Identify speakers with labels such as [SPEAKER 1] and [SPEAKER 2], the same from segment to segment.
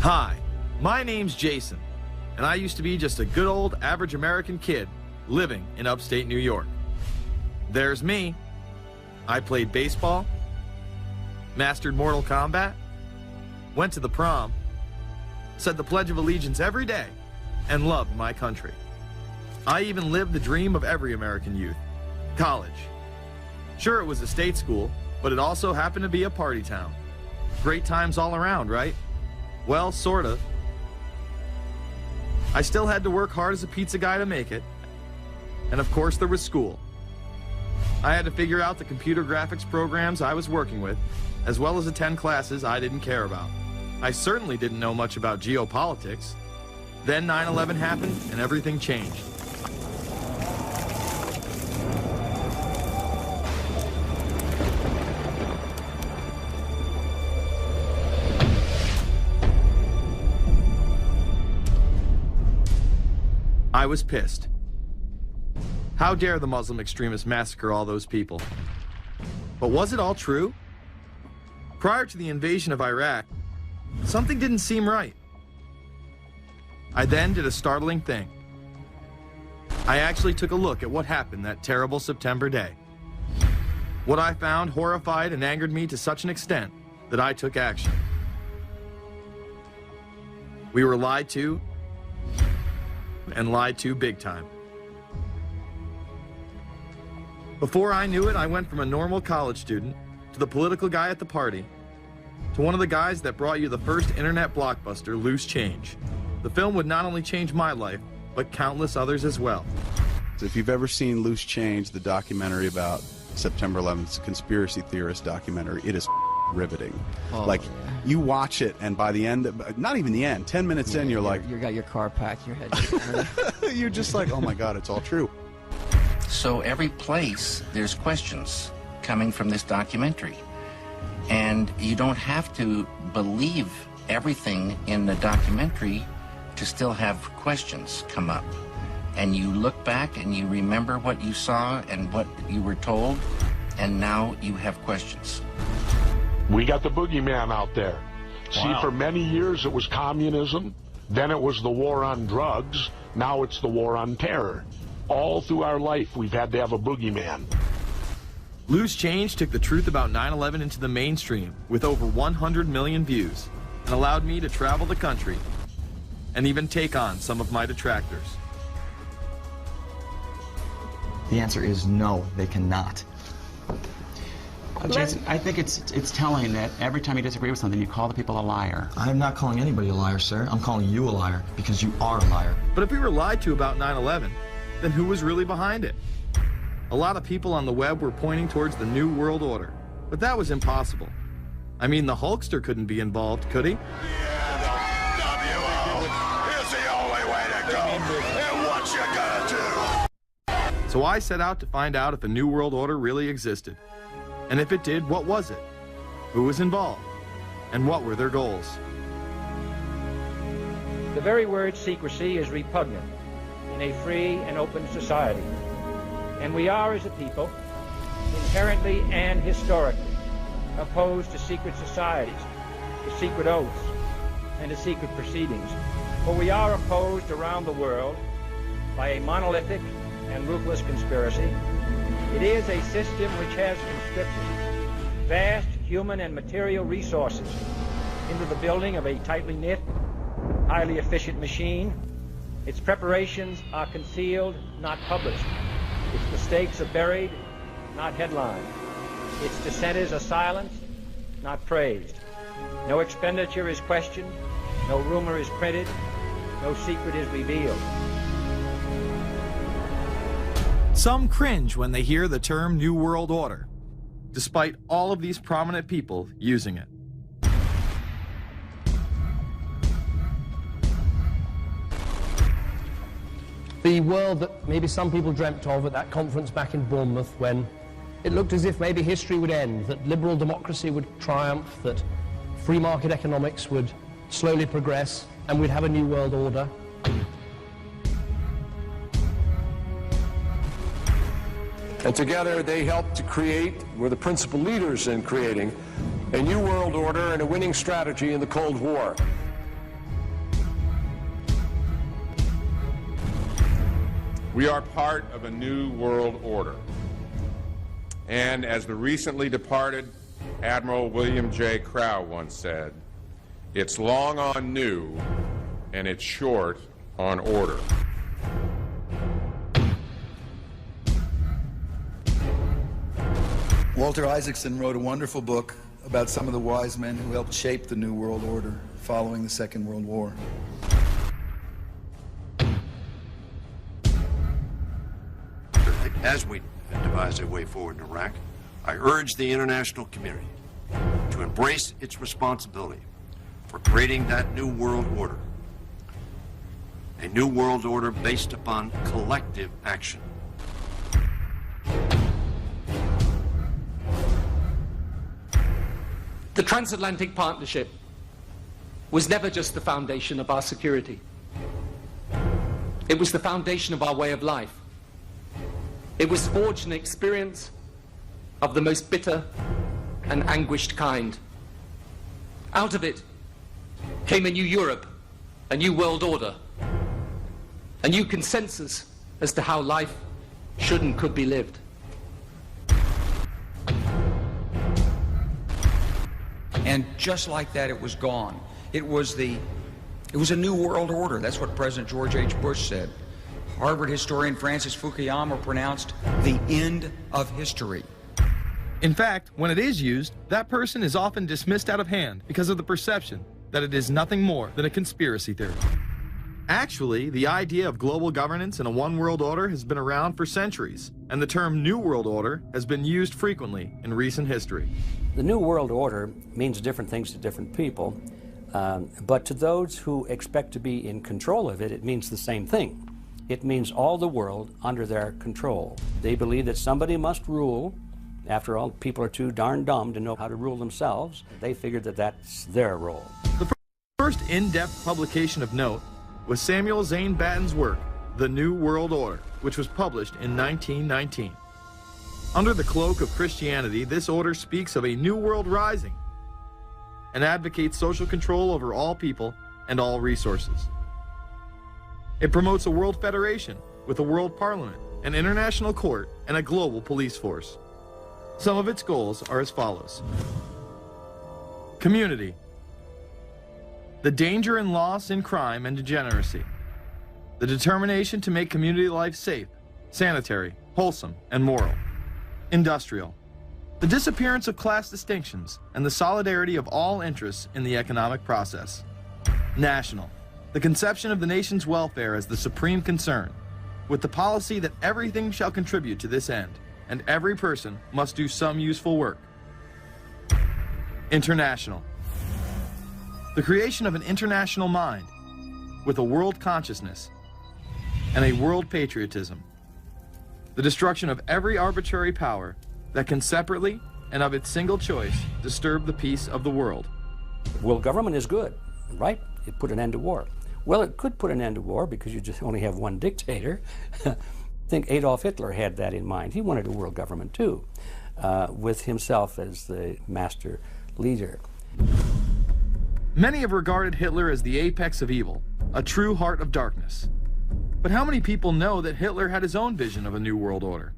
[SPEAKER 1] Hi, my name's Jason, and I used to be just a good old average American kid living in upstate New York. There's me. I played baseball, mastered Mortal Kombat, went to the prom, said the Pledge of Allegiance every day, and loved my country. I even lived the dream of every American youth, college. Sure, it was a state school, but it also happened to be a party town. Great times all around, right? Well, sort of. I still had to work hard as a pizza guy to make it. And of course, there was school. I had to figure out the computer graphics programs I was working with, as well as attend classes I didn't care about. I certainly didn't know much about geopolitics. Then 9/11 happened and everything changed. I was pissed. How dare the Muslim extremists massacre all those people? But was it all true? Prior to the invasion of Iraq, something didn't seem right. I then did a startling thing. I actually took a look at what happened that terrible September day. What I found horrified and angered me to such an extent that I took action. We were lied to, and lied to big time. Before I knew it, I went from a normal college student to the political guy at the party to one of the guys that brought you the first internet blockbuster, Loose Change. The film would not only change my life, but countless others as well.
[SPEAKER 2] If you've ever seen Loose Change, the documentary about September 11th, conspiracy theorist documentary, it is riveting.
[SPEAKER 3] Oh,
[SPEAKER 2] like,
[SPEAKER 3] yeah.
[SPEAKER 2] you watch it, and by the end, not even the end, 10 minutes in, you're like...
[SPEAKER 3] You got your car packed, your head...
[SPEAKER 2] You're just like, oh my God, it's all true.
[SPEAKER 4] So every place, there's questions coming from this documentary. And you don't have to believe everything in the documentary to still have questions come up. And you look back and you remember what you saw and what you were told, and now you have questions.
[SPEAKER 5] We got the boogeyman out there.
[SPEAKER 1] Wow.
[SPEAKER 5] See, for many years it was communism, then it was the war on drugs, now it's the war on terror. All through our life, we've had to have a boogeyman.
[SPEAKER 1] Loose Change took the truth about 9/11 into the mainstream with over 100 million views and allowed me to travel the country and even take on some of my detractors.
[SPEAKER 6] The answer is no, they cannot.
[SPEAKER 7] Jason, I think it's telling that every time you disagree with something, you call the people a liar.
[SPEAKER 6] I'm not calling anybody a liar, sir. I'm calling you a liar because you are a liar.
[SPEAKER 1] But if we were lied to about 9/11, then who was really behind it? A lot of people on the web were pointing towards the New World Order, but that was impossible. I mean, the Hulkster couldn't be involved, could he?
[SPEAKER 8] Is the only way to go, and what you gonna do?
[SPEAKER 1] So I set out to find out if a New World Order really existed. And if it did, what was it? Who was involved? And what were their goals?
[SPEAKER 9] The very word secrecy is repugnant in a free and open society. And we are, as a people, inherently and historically opposed to secret societies, to secret oaths, and to secret proceedings. For we are opposed around the world by a monolithic and ruthless conspiracy. It is a system which has conscripted vast human and material resources into the building of a tightly knit, highly efficient machine. Its preparations are concealed, not published. Its mistakes are buried, not headlined. Its dissenters are silenced, not praised. No expenditure is questioned, no rumor is printed, no secret is revealed.
[SPEAKER 1] Some cringe when they hear the term New World Order, despite all of these prominent people using it.
[SPEAKER 10] The world that maybe some people dreamt of at that conference back in Bournemouth, when it looked as if maybe history would end, that liberal democracy would triumph, that free market economics would slowly progress, and we'd have a new world order.
[SPEAKER 11] And together they helped to create, were the principal leaders in creating, a new world order and a winning strategy in the Cold War. We are part of a new world order. And as the recently departed Admiral William J. Crowe once said, it's long on new and it's short on order.
[SPEAKER 3] Walter Isaacson wrote a wonderful book about some of the wise men who helped shape the New World Order following the Second World War.
[SPEAKER 12] As we devise a way forward in Iraq, I urge the international community to embrace its responsibility for creating that new world order. A new world order based upon collective action.
[SPEAKER 13] The transatlantic partnership was never just the foundation of our security. It was the foundation of our way of life. It was forged an experience of the most bitter and anguished kind. Out of it came a new Europe, a new world order, a new consensus as to how life should and could be lived.
[SPEAKER 14] And just like that, it was gone. It was a new world order. That's what President George H. Bush said. Harvard historian Francis Fukuyama pronounced the end of history.
[SPEAKER 1] In fact, when it is used, that person is often dismissed out of hand because of the perception that it is nothing more than a conspiracy theory. Actually, the idea of global governance and a one world order has been around for centuries, and the term New World Order has been used frequently in recent history.
[SPEAKER 15] The New World Order means different things to different people, but to those who expect to be in control of it, it means the same thing. It means all the world under their control. They believe that somebody must rule. After all, people are too darn dumb to know how to rule themselves. They figured that that's their role.
[SPEAKER 1] The first in-depth publication of note was Samuel Zane Batten's work, The New World Order, which was published in 1919. Under the cloak of Christianity, this order speaks of a new world rising and advocates social control over all people and all resources. It promotes a world federation with a world parliament, an international court, and a global police force. Some of its goals are as follows. Community. The danger and loss in crime and degeneracy. The determination to make community life safe, sanitary, wholesome, and moral. Industrial. The disappearance of class distinctions and the solidarity of all interests in the economic process. National. The conception of the nation's welfare as the supreme concern, with the policy that everything shall contribute to this end, and every person must do some useful work. International. The creation of an international mind, with a world consciousness and a world patriotism. The destruction of every arbitrary power that can separately and of its single choice disturb the peace of the world.
[SPEAKER 15] World government is good, right? It put an end to war. Well, it could put an end to war because you just only have one dictator. I think Adolf Hitler had that in mind. He wanted a world government too, with himself as the master leader.
[SPEAKER 1] Many have regarded Hitler as the apex of evil, a true heart of darkness. But how many people know that Hitler had his own vision of a new world order?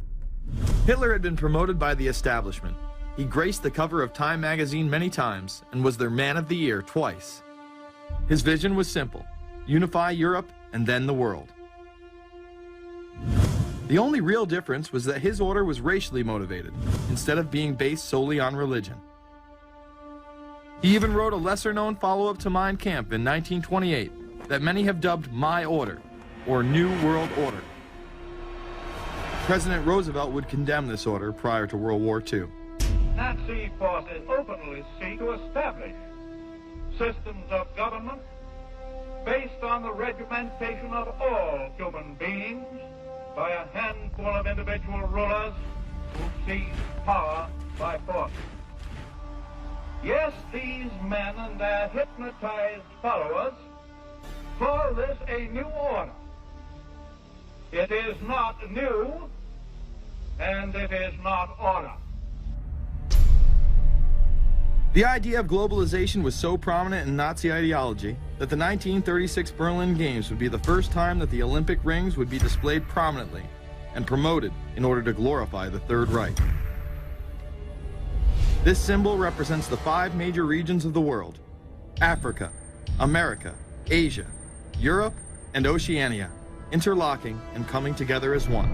[SPEAKER 1] Hitler had been promoted by the establishment. He graced the cover of Time magazine many times and was their Man of the Year twice. His vision was simple: unify Europe and then the world. The only real difference was that his order was racially motivated, instead of being based solely on religion. He even wrote a lesser-known follow-up to Mein Kampf in 1928 that many have dubbed My Order, or New World Order. President Roosevelt would condemn this order prior to World War II.
[SPEAKER 16] Nazi forces openly seek to establish systems of government based on the regimentation of all human beings by a handful of individual rulers who seize power by force. Yes, these men and their hypnotized followers call this a new order. It is not new, and it is not order.
[SPEAKER 1] The idea of globalization was so prominent in Nazi ideology that the 1936 Berlin Games would be the first time that the Olympic rings would be displayed prominently and promoted in order to glorify the Third Reich. This symbol represents the 5 major regions of the world: Africa, America, Asia, Europe, and Oceania, interlocking and coming together as one.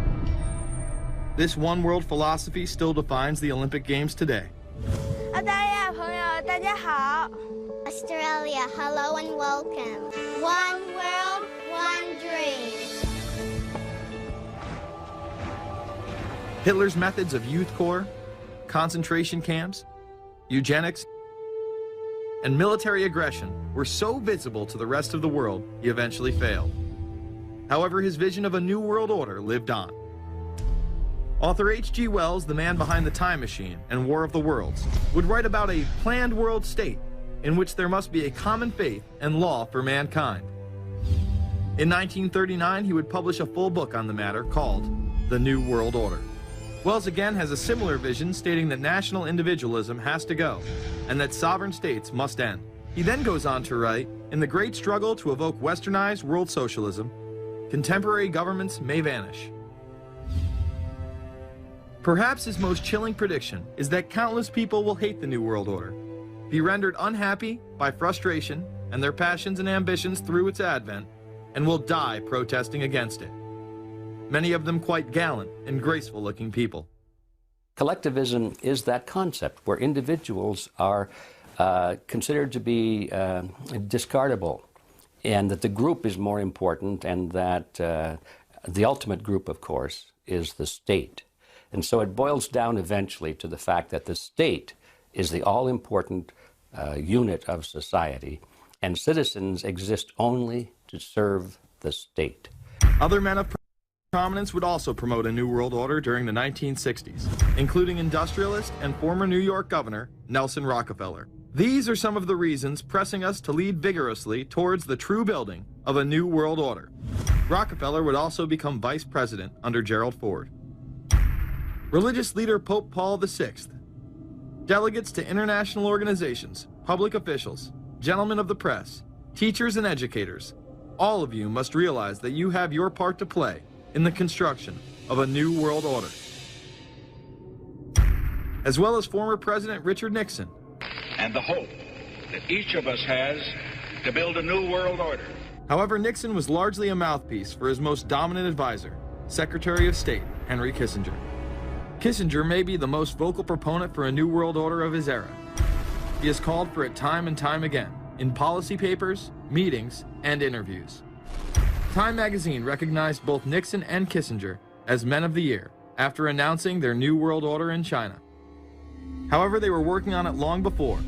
[SPEAKER 1] This one world philosophy still defines the Olympic Games today.
[SPEAKER 17] Australia, hello and welcome. One world, one dream.
[SPEAKER 1] Hitler's methods of youth corps, concentration camps, eugenics, and military aggression were so visible to the rest of the world, he eventually failed. However, his vision of a new world order lived on. Author H.G. Wells, the man behind The Time Machine and War of the Worlds, would write about a planned world state in which there must be a common faith and law for mankind. In 1939, he would publish a full book on the matter called The New World Order. Wells again has a similar vision, stating that national individualism has to go and that sovereign states must end. He then goes on to write, in the great struggle to evoke westernized world socialism, contemporary governments may vanish. Perhaps his most chilling prediction is that countless people will hate the New World Order, be rendered unhappy by frustration and their passions and ambitions through its advent, and will die protesting against it. Many of them quite gallant and graceful-looking people.
[SPEAKER 15] Collectivism is that concept where individuals are considered to be discardable, and that the group is more important, and that the ultimate group, of course, is the state. And so it boils down eventually to the fact that the state is the all-important unit of society, and citizens exist only to serve the state.
[SPEAKER 1] Other men of prominence would also promote a New World Order during the 1960s, including industrialist and former New York Governor Nelson Rockefeller. These are some of the reasons pressing us to lead vigorously towards the true building of a New World Order. Rockefeller would also become vice president under Gerald Ford. Religious leader Pope Paul VI, delegates to international organizations, public officials, gentlemen of the press, teachers and educators, all of you must realize that you have your part to play in the construction of a new world order. As well as former President Richard Nixon.
[SPEAKER 16] And the hope that each of us has to build a new world order.
[SPEAKER 1] However, Nixon was largely a mouthpiece for his most dominant advisor, Secretary of State Henry Kissinger. Kissinger may be the most vocal proponent for a new world order of his era. He has called for it time and time again, in policy papers, meetings, and interviews. Time magazine recognized both Nixon and Kissinger as Men of the Year after announcing their New World Order in China. However, they were working on it long before.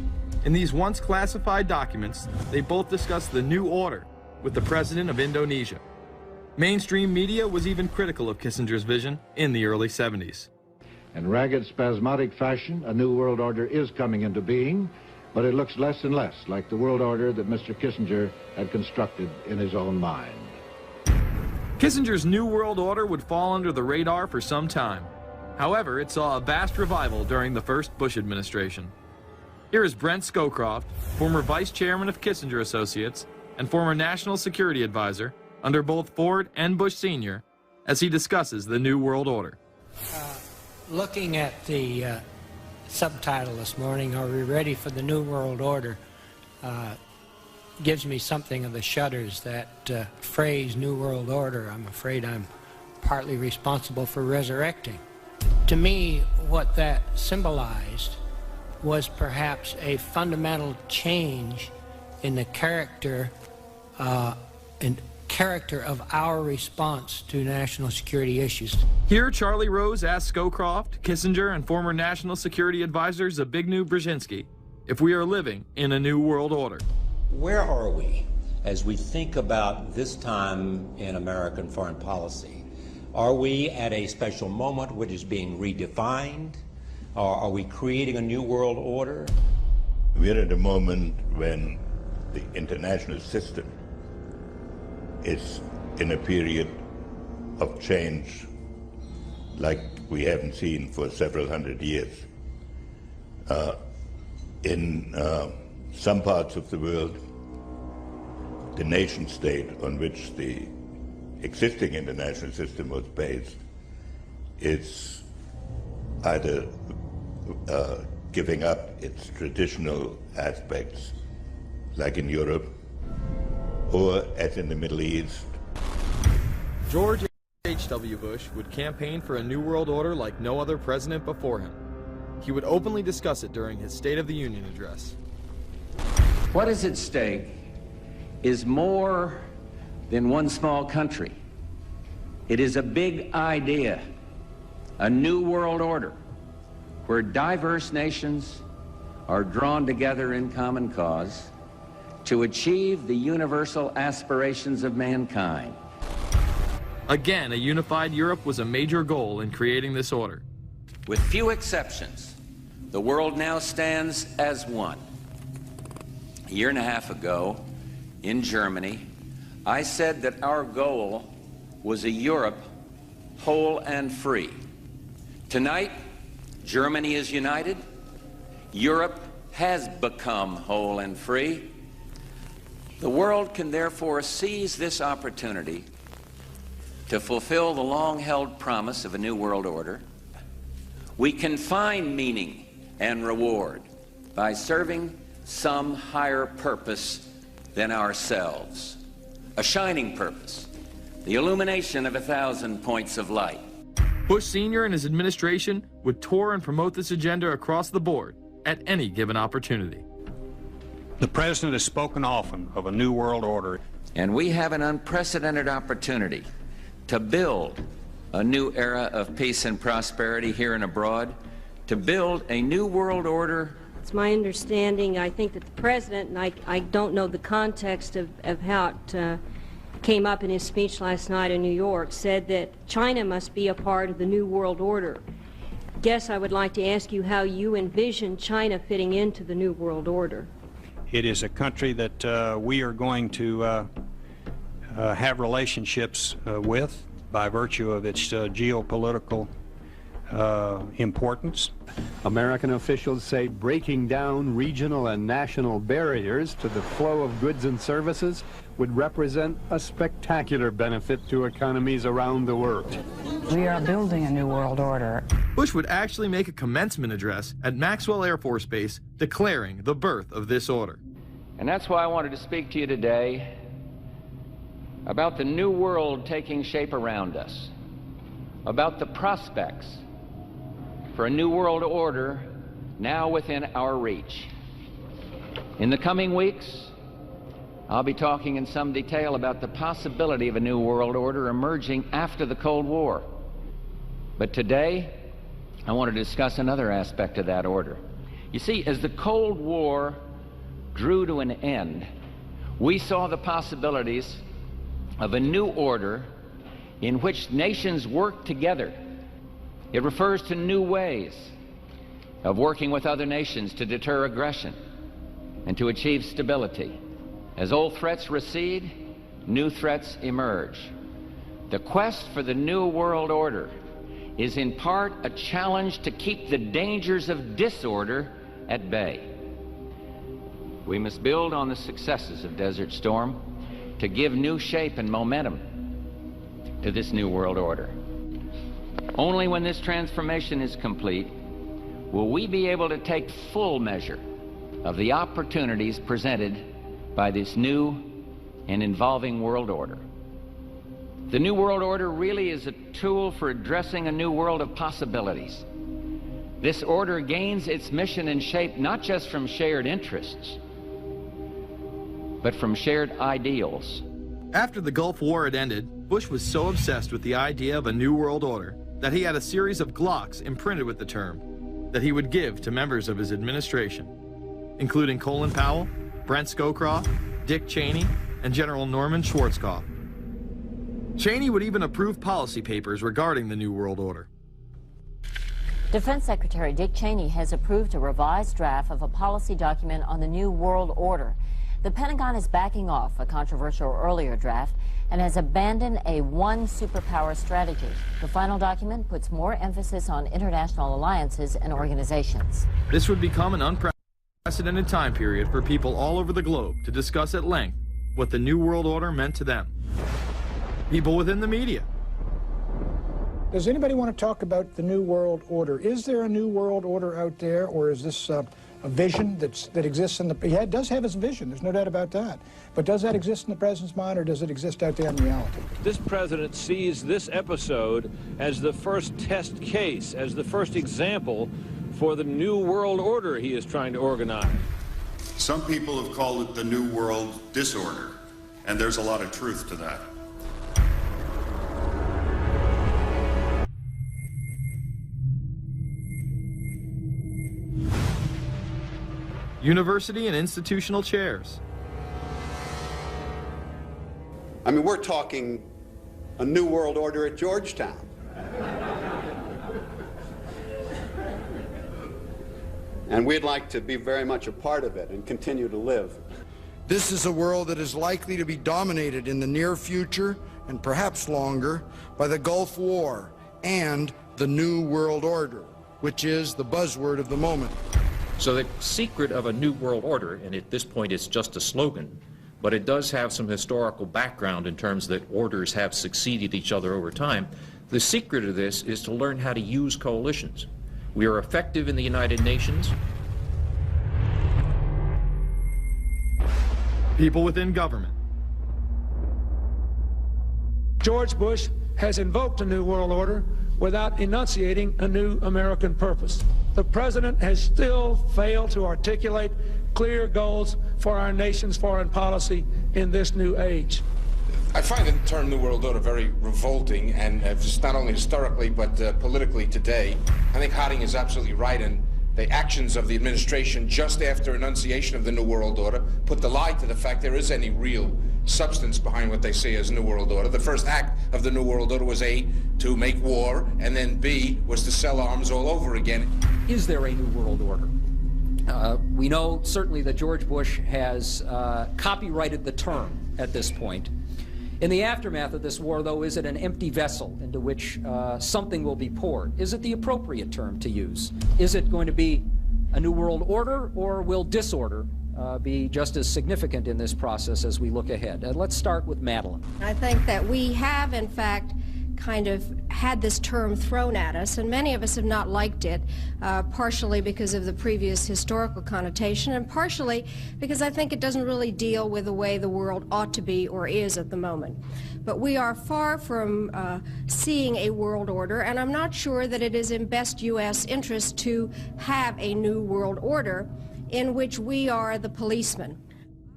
[SPEAKER 1] In these once classified documents, they both discussed the new order with the president of Indonesia. Mainstream media was even critical of Kissinger's vision in the early 70s.
[SPEAKER 18] In ragged, spasmodic fashion, a new world order is coming into being, but it looks less and less like the world order that Mr. Kissinger had constructed in his own mind.
[SPEAKER 1] Kissinger's New World Order would fall under the radar for some time. However, it saw a vast revival during the first Bush administration. Here is Brent Scowcroft, former vice chairman of Kissinger Associates and former national security advisor under both Ford and Bush Sr., as he discusses the New World Order.
[SPEAKER 19] Looking at the subtitle this morning, Are We Ready for the New World Order? Gives me something of the shudders. That phrase, New World Order, I'm afraid I'm partly responsible for resurrecting. To me, what that symbolized was perhaps a fundamental change in the character of our response to national security issues.
[SPEAKER 1] Here, Charlie Rose asked Scowcroft, Kissinger, and former national security advisor Zbigniew Brzezinski if we are living in a new world order.
[SPEAKER 20] Where are we as we think about this time in American foreign policy? Are we at a special moment which is being redefined? Or are we creating a new world order?
[SPEAKER 21] We're at a moment when the international system is in a period of change like we haven't seen for several hundred years. In some parts of the world, the nation state on which the existing international system was based is either giving up its traditional aspects, like in Europe, or as in the Middle East.
[SPEAKER 1] George H.W. Bush would campaign for a new world order like no other president before him. He would openly discuss it during his State of the Union address.
[SPEAKER 2] What is at stake is more than one small country. It is a big idea, a new world order, where diverse nations are drawn together in common cause to achieve the universal aspirations of mankind.
[SPEAKER 1] Again, a unified Europe was a major goal in creating this order.
[SPEAKER 2] With few exceptions, the world now stands as one. A year and a half ago, in Germany, I said that our goal was a Europe whole and free. Tonight, Germany is united. Europe has become whole and free. The world can therefore seize this opportunity to fulfill the long-held promise of a new world order. We can find meaning and reward by serving some higher purpose than ourselves, a shining purpose, the illumination of 1,000 points of light.
[SPEAKER 1] Bush Sr. and his administration would tour and promote this agenda across the board at any given opportunity.
[SPEAKER 22] The President has spoken often of a new world order.
[SPEAKER 2] And we have an unprecedented opportunity to build a new era of peace and prosperity here and abroad, to build a new world order.
[SPEAKER 23] It's my understanding, I think that the President, and I don't know the context of how it came up in his speech last night in New York, said that China must be a part of the new world order. Guess I would like to ask you how you envision China fitting into the new world order.
[SPEAKER 22] It is a country that we are going to have relationships with by virtue of its geopolitical importance.
[SPEAKER 24] American officials say breaking down regional and national barriers to the flow of goods and services would represent a spectacular benefit to economies around the world.
[SPEAKER 25] We are building a new world order.
[SPEAKER 1] Bush would actually make a commencement address at Maxwell Air Force Base declaring the birth of this order.
[SPEAKER 2] And that's why I wanted to speak to you today about the new world taking shape around us, about the prospects for a new world order now within our reach. In the coming weeks, I'll be talking in some detail about the possibility of a new world order emerging after the Cold War. But today, I want to discuss another aspect of that order. You see, as the Cold War drew to an end, we saw the possibilities of a new order in which nations work together. It refers to new ways of working with other nations to deter aggression and to achieve stability. As old threats recede, new threats emerge. The quest for the new world order is in part a challenge to keep the dangers of disorder at bay. We must build on the successes of Desert Storm to give new shape and momentum to this new world order. Only when this transformation is complete will we be able to take full measure of the opportunities presented by this new and evolving world order. The new world order really is a tool for addressing a new world of possibilities. This order gains its mission and shape not just from shared interests, but from shared ideals.
[SPEAKER 1] After the Gulf War had ended, Bush was so obsessed with the idea of a new world order that he had a series of Glocks imprinted with the term that he would give to members of his administration, including Colin Powell, Brent Scowcroft, Dick Cheney, and General Norman Schwarzkopf. Cheney would even approve policy papers regarding the New World Order.
[SPEAKER 26] Defense Secretary Dick Cheney has approved a revised draft of a policy document on the New World Order. The Pentagon is backing off a controversial earlier draft and has abandoned a one superpower strategy. The final document puts more emphasis on international alliances and organizations.
[SPEAKER 1] This would become an unprecedented Unprecedented time period for people all over the globe to discuss at length what the New World Order meant to them. People within the media.
[SPEAKER 4] Does anybody want to talk about the New World Order? Is there a New World Order out there, or is this a vision that exists in the... Yeah, it does have its vision, there's no doubt about that. But does that exist in the president's mind, or does it exist out there in reality?
[SPEAKER 5] This president sees this episode as the first test case, as the first example for the New World Order he is trying to organize.
[SPEAKER 6] Some people have called it the New World Disorder, and there's a lot of truth to that.
[SPEAKER 1] University and institutional chairs.
[SPEAKER 7] I mean, we're talking a New World Order at Georgetown. And we'd like to be very much a part of it and continue to live.
[SPEAKER 8] This is a world that is likely to be dominated in the near future, and perhaps longer, by the Gulf War and the New World Order, which is the buzzword of the moment.
[SPEAKER 9] So the secret of a New World Order, and at this point it's just a slogan, but it does have some historical background in terms that orders have succeeded each other over time. The secret of this is to learn how to use coalitions. We are effective in the United Nations.
[SPEAKER 1] People within government.
[SPEAKER 4] George Bush has invoked a New World Order without enunciating a new American purpose. The president has still failed to articulate clear goals for our nation's foreign policy in this new age.
[SPEAKER 11] I find the term New World Order very revolting, and just not only historically but politically today. I think Harding is absolutely right, and the actions of the administration just after enunciation of the New World Order put the lie to the fact there is any real substance behind what they say as New World Order. The first act of the New World Order was A, to make war, and then B, was to sell arms all over again.
[SPEAKER 27] Is there a New World Order? We know certainly that George Bush has copyrighted the term at this point. In the aftermath of this war, though, is it an empty vessel into which something will be poured? Is it the appropriate term to use? Is it going to be a New World Order, or will disorder be just as significant in this process as we look ahead? Let's start with Madeline.
[SPEAKER 28] I think that we have, in fact, kind of had this term thrown at us, and many of us have not liked it, partially because of the previous historical connotation, and partially because I think it doesn't really deal with the way the world ought to be or is at the moment. But we are far from seeing a world order, and I'm not sure that it is in best U.S. interest to have a new world order in which we are the policeman.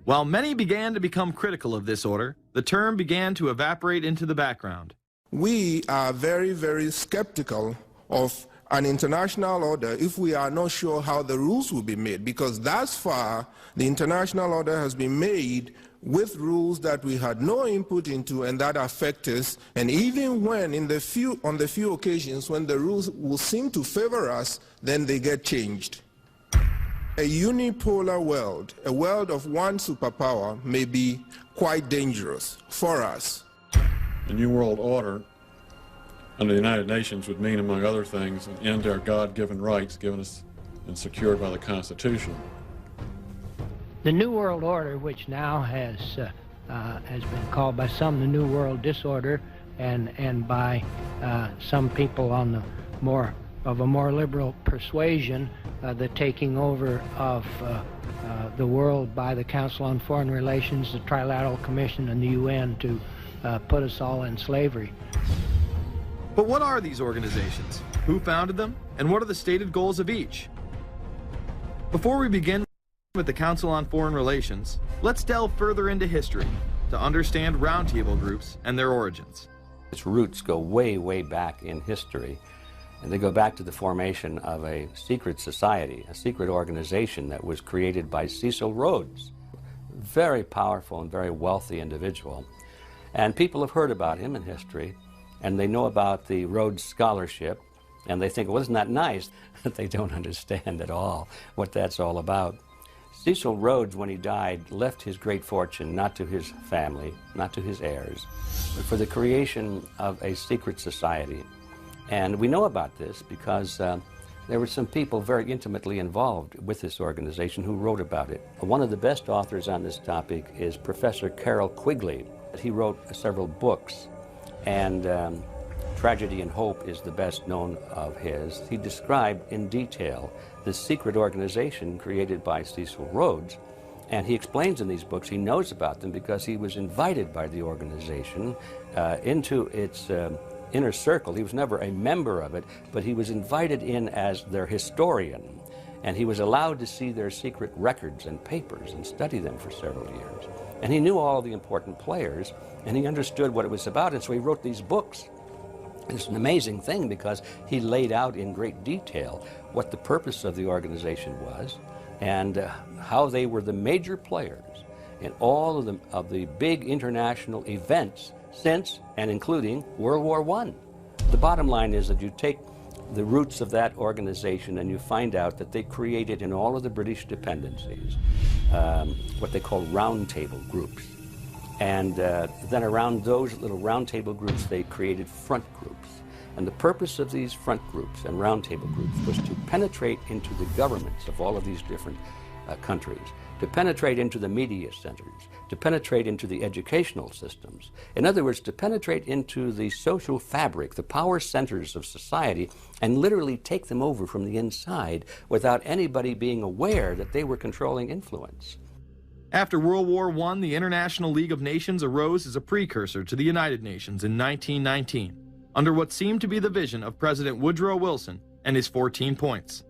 [SPEAKER 1] While many began to become critical of this order, the term began to evaporate into the background.
[SPEAKER 29] We are very, very skeptical of an international order if we are not sure how the rules will be made, because thus far the international order has been made with rules that we had no input into and that affect us, and even when on the few occasions when the rules will seem to favor us, then they get changed. A unipolar world, a world of one superpower, may be quite dangerous for us.
[SPEAKER 30] The New World Order under the United Nations would mean, among other things, an end to our God-given rights given us and secured by the Constitution.
[SPEAKER 19] The New World Order, which now has been called by some the New World Disorder, and by some people on the more liberal persuasion, the taking over of the world by the Council on Foreign Relations, the Trilateral Commission, and the UN to put us all in slavery.
[SPEAKER 1] But what are these organizations? Who founded them? And what are the stated goals of each? Before we begin with the Council on Foreign Relations, let's delve further into history to understand roundtable groups and their origins.
[SPEAKER 15] Its roots go way, way back in history, and they go back to the formation of a secret society, a secret organization that was created by Cecil Rhodes, very powerful and very wealthy individual. And people have heard about him in history, and they know about the Rhodes Scholarship, and they think, well, isn't that nice? But they don't understand at all what that's all about. Cecil Rhodes, when he died, left his great fortune not to his family, not to his heirs, but for the creation of a secret society. And we know about this because There were some people very intimately involved with this organization who wrote about it. One of the best authors on this topic is Professor Carroll Quigley. He wrote several books, and Tragedy and Hope is the best known of his. He described in detail this secret organization created by Cecil Rhodes, and he explains in these books he knows about them because he was invited by the organization into its inner circle. He was never a member of it, but he was invited in as their historian, and he was allowed to see their secret records and papers and study them for several years. And he knew all the important players, and he understood what it was about, and so he wrote these books. And it's an amazing thing because he laid out in great detail what the purpose of the organization was and how they were the major players in all of the big international events since and including World War I. The bottom line is that you take the roots of that organization and you find out that they created in all of the British dependencies what they call roundtable groups. And then around those little roundtable groups they created front groups. And the purpose of these front groups and roundtable groups was to penetrate into the governments of all of these different countries, to penetrate into the media centers, to penetrate into the educational systems. In other words, to penetrate into the social fabric, the power centers of society, and literally take them over from the inside without anybody being aware that they were controlling influence.
[SPEAKER 1] After World War I, the International League of Nations arose as a precursor to the United Nations in 1919, under what seemed to be the vision of President Woodrow Wilson and his 14 points.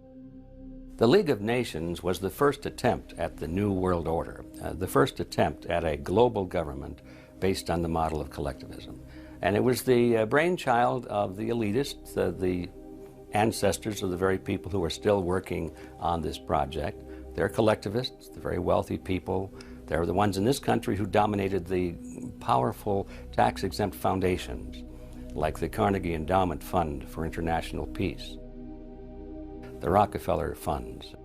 [SPEAKER 15] The League of Nations was the first attempt at the New World Order, the first attempt at a global government based on the model of collectivism. And it was the brainchild of the elitists, the ancestors of the very people who are still working on this project. They're collectivists, the very wealthy people. They're the ones in this country who dominated the powerful tax-exempt foundations, like the Carnegie Endowment Fund for International Peace, the Rockefeller Funds,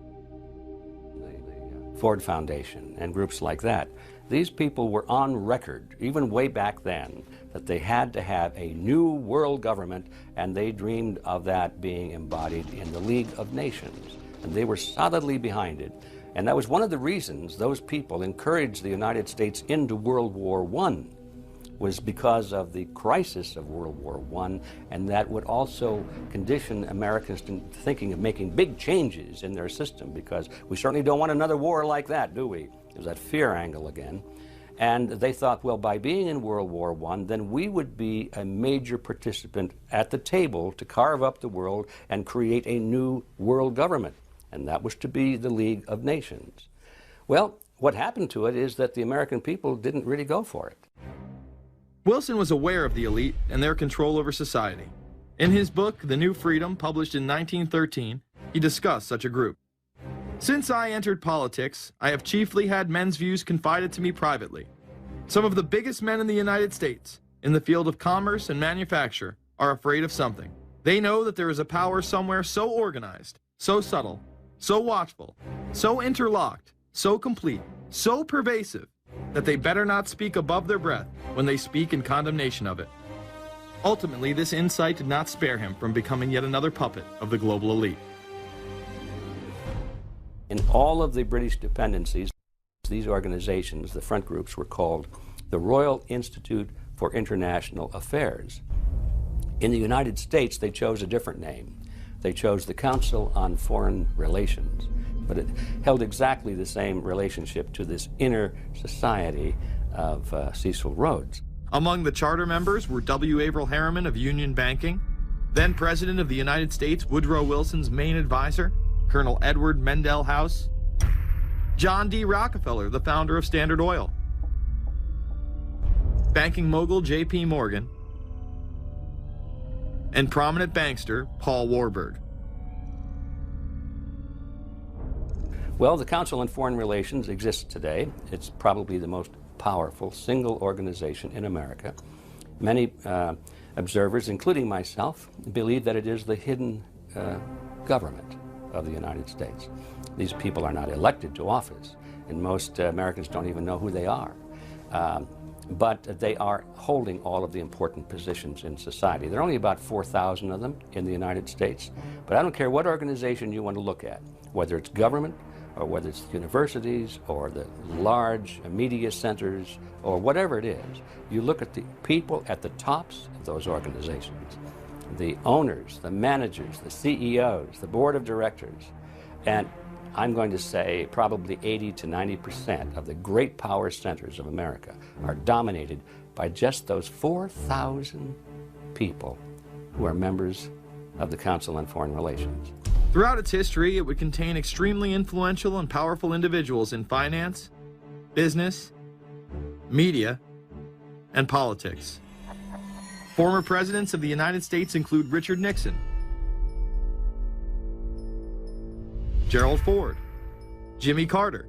[SPEAKER 15] the Ford Foundation, and groups like that. These people were on record, even way back then, that they had to have a new world government, and they dreamed of that being embodied in the League of Nations. And they were solidly behind it. And that was one of the reasons those people encouraged the United States into World War I, was because of the crisis of World War I, and that would also condition Americans to thinking of making big changes in their system, because we certainly don't want another war like that, do we? There's that fear angle again. And they thought, well, by being in World War I, then we would be a major participant at the table to carve up the world and create a new world government. And that was to be the League of Nations. Well, what happened to it is that the American people didn't really go for it.
[SPEAKER 1] Wilson was aware of the elite and their control over society. In his book, The New Freedom, published in 1913, he discussed such a group. Since I entered politics, I have chiefly had men's views confided to me privately. Some of the biggest men in the United States, in the field of commerce and manufacture, are afraid of something. They know that there is a power somewhere so organized, so subtle, so watchful, so interlocked, so complete, so pervasive, that they better not speak above their breath when they speak in condemnation of it. Ultimately, this insight did not spare him from becoming yet another puppet of the global elite.
[SPEAKER 15] In all of the British dependencies, these organizations, the front groups, were called the Royal Institute for International Affairs. In the United States, they chose a different name. They chose the Council on Foreign Relations, but it held exactly the same relationship to this inner society of Cecil Rhodes.
[SPEAKER 1] Among the charter members were W. Averill Harriman of Union Banking, then President of the United States Woodrow Wilson's main advisor, Colonel Edward Mendell House, John D. Rockefeller, the founder of Standard Oil, banking mogul J.P. Morgan, and prominent bankster Paul Warburg.
[SPEAKER 15] Well, the Council on Foreign Relations exists today. It's probably the most powerful single organization in America. Many observers, including myself, believe that it is the hidden government of the United States. These people are not elected to office, and most Americans don't even know who they are. But they are holding all of the important positions in society. There are only about 4,000 of them in the United States. But I don't care what organization you want to look at, whether it's government, or whether it's universities, or the large media centers, or whatever it is. You look at the people at the tops of those organizations, the owners, the managers, the CEOs, the board of directors, and I'm going to say probably 80 to 90% of the great power centers of America are dominated by just those 4,000 people who are members of the Council on Foreign Relations.
[SPEAKER 1] Throughout its history, it would contain extremely influential and powerful individuals in finance, business, media, and politics. Former presidents of the United States include Richard Nixon, Gerald Ford, Jimmy Carter,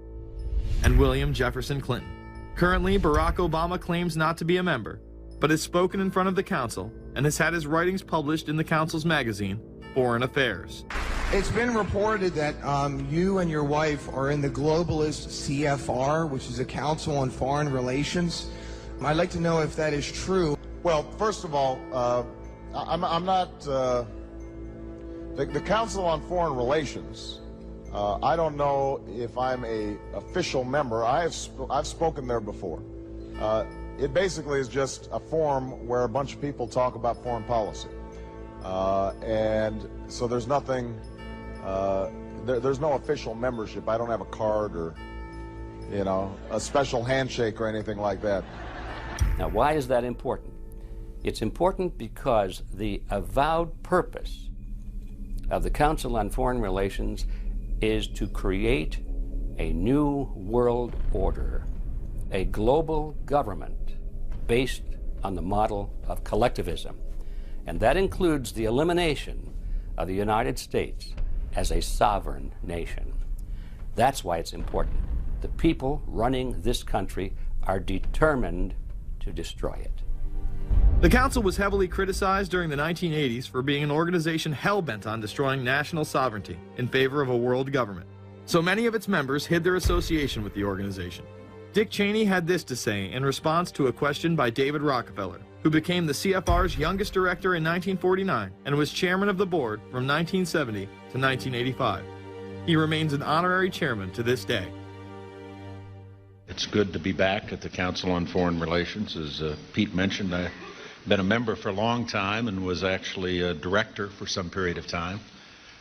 [SPEAKER 1] and William Jefferson Clinton. Currently, Barack Obama claims not to be a member, but has spoken in front of the Council and has had his writings published in the Council's magazine, Foreign Affairs.
[SPEAKER 3] It's been reported that you and your wife are in the globalist CFR, which is a Council on Foreign Relations. I'd like to know if that is true.
[SPEAKER 10] Well, first of all, I'm not the Council on Foreign Relations. I don't know if I'm a official member. I've spoken there before. It basically is just a forum where a bunch of people talk about foreign policy, and so there's nothing. There's no official membership. I don't have a card or, you know, a special handshake or anything like that.
[SPEAKER 15] Now, why is that important? It's important because the avowed purpose of the Council on Foreign Relations is to create a new world order, a global government based on the model of collectivism. And that includes the elimination of the United States as a sovereign nation. That's why it's important. The people running this country are determined to destroy it.
[SPEAKER 1] The Council was heavily criticized during the 1980s for being an organization hell-bent on destroying national sovereignty in favor of a world government. So many of its members hid their association with the organization. Dick Cheney had this to say in response to a question by David Rockefeller, who became the CFR's youngest director in 1949 and was chairman of the board from 1970 to 1985. He remains an honorary chairman to this day.
[SPEAKER 12] It's good to be back at the Council on Foreign Relations. As Pete mentioned, I've been a member for a long time and was actually a director for some period of time.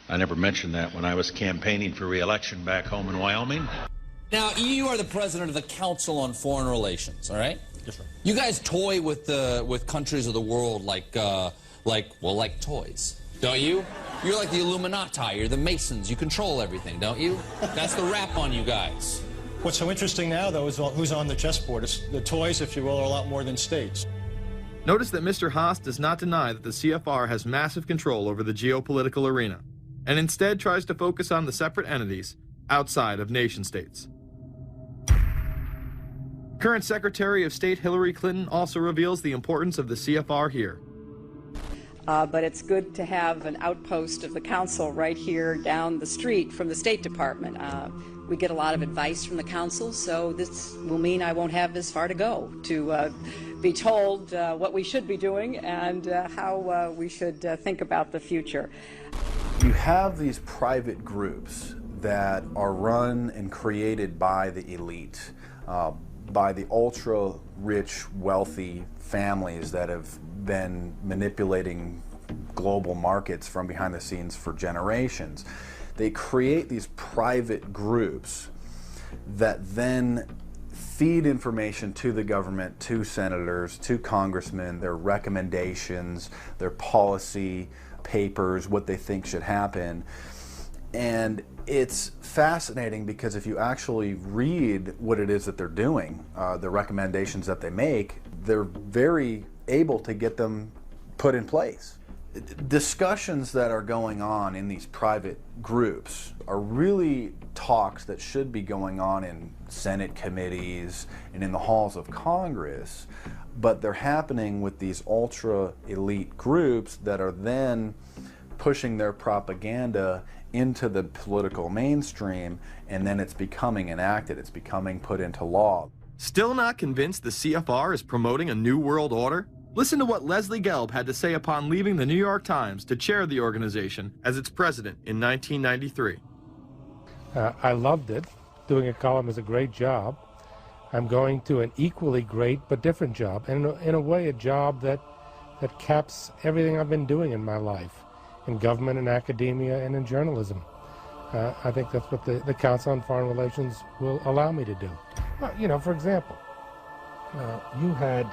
[SPEAKER 12] I never mentioned that when I was campaigning for re-election back home in Wyoming.
[SPEAKER 13] Now, you are the president of the Council on Foreign Relations, all right?
[SPEAKER 12] Yes, sir.
[SPEAKER 13] You guys toy with countries of the world like toys, don't you? You're like the Illuminati, you're the Masons, you control everything, don't you? That's the rap on you guys.
[SPEAKER 14] What's so interesting now, though, is who's on the chessboard. It's the toys, if you will, are a lot more than states.
[SPEAKER 1] Notice that Mr. Haas does not deny that the CFR has massive control over the geopolitical arena, and instead tries to focus on the separate entities outside of nation-states. Current Secretary of State Hillary Clinton also reveals the importance of the CFR here.
[SPEAKER 16] But it's good to have an outpost of the Council right here down the street from the State Department. We get a lot of advice from the Council, so this will mean I won't have this far to go to be told what we should be doing and how we should think about the future.
[SPEAKER 17] You have these private groups that are run and created by the elite, by the ultra-rich, wealthy families that have been manipulating global markets from behind the scenes for generations. They create these private groups that then feed information to the government, to senators, to congressmen, their recommendations, their policy papers, what they think should happen. And it's fascinating because if you actually read what it is that they're doing, the recommendations that they make, they're very able to get them put in place. Discussions that are going on in these private groups are really talks that should be going on in Senate committees and in the halls of Congress, but they're happening with these ultra-elite groups that are then pushing their propaganda into the political mainstream, and then it's becoming enacted, it's becoming put into law.
[SPEAKER 1] Still not convinced the CFR is promoting a new world order? Listen to what Leslie Gelb had to say upon leaving the New York Times to chair the organization as its president in 1993.
[SPEAKER 2] I loved it. Doing a column is a great job. I'm going to an equally great but different job, and in a way a job that caps everything I've been doing in my life, in government and academia and in journalism. I think that's what the Council on Foreign Relations will allow me to do. Well, you know, for example, you had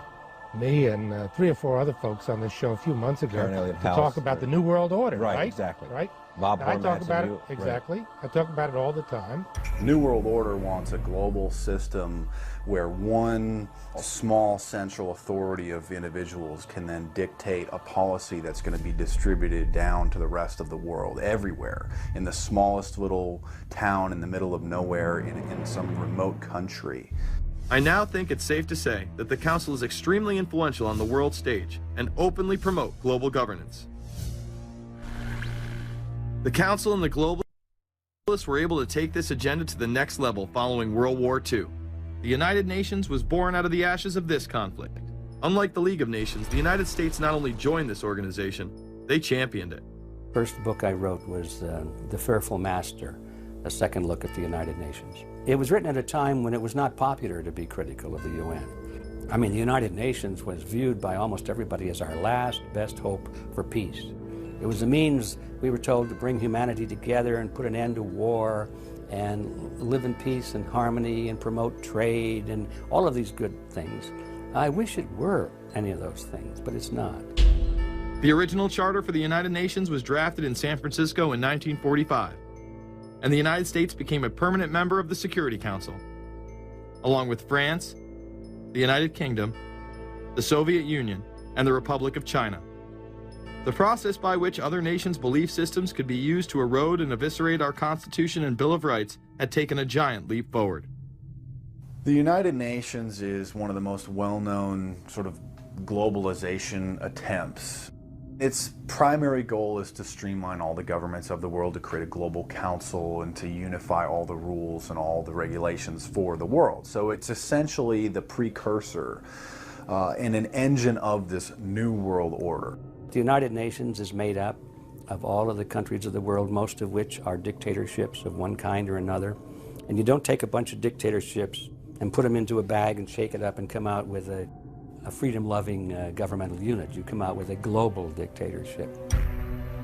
[SPEAKER 2] me and 3 or 4 other folks on this show a few months ago to talk about the New World Order, right?
[SPEAKER 5] Exactly.
[SPEAKER 2] Right?
[SPEAKER 5] Bob
[SPEAKER 2] I talk
[SPEAKER 5] Hormats
[SPEAKER 2] about
[SPEAKER 5] and
[SPEAKER 2] it,
[SPEAKER 5] you,
[SPEAKER 2] exactly.
[SPEAKER 5] Right.
[SPEAKER 2] I talk about it all the time.
[SPEAKER 17] New World Order wants a global system where one small central authority of individuals can then dictate a policy that's going to be distributed down to the rest of the world, everywhere, in the smallest little town in the middle of nowhere in some remote country.
[SPEAKER 1] I now think it's safe to say that the Council is extremely influential on the world stage and openly promote global governance. The Council and the globalists were able to take this agenda to the next level following World War II. The United Nations was born out of the ashes of this conflict. Unlike the League of Nations, the United States not only joined this organization, they championed it.
[SPEAKER 15] First book I wrote was The Fearful Master, a second look at the United Nations. It was written at a time when it was not popular to be critical of the UN. I mean, the United Nations was viewed by almost everybody as our last best hope for peace. It was a means, we were told, to bring humanity together and put an end to war and live in peace and harmony and promote trade and all of these good things. I wish it were any of those things, but it's not.
[SPEAKER 1] The original charter for the United Nations was drafted in San Francisco in 1945, and the United States became a permanent member of the Security Council, along with France, the United Kingdom, the Soviet Union, and the Republic of China. The process by which other nations' belief systems could be used to erode and eviscerate our Constitution and Bill of Rights had taken a giant leap forward.
[SPEAKER 17] The United Nations is one of the most well-known sort of globalization attempts. Its primary goal is to streamline all the governments of the world, to create a global council and to unify all the rules and all the regulations for the world. So it's essentially the precursor and an engine of this new world order.
[SPEAKER 15] The United Nations is made up of all of the countries of the world, most of which are dictatorships of one kind or another. And you don't take a bunch of dictatorships and put them into a bag and shake it up and come out with a freedom-loving governmental unit. You come out with a global dictatorship.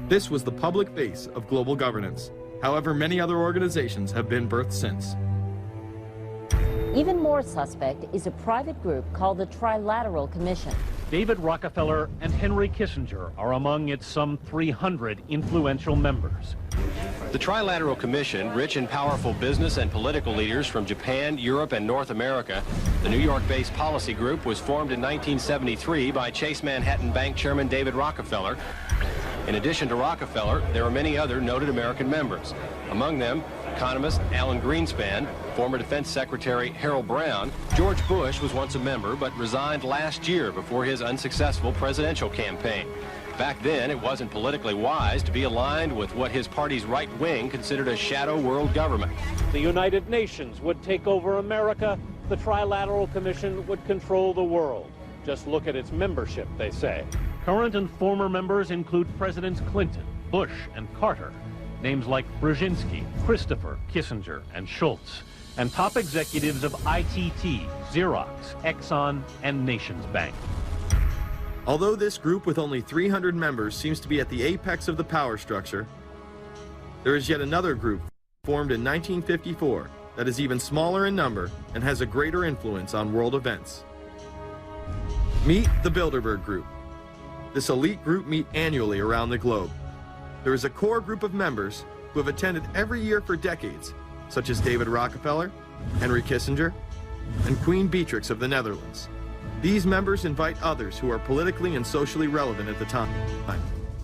[SPEAKER 1] This was the public base of global governance. However, many other organizations have been birthed since.
[SPEAKER 18] Even more suspect is a private group called the Trilateral Commission.
[SPEAKER 20] David Rockefeller and Henry Kissinger are among its some 300 influential members.
[SPEAKER 21] The Trilateral Commission, rich and powerful business and political leaders from Japan, Europe, and North America. The New York-based policy group was formed in 1973 by Chase Manhattan Bank Chairman David Rockefeller. In addition to Rockefeller, there are many other noted American members. Among them, economist Alan Greenspan, former Defense Secretary Harold Brown. George Bush was once a member, but resigned last year before his unsuccessful presidential campaign. Back then, it wasn't politically wise to be aligned with what his party's right wing considered a shadow world government.
[SPEAKER 20] The United Nations would take over America. The Trilateral Commission would control the world. Just look at its membership, they say. Current and former members include Presidents Clinton, Bush, and Carter. Names like Brzezinski, Christopher, Kissinger, and Schultz. And top executives of ITT, Xerox, Exxon, and Nations Bank.
[SPEAKER 1] Although this group with only 300 members seems to be at the apex of the power structure, there is yet another group formed in 1954 that is even smaller in number and has a greater influence on world events. Meet the Bilderberg Group. This elite group meet annually around the globe. There is a core group of members who have attended every year for decades, such as David Rockefeller, Henry Kissinger, and Queen Beatrix of the Netherlands. These members invite others who are politically and socially relevant at the time.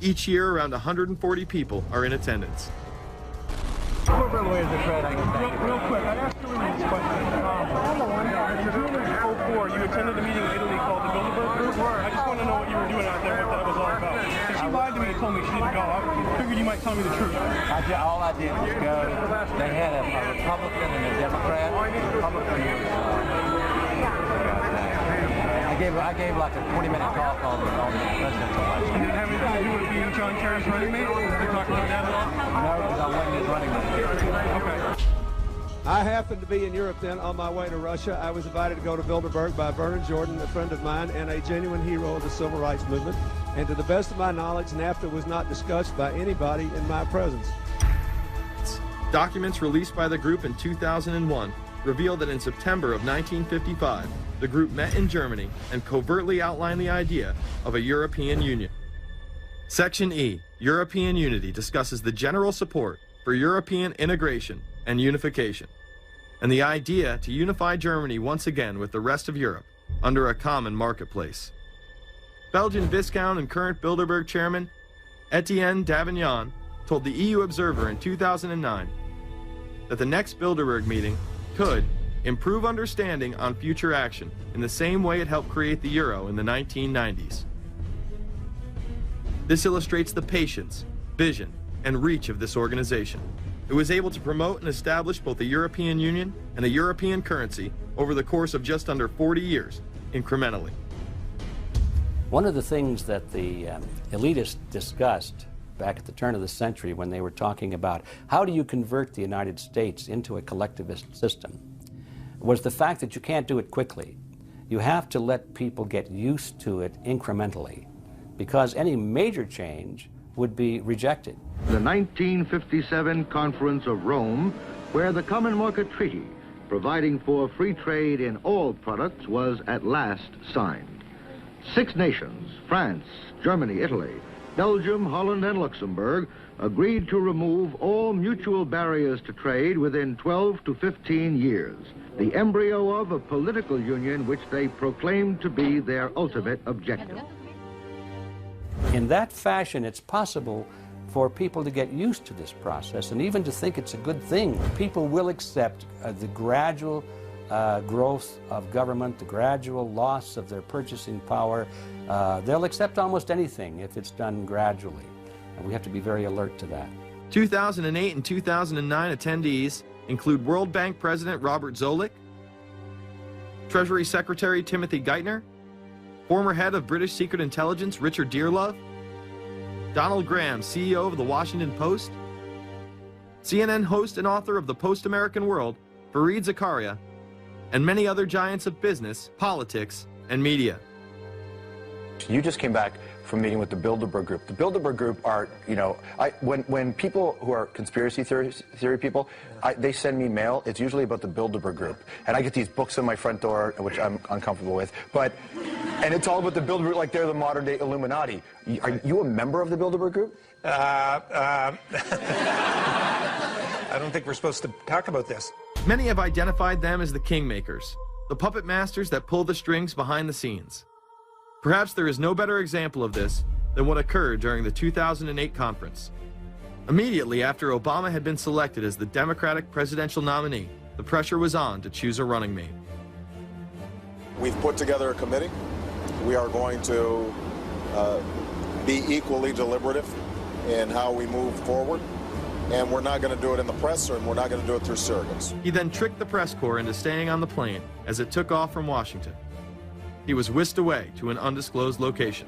[SPEAKER 1] Each year, around 140 people are in attendance.
[SPEAKER 22] Real quick, I asked you this question. In June of 2004, you attended a meeting in Italy called the Bilderberg Group. I just want to know what you were doing out there, what that was all about. If she lied to me and told me she didn't go, I figured you might tell me the truth.
[SPEAKER 23] All I did was go. They had a Republican and a Democrat. The Republican was
[SPEAKER 4] I gave like a 20-minute talk on the presidential election.
[SPEAKER 22] And did it have anything to do with being John Kerry's running mate? Did you talk about that at all?
[SPEAKER 4] No, because I wasn't his running mate.
[SPEAKER 22] Okay.
[SPEAKER 5] I happened to be in Europe then on my way to Russia. I was invited to go to Bilderberg by Vernon Jordan, a friend of mine and a genuine hero of the civil rights movement. And to the best of my knowledge, NAFTA was not discussed by anybody in my presence.
[SPEAKER 1] Documents released by the group in 2001 reveal that in September of 1955, the group met in Germany and covertly outlined the idea of a European Union. Section E, European Unity, discusses the general support for European integration and unification, and the idea to unify Germany once again with the rest of Europe under a common marketplace. Belgian Viscount and current Bilderberg chairman Etienne Davignon told the EU Observer in 2009 that the next Bilderberg meeting could improve understanding on future action in the same way it helped create the euro in the 1990s. This illustrates the patience, vision, and reach of this organization. It was able to promote and establish both a European Union and a European currency over the course of just under 40 years, incrementally.
[SPEAKER 15] One of the things that the elitists discussed back at the turn of the century when they were talking about how do you convert the United States into a collectivist system was the fact that you can't do it quickly. You have to let people get used to it incrementally, because any major change would be rejected.
[SPEAKER 6] The 1957 Conference of Rome, where the Common Market Treaty, providing for free trade in all products, was at last signed. 6 nations, France, Germany, Italy, Belgium, Holland, and Luxembourg, agreed to remove all mutual barriers to trade within 12 to 15 years, the embryo of a political union which they proclaimed to be their ultimate objective.
[SPEAKER 15] In that fashion, it's possible for people to get used to this process and even to think it's a good thing. People will accept the gradual growth of government, the gradual loss of their purchasing power. They'll accept almost anything if it's done gradually, and we have to be very alert to that.
[SPEAKER 1] 2008 and 2009 attendees include World Bank President Robert Zoellick, Treasury Secretary Timothy Geithner, former head of British Secret Intelligence Richard Dearlove, Donald Graham, CEO of the Washington Post, CNN host and author of The Post-American World, Fareed Zakaria, and many other giants of business, politics, and media.
[SPEAKER 7] You just came back from meeting with the Bilderberg Group. The Bilderberg Group are, you know, when people who are conspiracy theory people, they send me mail, it's usually about the Bilderberg Group. And I get these books on my front door, which I'm uncomfortable with, and it's all about the Bilderberg, like they're the modern day Illuminati. Are you a member of the Bilderberg Group?
[SPEAKER 8] I don't think we're supposed to talk about this.
[SPEAKER 1] Many have identified them as the kingmakers, the puppet masters that pull the strings behind the scenes. Perhaps there is no better example of this than what occurred during the 2008 conference. Immediately after Obama had been selected as the Democratic presidential nominee, the pressure was on to choose a running mate.
[SPEAKER 10] We've put together a committee. We are going to be equally deliberative in how we move forward. And we're not going to do it in the press, and we're not going to do it through surrogates.
[SPEAKER 1] He then tricked the press corps into staying on the plane as it took off from Washington. He was whisked away to an undisclosed location.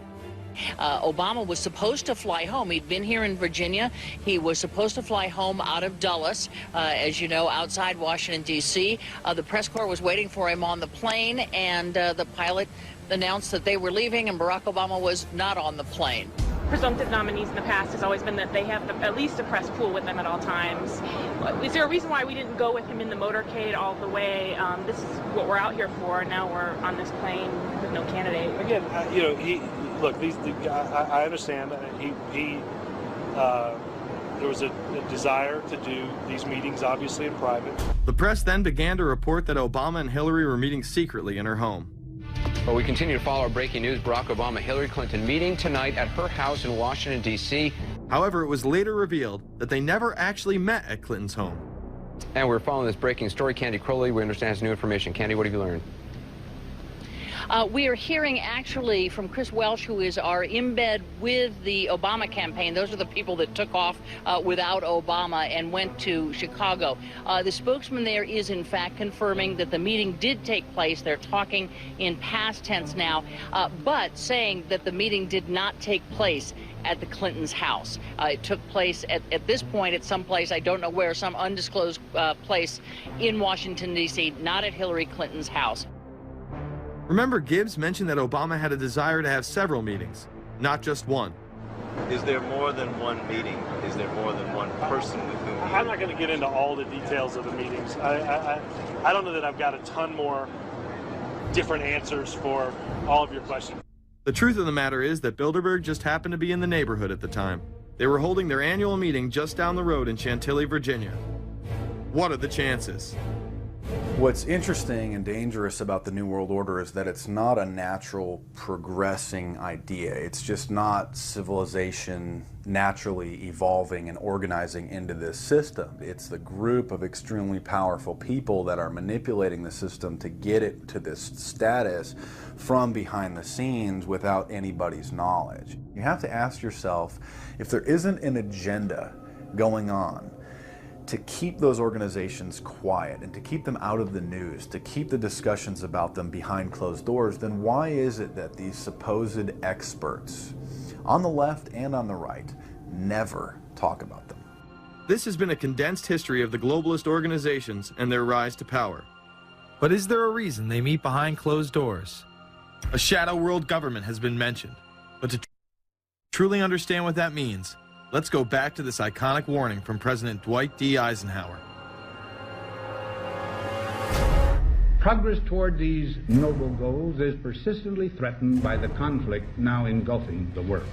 [SPEAKER 9] Obama was supposed to fly home. He'd been here in Virginia. He was supposed to fly home out of Dulles, as you know, outside Washington, D.C. The press corps was waiting for him on the plane, and the pilot announced that they were leaving, and Barack Obama was not on the plane.
[SPEAKER 23] Presumptive nominees in the past has always been that they have at least a press pool with them at all times. Is there a reason why we didn't go with him in the motorcade all the way? This is what we're out here for. Now we're on this plane with no candidate.
[SPEAKER 22] Again, you know, look, I understand. There was a desire to do these meetings, obviously, in private.
[SPEAKER 1] The press then began to report that Obama and Hillary were meeting secretly in her home.
[SPEAKER 24] Well, we continue to follow our breaking news. Barack Obama, Hillary Clinton meeting tonight at her house in Washington, D.C.
[SPEAKER 1] However, it was later revealed that they never actually met at Clinton's home.
[SPEAKER 24] And we're following this breaking story. Candy Crowley, we understand, has new information. Candy, what have you learned?
[SPEAKER 9] We are hearing actually from Chris Welch, who is our embed with the Obama campaign. Those are the people that took off without Obama and went to Chicago. The spokesman there is in fact confirming that the meeting did take place. They're talking in past tense now, but saying that the meeting did not take place at the Clintons' house. It took place at this point at some place, I don't know where, some undisclosed place in Washington, D.C., not at Hillary Clinton's house.
[SPEAKER 1] Remember, Gibbs mentioned that Obama had a desire to have several meetings, not just one.
[SPEAKER 3] Is there more than one meeting? Is there more than one person with whom
[SPEAKER 22] I'm not going to get into all the details of the meetings. I don't know that I've got a ton more different answers for all of your questions.
[SPEAKER 1] The truth of the matter is that Bilderberg just happened to be in the neighborhood at the time. They were holding their annual meeting just down the road in Chantilly, Virginia. What are the chances?
[SPEAKER 17] What's interesting and dangerous about the New World Order is that it's not a natural progressing idea. It's just not civilization naturally evolving and organizing into this system. It's the group of extremely powerful people that are manipulating the system to get it to this status from behind the scenes without anybody's knowledge. You have to ask yourself, if there isn't an agenda going on to keep those organizations quiet and to keep them out of the news, to keep the discussions about them behind closed doors, then why is it that these supposed experts on the left and on the right never talk about them?
[SPEAKER 1] This has been a condensed history of the globalist organizations and their rise to power. But is there a reason they meet behind closed doors? A shadow world government has been mentioned, but to truly understand what that means, let's go back to this iconic warning from President Dwight D. Eisenhower.
[SPEAKER 11] Progress toward these noble goals is persistently threatened by the conflict now engulfing the world.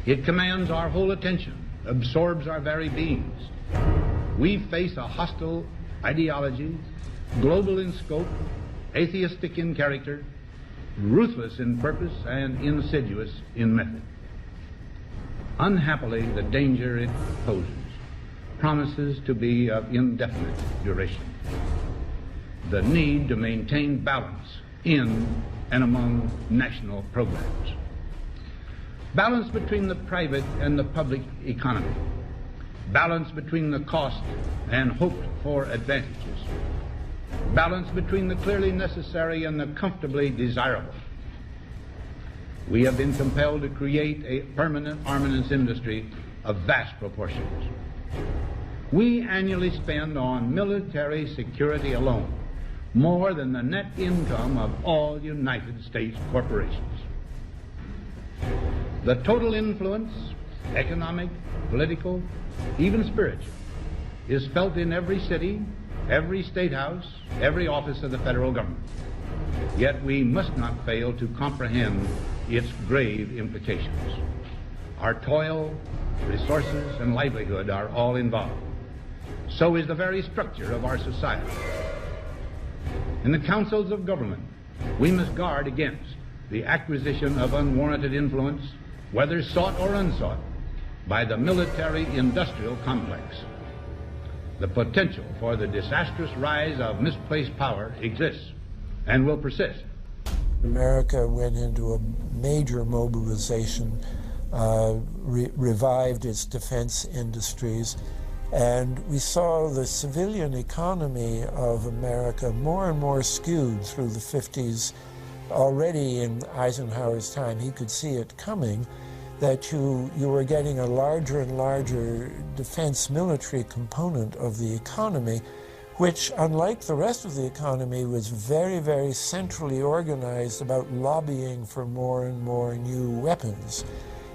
[SPEAKER 11] It commands our whole attention, absorbs our very beings. We face a hostile ideology, global in scope, atheistic in character, ruthless in purpose, and insidious in method. Unhappily, the danger it poses promises to be of indefinite duration. The need to maintain balance in and among national programs. Balance between the private and the public economy. Balance between the cost and hoped for advantages. Balance between the clearly necessary and the comfortably desirable. We have been compelled to create a permanent armaments industry of vast proportions. We annually spend on military security alone more than the net income of all United States corporations. The total influence, economic, political, even spiritual, is felt in every city, every state house, every office of the federal government. Yet we must not fail to comprehend its grave implications. Our toil, resources, and livelihood are all involved. So is the very structure of our society. In the councils of government, we must guard against the acquisition of unwarranted influence, whether sought or unsought, by the military-industrial complex. The potential for the disastrous rise of misplaced power exists and will persist.
[SPEAKER 12] America went into a major mobilization, revived its defense industries, and we saw the civilian economy of America more and more skewed through the 50s. Already in Eisenhower's time, he could see it coming, that you were getting a larger and larger defense military component of the economy, which, unlike the rest of the economy, was very, very centrally organized about lobbying for more and more new weapons.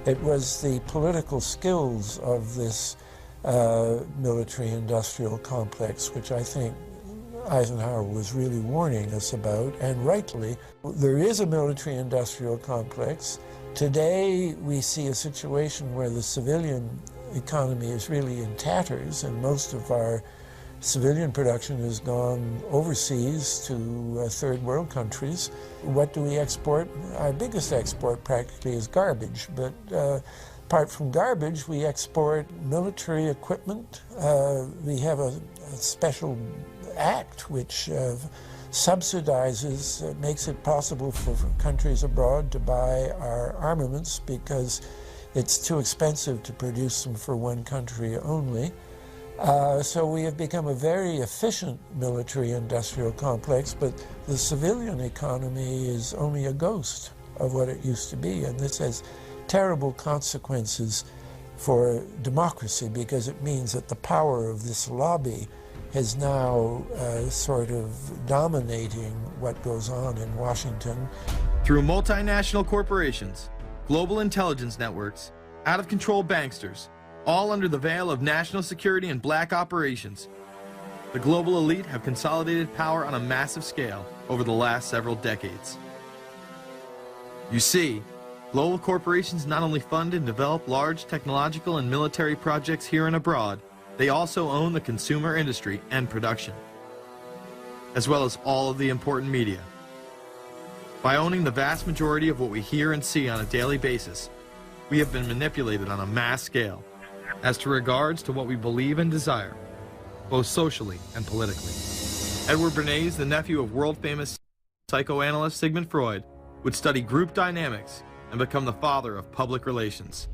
[SPEAKER 12] It was the political skills of this military-industrial complex, which I think Eisenhower was really warning us about, and rightly. There is a military-industrial complex. Today, we see a situation where the civilian economy is really in tatters, and most of our civilian production has gone overseas to third world countries. What do we export? Our biggest export practically is garbage, but apart from garbage, we export military equipment. We have a special act which subsidizes, makes it possible for countries abroad to buy our armaments because it's too expensive to produce them for one country only. So we have become a very efficient military-industrial complex, but the civilian economy is only a ghost of what it used to be, and this has terrible consequences for democracy because it means that the power of this lobby is now sort of dominating what goes on in Washington.
[SPEAKER 1] Through multinational corporations, global intelligence networks, out-of-control banksters, all under the veil of national security and black operations, the global elite have consolidated power on a massive scale over the last several decades. You see, global corporations not only fund and develop large technological and military projects here and abroad, they also own the consumer industry and production, as well as all of the important media. By owning the vast majority of what we hear and see on a daily basis, we have been manipulated on a mass scale as to regards to what we believe and desire, both socially and politically. Edward Bernays, the nephew of world-famous psychoanalyst Sigmund Freud, would study group dynamics and become the father of public relations.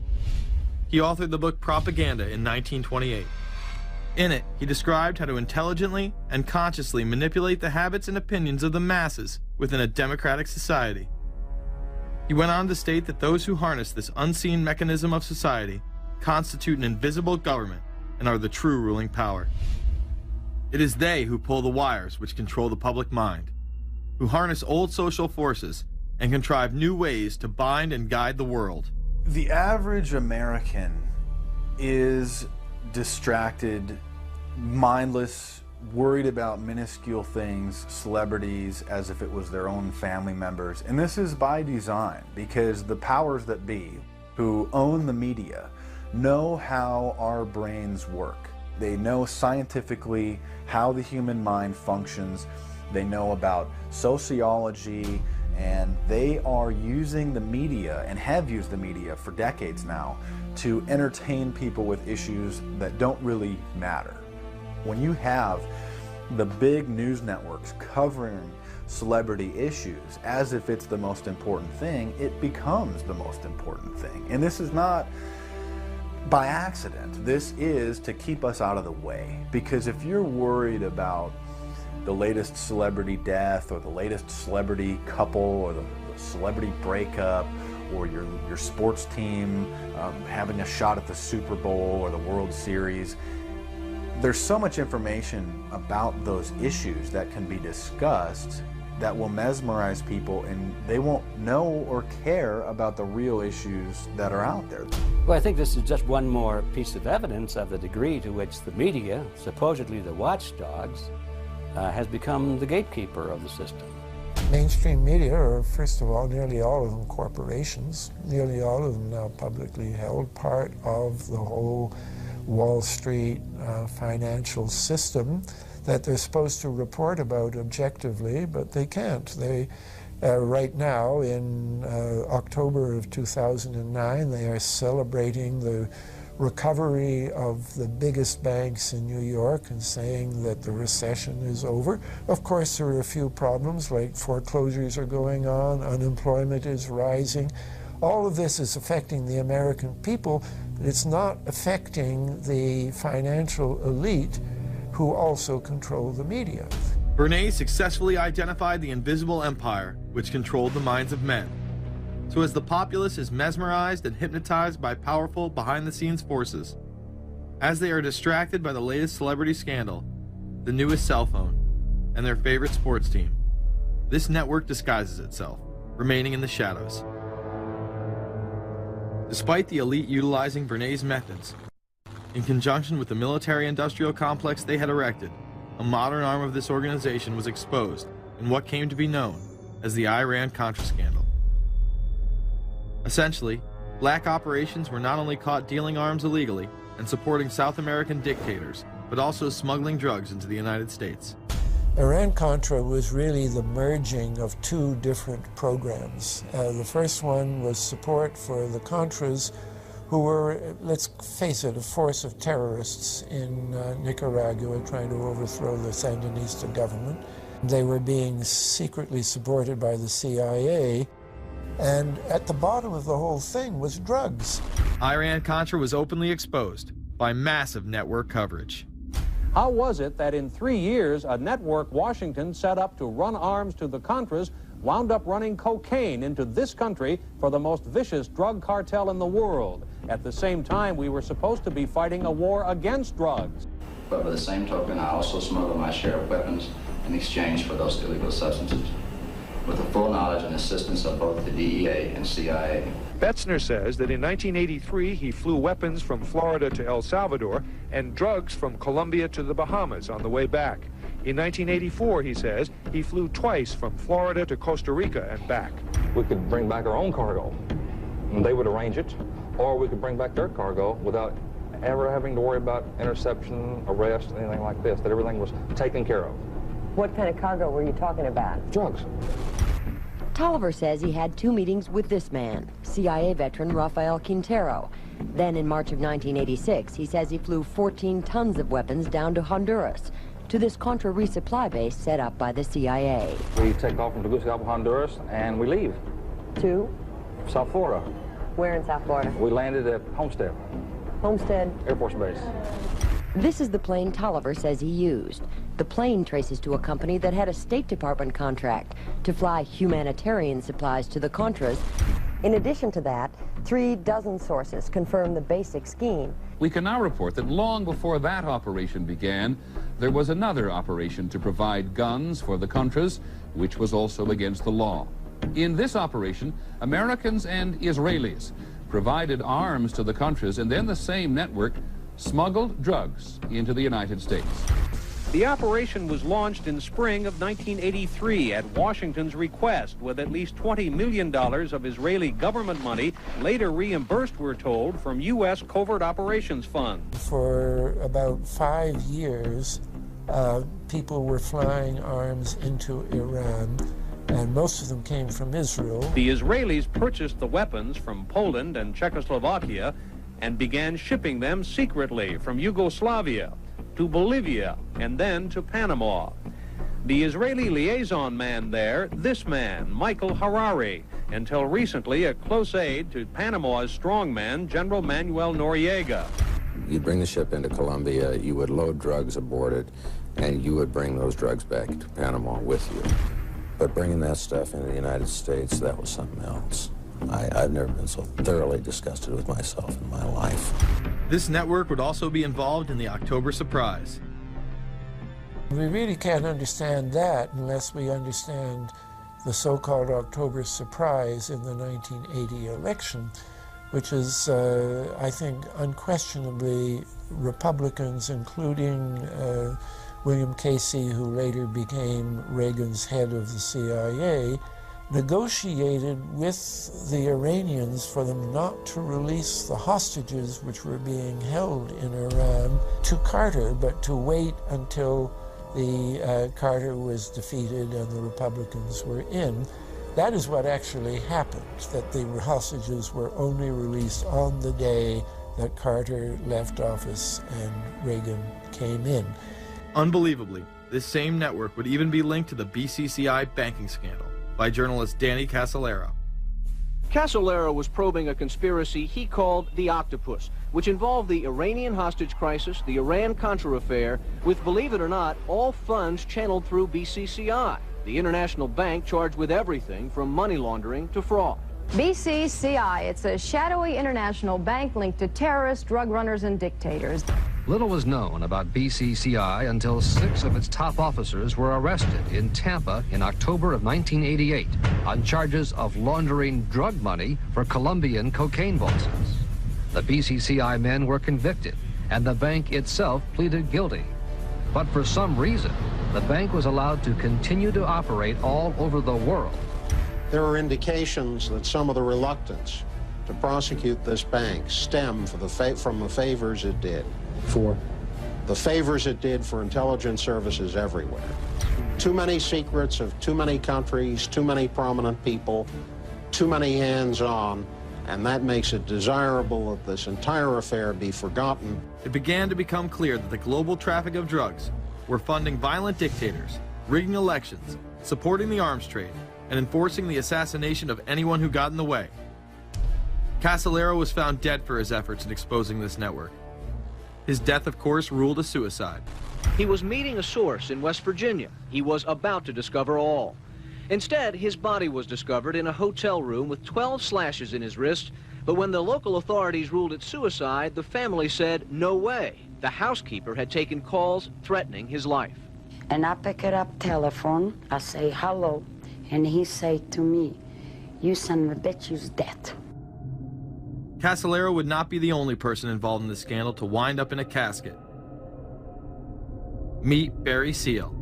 [SPEAKER 1] He authored the book Propaganda in 1928. In it, he described how to intelligently and consciously manipulate the habits and opinions of the masses within a democratic society. He went on to state that those who harness this unseen mechanism of society constitute an invisible government and are the true ruling power. It is they who pull the wires which control the public mind, who harness old social forces and contrive new ways to bind and guide the world.
[SPEAKER 17] The average American is distracted, mindless, worried about minuscule things, celebrities, as if it was their own family members. And this is by design, because the powers that be, who own the media, know how our brains work. They know scientifically how the human mind functions. They know about sociology, and they are using the media, and have used the media for decades now, to entertain people with issues that don't really matter. When you have the big news networks covering celebrity issues as if it's the most important thing, it becomes the most important thing. And this is not by accident. This is to keep us out of the way. Because if you're worried about the latest celebrity death, or the latest celebrity couple, or the celebrity breakup, or your sports team having a shot at the Super Bowl or the World Series, there's so much information about those issues that can be discussed that will mesmerize people, and they won't know or care about the real issues that are out there.
[SPEAKER 15] Well, I think this is just one more piece of evidence of the degree to which the media, supposedly the watchdogs, has become the gatekeeper of the system.
[SPEAKER 12] Mainstream media are, first of all, nearly all of them corporations, nearly all of them now publicly held, part of the whole Wall Street financial system that they're supposed to report about objectively, but they can't. They, right now, in October of 2009, they are celebrating the recovery of the biggest banks in New York and saying that the recession is over. Of course, there are a few problems, like foreclosures are going on, unemployment is rising. All of this is affecting the American people, but it's not affecting the financial elite who also control the media.
[SPEAKER 1] Bernays successfully identified the invisible empire which controlled the minds of men. So as the populace is mesmerized and hypnotized by powerful behind-the-scenes forces, as they are distracted by the latest celebrity scandal, the newest cell phone, and their favorite sports team, this network disguises itself, remaining in the shadows. Despite the elite utilizing Bernays' methods, in conjunction with the military-industrial complex they had erected, a modern arm of this organization was exposed in what came to be known as the Iran-Contra scandal. Essentially, black operations were not only caught dealing arms illegally and supporting South American dictators, but also smuggling drugs into the United States.
[SPEAKER 12] Iran-Contra was really the merging of two different programs. The first one was support for the Contras, who were, let's face it, a force of terrorists in Nicaragua trying to overthrow the Sandinista government. They were being secretly supported by the CIA, and at the bottom of the whole thing was drugs.
[SPEAKER 1] Iran-Contra was openly exposed by massive network coverage.
[SPEAKER 13] How was it that in 3 years, a network Washington set up to run arms to the Contras wound up running cocaine into this country for the most vicious drug cartel in the world? At the same time, we were supposed to be fighting a war against drugs.
[SPEAKER 14] But by the same token, I also smuggled my share of weapons in exchange for those illegal substances, with the full knowledge and assistance of both the DEA and CIA.
[SPEAKER 16] Betzner says that in 1983 he flew weapons from Florida to El Salvador and drugs from Colombia to the Bahamas on the way back. In 1984, he says, he flew twice from Florida to Costa Rica and back.
[SPEAKER 19] We could bring back our own cargo, and they would arrange it, or we could bring back their cargo without ever having to worry about interception, arrest, anything like this, that everything was taken care of.
[SPEAKER 25] What kind of cargo were you talking about?
[SPEAKER 19] Drugs.
[SPEAKER 18] Tolliver says he had 2 meetings with this man, CIA veteran Rafael Quintero. Then in March of 1986, he says he flew 14 tons of weapons down to Honduras, to this Contra resupply base set up by the CIA.
[SPEAKER 19] We take off from Tegucigalpa, Honduras, and we leave.
[SPEAKER 25] To?
[SPEAKER 19] South Florida.
[SPEAKER 25] Where in South Florida?
[SPEAKER 19] We landed at Homestead.
[SPEAKER 25] Homestead?
[SPEAKER 19] Air Force Base.
[SPEAKER 18] This is the plane Tolliver says he used. The plane traces to a company that had a State Department contract to fly humanitarian supplies to the Contras. In addition to that, 3 dozen sources confirm the basic scheme.
[SPEAKER 26] We can now report that long before that operation began, there was another operation to provide guns for the Contras, which was also against the law. In this operation, Americans and Israelis provided arms to the Contras, and then the same network smuggled drugs into the United States.
[SPEAKER 13] The operation was launched in spring of 1983 at Washington's request, with at least $20 million of Israeli government money later reimbursed, we're told, from U.S. Covert Operations Fund.
[SPEAKER 12] For about 5 years, people were flying arms into Iran, and most of them came from Israel.
[SPEAKER 13] The Israelis purchased the weapons from Poland and Czechoslovakia and began shipping them secretly from Yugoslavia to Bolivia, and then to Panama. The Israeli liaison man there, this man, Michael Harari, until recently a close aide to Panama's strongman, General Manuel Noriega.
[SPEAKER 27] You'd bring the ship into Colombia, you would load drugs aboard it, and you would bring those drugs back to Panama with you. But bringing that stuff into the United States, that was something else. I've never been so thoroughly disgusted with myself in my life.
[SPEAKER 1] This network would also be involved in the October surprise.
[SPEAKER 12] We really can't understand that unless we understand the so-called October surprise in the 1980 election, which is, I think, unquestionably Republicans, including William Casey, who later became Reagan's head of the CIA, negotiated with the Iranians for them not to release the hostages which were being held in Iran to Carter, but to wait until the Carter was defeated and the Republicans were in. That is what actually happened, that the hostages were only released on the day that Carter left office and Reagan came in.
[SPEAKER 1] Unbelievably, this same network would even be linked to the BCCI banking scandal by journalist Danny Casolaro.
[SPEAKER 28] Casolaro was probing a conspiracy he called the Octopus, which involved the Iranian hostage crisis, the Iran-Contra affair, with, believe it or not, all funds channeled through BCCI, the international bank charged with everything from money laundering to fraud.
[SPEAKER 29] BCCI, it's a shadowy international bank linked to terrorists, drug runners, and dictators.
[SPEAKER 30] Little was known about BCCI until 6 of its top officers were arrested in Tampa in October of 1988 on charges of laundering drug money for Colombian cocaine bosses. The BCCI men were convicted, and the bank itself pleaded guilty. But for some reason, the bank was allowed to continue to operate all over the world.
[SPEAKER 31] There are indications that some of the reluctance to prosecute this bank stem from the favors it did.
[SPEAKER 30] For?
[SPEAKER 31] The favors it did for intelligence services everywhere. Too many secrets of too many countries, too many prominent people, too many hands-on, and that makes it desirable that this entire affair be forgotten.
[SPEAKER 1] It began to become clear that the global traffic of drugs were funding violent dictators rigging elections, supporting the arms trade, and enforcing the assassination of anyone who got in the way. Cassolero was found dead for his efforts in exposing this network. His death, of course, ruled a suicide.
[SPEAKER 28] He was meeting a source in West Virginia. He was about to discover all. Instead, his body was discovered in a hotel room with 12 slashes in his wrist, but when the local authorities ruled it suicide, the family said, no way. The housekeeper had taken calls threatening his life.
[SPEAKER 2] And I pick it up telephone, I say hello, and he say to me, you son of a bitch, you's dead.
[SPEAKER 1] Cassolero would not be the only person involved in the scandal to wind up in a casket. Meet Barry Seal.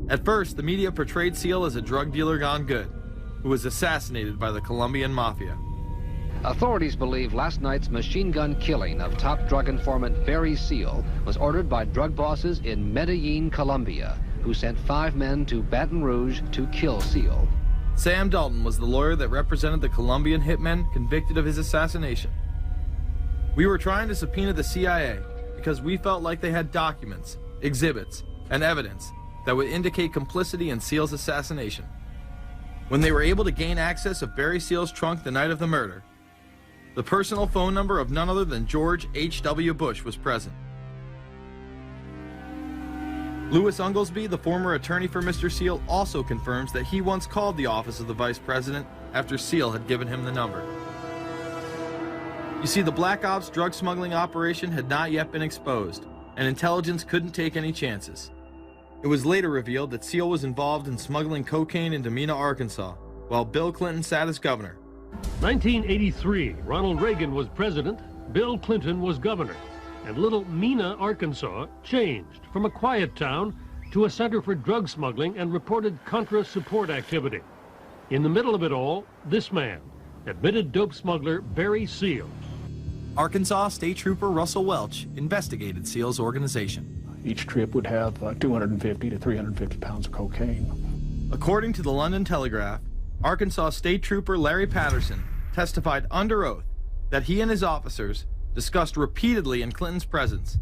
[SPEAKER 1] At first, the media portrayed Seal as a drug dealer gone good, who was assassinated by the Colombian Mafia.
[SPEAKER 30] Authorities believe last night's machine gun killing of top drug informant Barry Seal was ordered by drug bosses in Medellin, Colombia, who sent 5 men to Baton Rouge to kill Seal.
[SPEAKER 1] Sam Dalton was the lawyer that represented the Colombian hitmen convicted of his assassination. We were trying to subpoena the CIA because we felt like they had documents, exhibits, and evidence that would indicate complicity in Seal's assassination. When they were able to gain access of Barry Seal's trunk the night of the murder, the personal phone number of none other than George H.W. Bush was present. Louis Unglesby, the former attorney for Mr. Seal, also confirms that he once called the office of the vice president after Seal had given him the number. You see, the Black Ops drug smuggling operation had not yet been exposed, and intelligence couldn't take any chances. It was later revealed that Seal was involved in smuggling cocaine into Mena, Arkansas, while Bill Clinton sat as governor.
[SPEAKER 4] 1983, Ronald Reagan was president, Bill Clinton was governor, and little Mena, Arkansas changed from a quiet town to a center for drug smuggling and reported Contra support activity. In the middle of it all, this man, admitted dope smuggler Barry Seal.
[SPEAKER 5] Arkansas State Trooper Russell Welch investigated Seal's organization.
[SPEAKER 6] Each trip would have 250 to 350 pounds of cocaine.
[SPEAKER 1] According to the London Telegraph, Arkansas State Trooper Larry Patterson testified under oath that he and his officers discussed repeatedly in Clinton's presence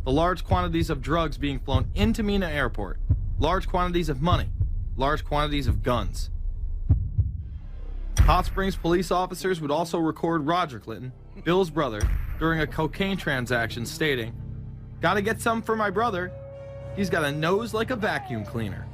[SPEAKER 1] the large quantities of drugs being flown into Mena Airport, large quantities of money, large quantities of guns. Hot Springs police officers would also record Roger Clinton, Bill's brother, during a cocaine transaction stating, "Gotta get some for my brother. He's got a nose like a vacuum cleaner."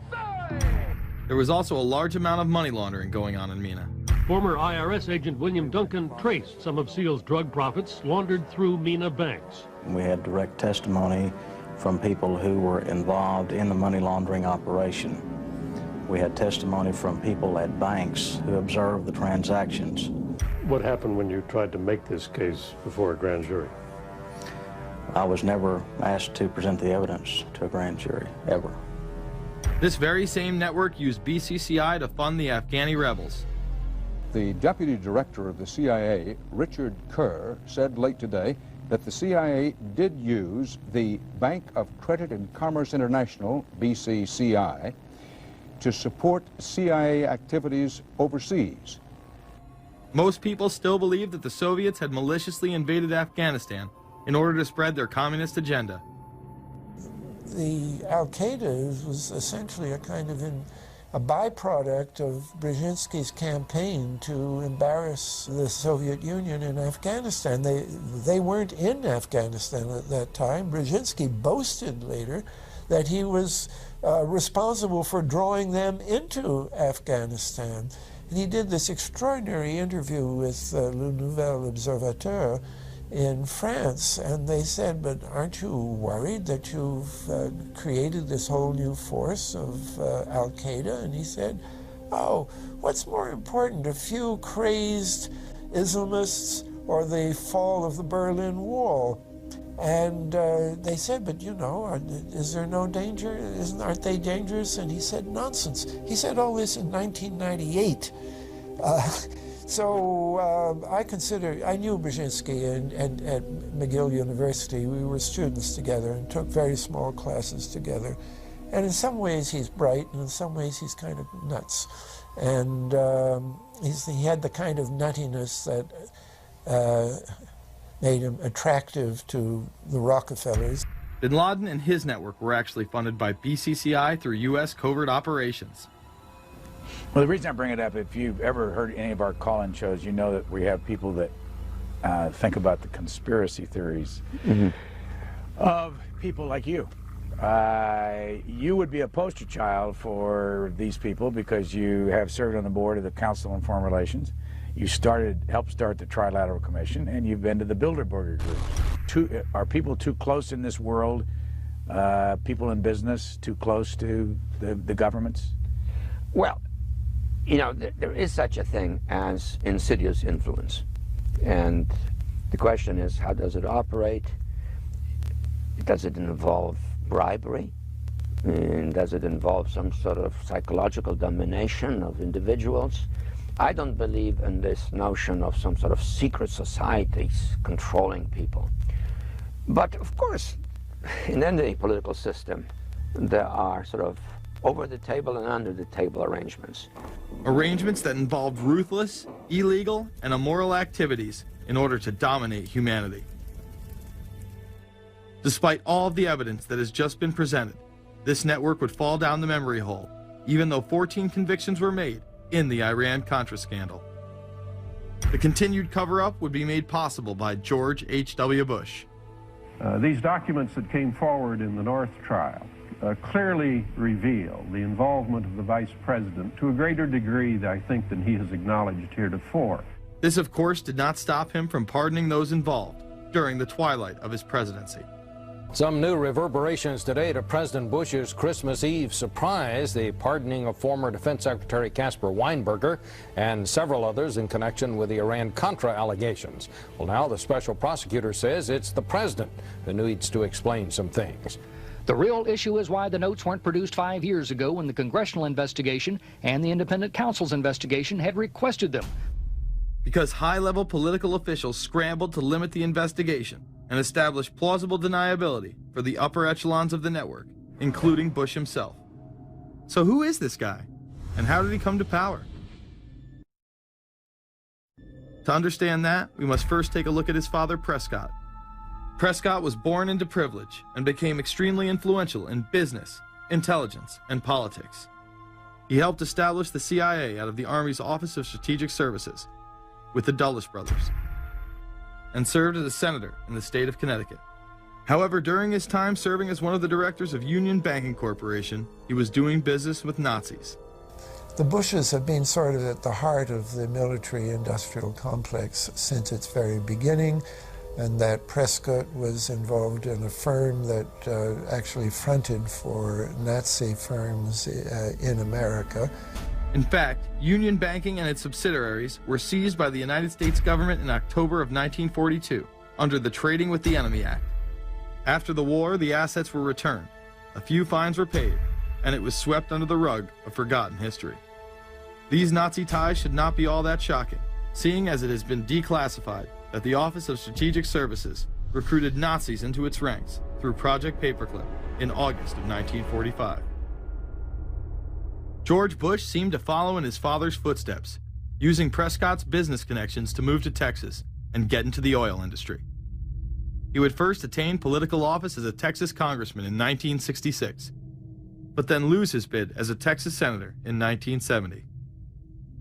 [SPEAKER 1] There was also a large amount of money laundering going on in Mena.
[SPEAKER 4] Former IRS agent William Duncan traced some of Seal's drug profits laundered through Mena banks.
[SPEAKER 7] We had direct testimony from people who were involved in the money laundering operation. We had testimony from people at banks who observed the transactions.
[SPEAKER 4] What happened when you tried to make this case before a grand jury?
[SPEAKER 7] I was never asked to present the evidence to a grand jury, ever.
[SPEAKER 1] This very same network used BCCI to fund the Afghani rebels.
[SPEAKER 8] The deputy director of the CIA, Richard Kerr, said late today that the CIA did use the Bank of Credit and Commerce International, BCCI, to support CIA activities overseas.
[SPEAKER 1] Most people still believe that the Soviets had maliciously invaded Afghanistan in order to spread their communist agenda.
[SPEAKER 12] The Al-Qaeda was essentially a kind of a byproduct of Brzezinski's campaign to embarrass the Soviet Union in Afghanistan. They weren't in Afghanistan at that time. Brzezinski boasted later that he was responsible for drawing them into Afghanistan. And he did this extraordinary interview with Le Nouvel Observateur in France, and they said, "But aren't you worried that you've created this whole new force of Al-Qaeda?" And he said, "Oh, what's more important, a few crazed Islamists or the fall of the Berlin Wall?" And they said, "But you know, is there no danger? Aren't they dangerous?" And he said, "Nonsense." He said all this in 1998. So I knew Brzezinski at McGill University. We were students together and took very small classes together. And in some ways he's bright, and in some ways he's kind of nuts. And he had the kind of nuttiness that made him attractive to the Rockefellers.
[SPEAKER 1] Bin Laden and his network were actually funded by BCCI through U.S. covert operations.
[SPEAKER 3] Well, the reason I bring it up, if you've ever heard any of our call-in shows, you know that we have people that think about the conspiracy theories of people like you. You would be a poster child for these people because you have served on the board of the Council on Foreign Relations. You helped start the Trilateral Commission, and you've been to the Bilderberger group. Are people too close in this world, people in business, too close to the governments?
[SPEAKER 9] Well, you know, there is such a thing as insidious influence. And the question is, how does it operate? Does it involve bribery? And does it involve some sort of psychological domination of individuals? I don't believe in this notion of some sort of secret societies controlling people. But of course, in any political system, there are sort of over-the-table and under-the-table arrangements.
[SPEAKER 1] Arrangements that involved ruthless, illegal, and immoral activities in order to dominate humanity. Despite all of the evidence that has just been presented, this network would fall down the memory hole, even though 14 convictions were made in the Iran-Contra scandal. The continued cover-up would be made possible by George H.W. Bush.
[SPEAKER 10] These documents that came forward in the North trial clearly reveal the involvement of the Vice President to a greater degree, I think, than he has acknowledged heretofore.
[SPEAKER 1] This, of course, did not stop him from pardoning those involved during the twilight of his presidency.
[SPEAKER 11] Some new reverberations today to President Bush's Christmas Eve surprise, the pardoning of former Defense Secretary Caspar Weinberger and several others in connection with the Iran-Contra allegations. Well, now the special prosecutor says it's the president who needs to explain some things.
[SPEAKER 15] The real issue is why the notes weren't produced 5 years ago when the congressional investigation and the independent counsel's investigation had requested them.
[SPEAKER 1] Because high-level political officials scrambled to limit the investigation and establish plausible deniability for the upper echelons of the network, including Bush himself. So who is this guy, and how did he come to power? To understand that, we must first take a look at his father, Prescott. Prescott was born into privilege and became extremely influential in business, intelligence, and politics. He helped establish the CIA out of the Army's Office of Strategic Services with the Dulles brothers, and served as a senator in the state of Connecticut. However, during his time serving as one of the directors of Union Banking Corporation, he was doing business with Nazis.
[SPEAKER 12] The Bushes have been sort of at the heart of the military-industrial complex since its very beginning, and that Prescott was involved in a firm that actually fronted for Nazi firms in America.
[SPEAKER 1] In fact, Union Banking and its subsidiaries were seized by the United States government in October of 1942 under the Trading with the Enemy Act. After the war, the assets were returned, a few fines were paid, and it was swept under the rug of forgotten history. These Nazi ties should not be all that shocking, seeing as it has been declassified that the Office of Strategic Services recruited Nazis into its ranks through Project Paperclip in August of 1945. George Bush seemed to follow in his father's footsteps, using Prescott's business connections to move to Texas and get into the oil industry. He would first attain political office as a Texas congressman in 1966, but then lose his bid as a Texas senator in 1970.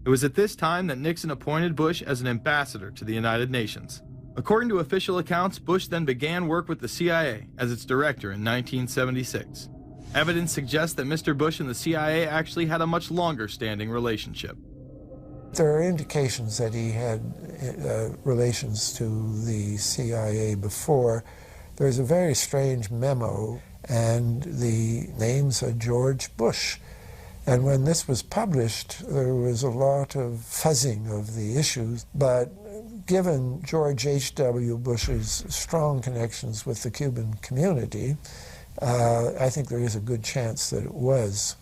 [SPEAKER 1] It was at this time that Nixon appointed Bush as an ambassador to the United Nations. According to official accounts, Bush then began work with the CIA as its director in 1976. Evidence suggests that Mr. Bush and the CIA actually had a much longer-standing relationship.
[SPEAKER 12] There are indications that he had relations to the CIA before. There's a very strange memo, and the names are George Bush. And when this was published, there was a lot of fuzzing of the issues, but given George H.W. Bush's strong connections with the Cuban community, I think there is a good chance that it was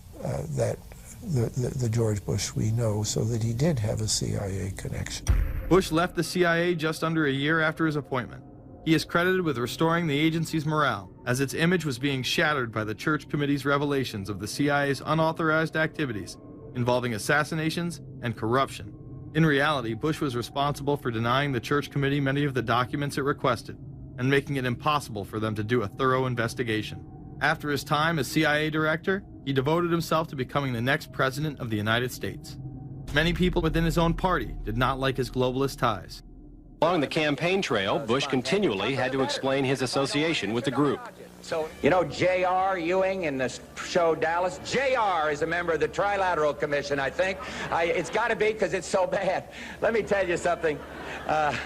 [SPEAKER 12] that the George Bush we know, so that he did have a CIA connection.
[SPEAKER 1] Bush left the CIA just under a year after his appointment. He is credited with restoring the agency's morale, as its image was being shattered by the Church Committee's revelations of the CIA's unauthorized activities involving assassinations and corruption. In reality, Bush was responsible for denying the Church Committee many of the documents it requested, and making it impossible for them to do a thorough investigation. After his time as CIA director, he devoted himself to becoming the next president of the United States. Many people within his own party did not like his globalist ties.
[SPEAKER 14] Along the campaign trail, Bush continually had to explain his association with the group.
[SPEAKER 16] You know J.R. Ewing in the show Dallas? J.R. is a member of the Trilateral Commission, I think. It's got to be because it's so bad. Let me tell you something. I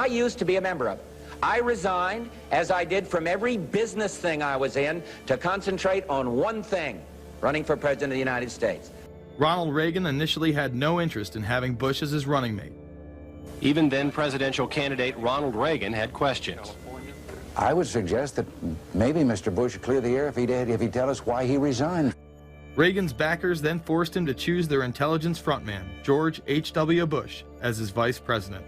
[SPEAKER 16] used to be a member of it. I resigned, as I did from every business thing I was in, to concentrate on one thing, running for President of the United States.
[SPEAKER 1] Ronald Reagan initially had no interest in having Bush as his running mate.
[SPEAKER 14] Even then presidential candidate Ronald Reagan had questions.
[SPEAKER 17] I would suggest that maybe Mr. Bush would clear the air if he'd tell us why he resigned.
[SPEAKER 1] Reagan's backers then forced him to choose their intelligence frontman, George H.W. Bush, as his vice president.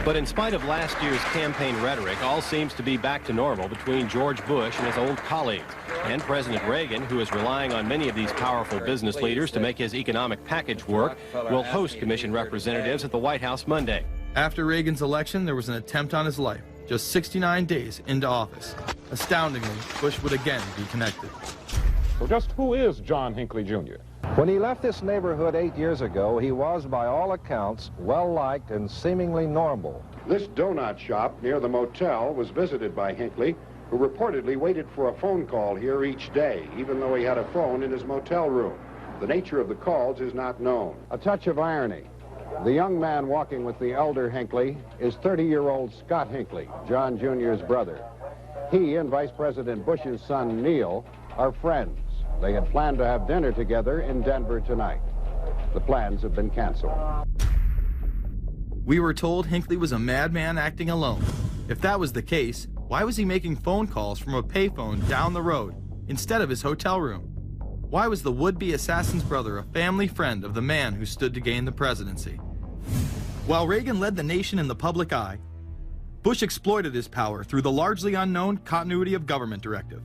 [SPEAKER 14] But in spite of last year's campaign rhetoric, all seems to be back to normal between George Bush and his old colleagues. And President Reagan, who is relying on many of these powerful business leaders to make his economic package work, will host commission representatives at the White House Monday.
[SPEAKER 1] After Reagan's election, there was an attempt on his life, just 69 days into office. Astoundingly, Bush would again be connected.
[SPEAKER 18] So just who is John Hinckley Jr.?
[SPEAKER 19] When he left this neighborhood 8 years ago, he was, by all accounts, well-liked and seemingly normal.
[SPEAKER 20] This donut shop near the motel was visited by Hinckley, who reportedly waited for a phone call here each day, even though he had a phone in his motel room. The nature of the calls is not known. A touch of irony. The young man walking with the elder Hinckley is 30-year-old Scott Hinckley, John Jr.'s brother. He and Vice President Bush's son, Neil, are friends. They had planned to have dinner together in Denver tonight. The plans have been canceled.
[SPEAKER 1] We were told Hinckley was a madman acting alone. If that was the case, why was he making phone calls from a payphone down the road instead of his hotel room? Why was the would-be assassin's brother a family friend of the man who stood to gain the presidency? While Reagan led the nation in the public eye, Bush exploited his power through the largely unknown Continuity of Government Directive.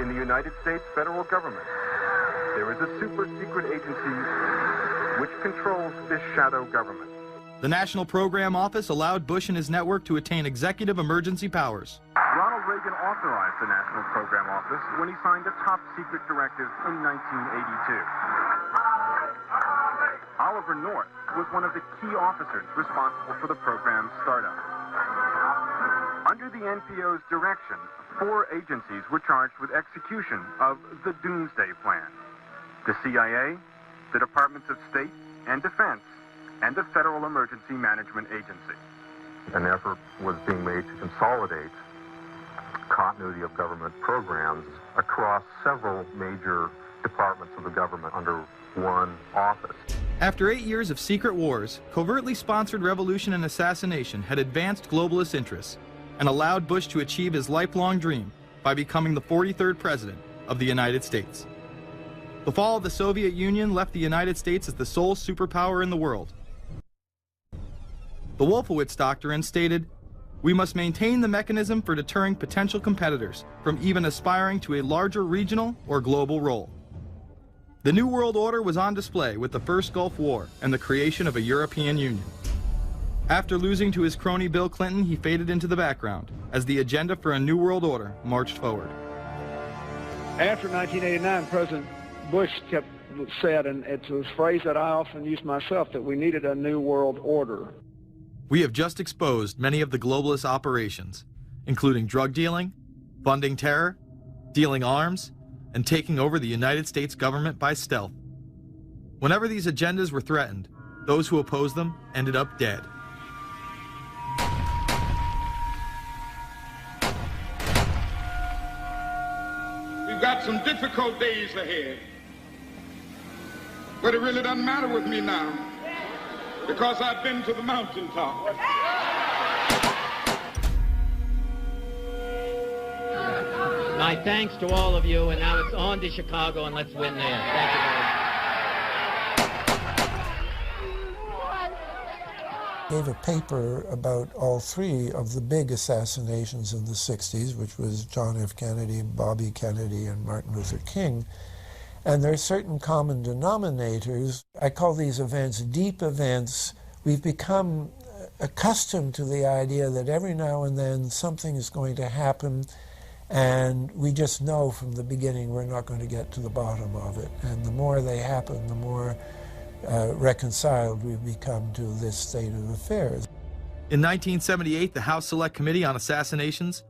[SPEAKER 21] In the United States federal government, there is a super-secret agency which controls this shadow government.
[SPEAKER 1] The National Program Office allowed Bush and his network to attain executive emergency powers.
[SPEAKER 21] Ronald Reagan authorized the National Program Office when he signed a top-secret directive in 1982. Oliver North was one of the key officers responsible for the program's startup. Under the NPO's direction, 4 agencies were charged with execution of the Doomsday Plan: the CIA, the Departments of State and Defense, and the Federal Emergency Management Agency. An effort was being made to consolidate continuity of government programs across several major departments of the government under one office.
[SPEAKER 1] After 8 years of secret wars, covertly sponsored revolution and assassination had advanced globalist interests and allowed Bush to achieve his lifelong dream by becoming the 43rd president of the United States. The fall of the Soviet Union left the United States as the sole superpower in the world. The Wolfowitz Doctrine stated, "We must maintain the mechanism for deterring potential competitors from even aspiring to a larger regional or global role." The New World Order was on display with the First Gulf War and the creation of a European Union. After losing to his crony Bill Clinton, he faded into the background as the agenda for a New World Order marched forward.
[SPEAKER 22] After 1989, President Bush said, and it's a phrase that I often use myself, that we needed a New World Order.
[SPEAKER 1] We have just exposed many of the globalist operations, including drug dealing, funding terror, dealing arms, and taking over the United States government by stealth. Whenever these agendas were threatened, those who opposed them ended up dead.
[SPEAKER 23] We've got some difficult days ahead, but it really doesn't matter with me now, because I've been to the mountaintop.
[SPEAKER 21] My thanks to all of you, and now it's on to Chicago, and let's win there. Thank you very much.
[SPEAKER 12] Gave a paper about all 3 of the big assassinations in the 60s, which was John F. Kennedy, Bobby Kennedy, and Martin Luther King. And there are certain common denominators. I call these events deep events. We've become accustomed to the idea that every now and then something is going to happen, and we just know from the beginning we're not going to get to the bottom of it. And the more they happen, the more reconciled we've become to this state of affairs.
[SPEAKER 1] In 1978, the House Select Committee on Assassinations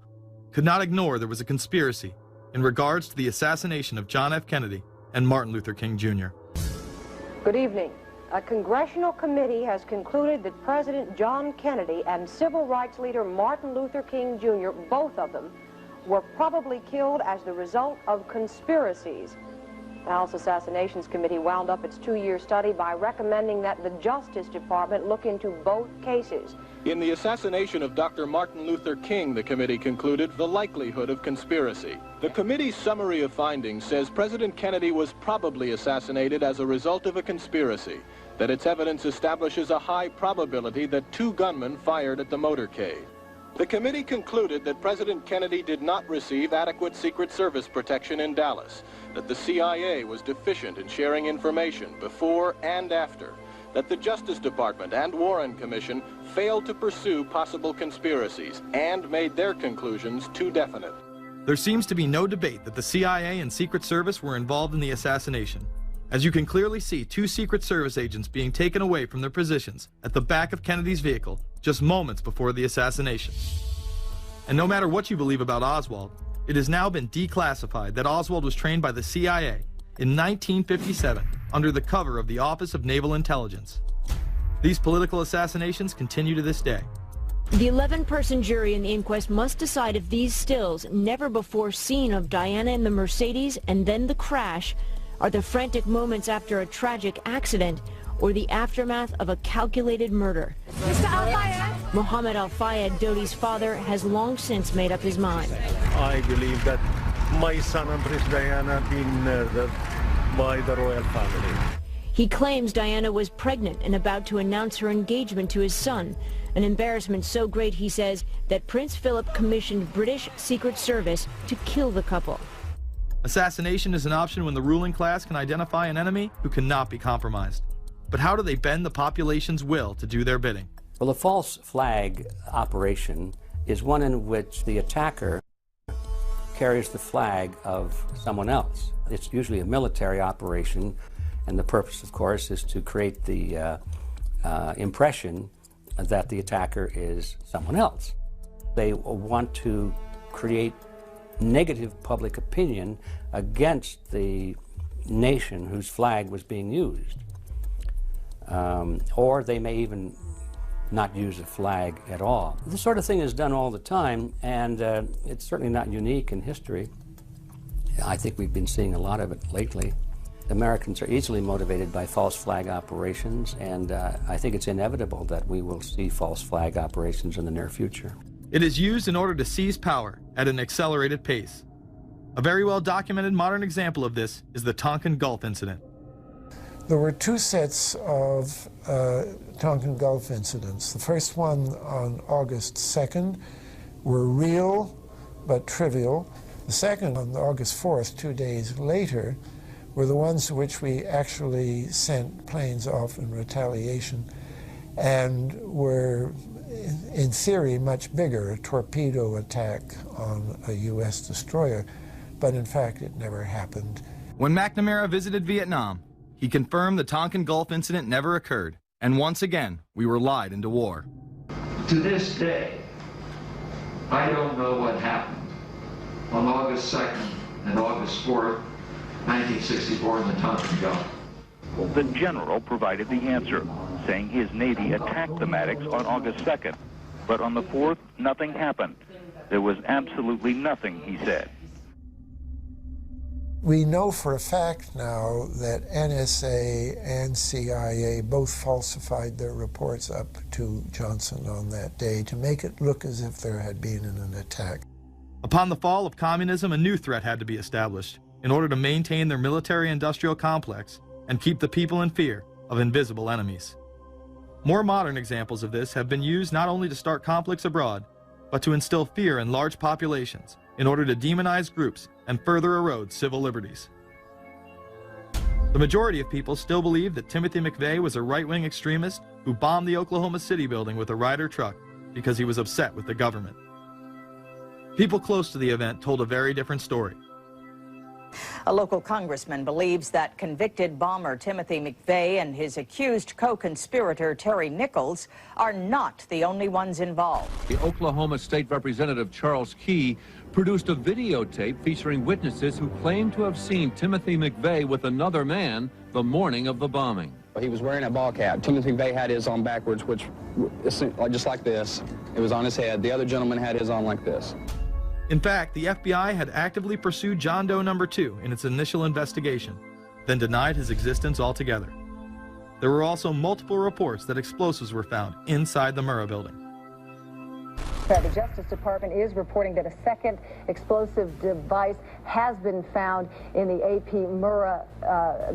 [SPEAKER 1] could not ignore there was a conspiracy in regards to the assassination of John F. Kennedy and Martin Luther King Jr.
[SPEAKER 2] Good evening. A congressional committee has concluded that President John Kennedy and civil rights leader Martin Luther King Jr., both of them, were probably killed as the result of conspiracies. The House Assassinations Committee wound up its 2-year study by recommending that the Justice Department look into both cases.
[SPEAKER 5] In the assassination of Dr. Martin Luther King, the committee concluded the likelihood of conspiracy. The committee's summary of findings says President Kennedy was probably assassinated as a result of a conspiracy, that its evidence establishes a high probability that 2 gunmen fired at the motorcade. The committee concluded that President Kennedy did not receive adequate Secret Service protection in Dallas, that the CIA was deficient in sharing information before and after, that the Justice Department and Warren Commission failed to pursue possible conspiracies and made their conclusions too definite.
[SPEAKER 1] There seems to be no debate that the CIA and Secret Service were involved in the assassination, as you can clearly see 2 Secret Service agents being taken away from their positions at the back of Kennedy's vehicle just moments before the assassination. And no matter what you believe about Oswald, it has now been declassified that Oswald was trained by the CIA in 1957 under the cover of the Office of Naval Intelligence. These political assassinations continue to this day.
[SPEAKER 13] The 11-person jury in the inquest must decide if these stills, never before seen of Diana in the Mercedes and then the crash, are the frantic moments after a tragic accident or the aftermath of a calculated murder.
[SPEAKER 24] Mr. Al-Fayed?
[SPEAKER 13] Mohammed Al-Fayed, Dodi's father, has long since made up his mind.
[SPEAKER 25] I believe that my son and Princess Diana have been murdered by the royal family.
[SPEAKER 13] He claims Diana was pregnant and about to announce her engagement to his son, an embarrassment so great, he says, that Prince Philip commissioned British Secret Service to kill the couple.
[SPEAKER 1] Assassination is an option when the ruling class can identify an enemy who cannot be compromised. But how do they bend the population's will to do their bidding?
[SPEAKER 26] Well, the false flag operation is one in which the attacker carries the flag of someone else. It's usually a military operation, and the purpose, of course, is to create the impression that the attacker is someone else. They want to create negative public opinion against the nation whose flag was being used. Or they may even not use a flag at all. This sort of thing is done all the time, and it's certainly not unique in history. I think we've been seeing a lot of it lately. Americans are easily motivated by false flag operations, and I think it's inevitable that we will see false flag operations in the near future.
[SPEAKER 1] It is used in order to seize power at an accelerated pace. A very well documented modern example of this is the Tonkin Gulf incident.
[SPEAKER 12] There were 2 sets of Tonkin Gulf incidents. The first one on August 2nd were real but trivial. The second on August 4th, 2 days later, were the ones to which we actually sent planes off in retaliation and were, in theory, much bigger, a torpedo attack on a U.S. destroyer, but in fact it never happened.
[SPEAKER 1] When McNamara visited Vietnam, he confirmed the Tonkin Gulf incident never occurred, and once again, we were lied into war.
[SPEAKER 27] To this day, I don't know what happened on August 2nd and August 4th, 1964 in the Tonkin Gulf.
[SPEAKER 28] The general provided the answer, saying his Navy attacked the Maddox on August 2nd, but on the 4th, nothing happened. There was absolutely nothing, he said.
[SPEAKER 12] We know for a fact now that NSA and CIA both falsified their reports up to Johnson on that day to make it look as if there had been an attack.
[SPEAKER 1] Upon the fall of communism, a new threat had to be established in order to maintain their military-industrial complex and keep the people in fear of invisible enemies. More modern examples of this have been used not only to start conflicts abroad, but to instill fear in large populations in order to demonize groups and further erode civil liberties. The majority of people still believe that Timothy McVeigh was a right-wing extremist who bombed the Oklahoma City building with a Ryder truck because he was upset with the government. People close to the event told a very different story.
[SPEAKER 3] A local congressman believes that convicted bomber Timothy McVeigh and his accused co-conspirator Terry Nichols are not the only ones involved.
[SPEAKER 4] The Oklahoma State Representative Charles Key produced a videotape featuring witnesses who claim to have seen Timothy McVeigh with another man the morning of the bombing.
[SPEAKER 6] He was wearing a ball cap. Timothy McVeigh had his on backwards, which just like this. It was on his head. The other gentleman had his on like this.
[SPEAKER 1] In fact, the FBI had actively pursued John Doe No. 2 in its initial investigation, then denied his existence altogether. There were also multiple reports that explosives were found inside the Murrah building.
[SPEAKER 2] The Justice Department is reporting that a second explosive device has been found in the AP Murrah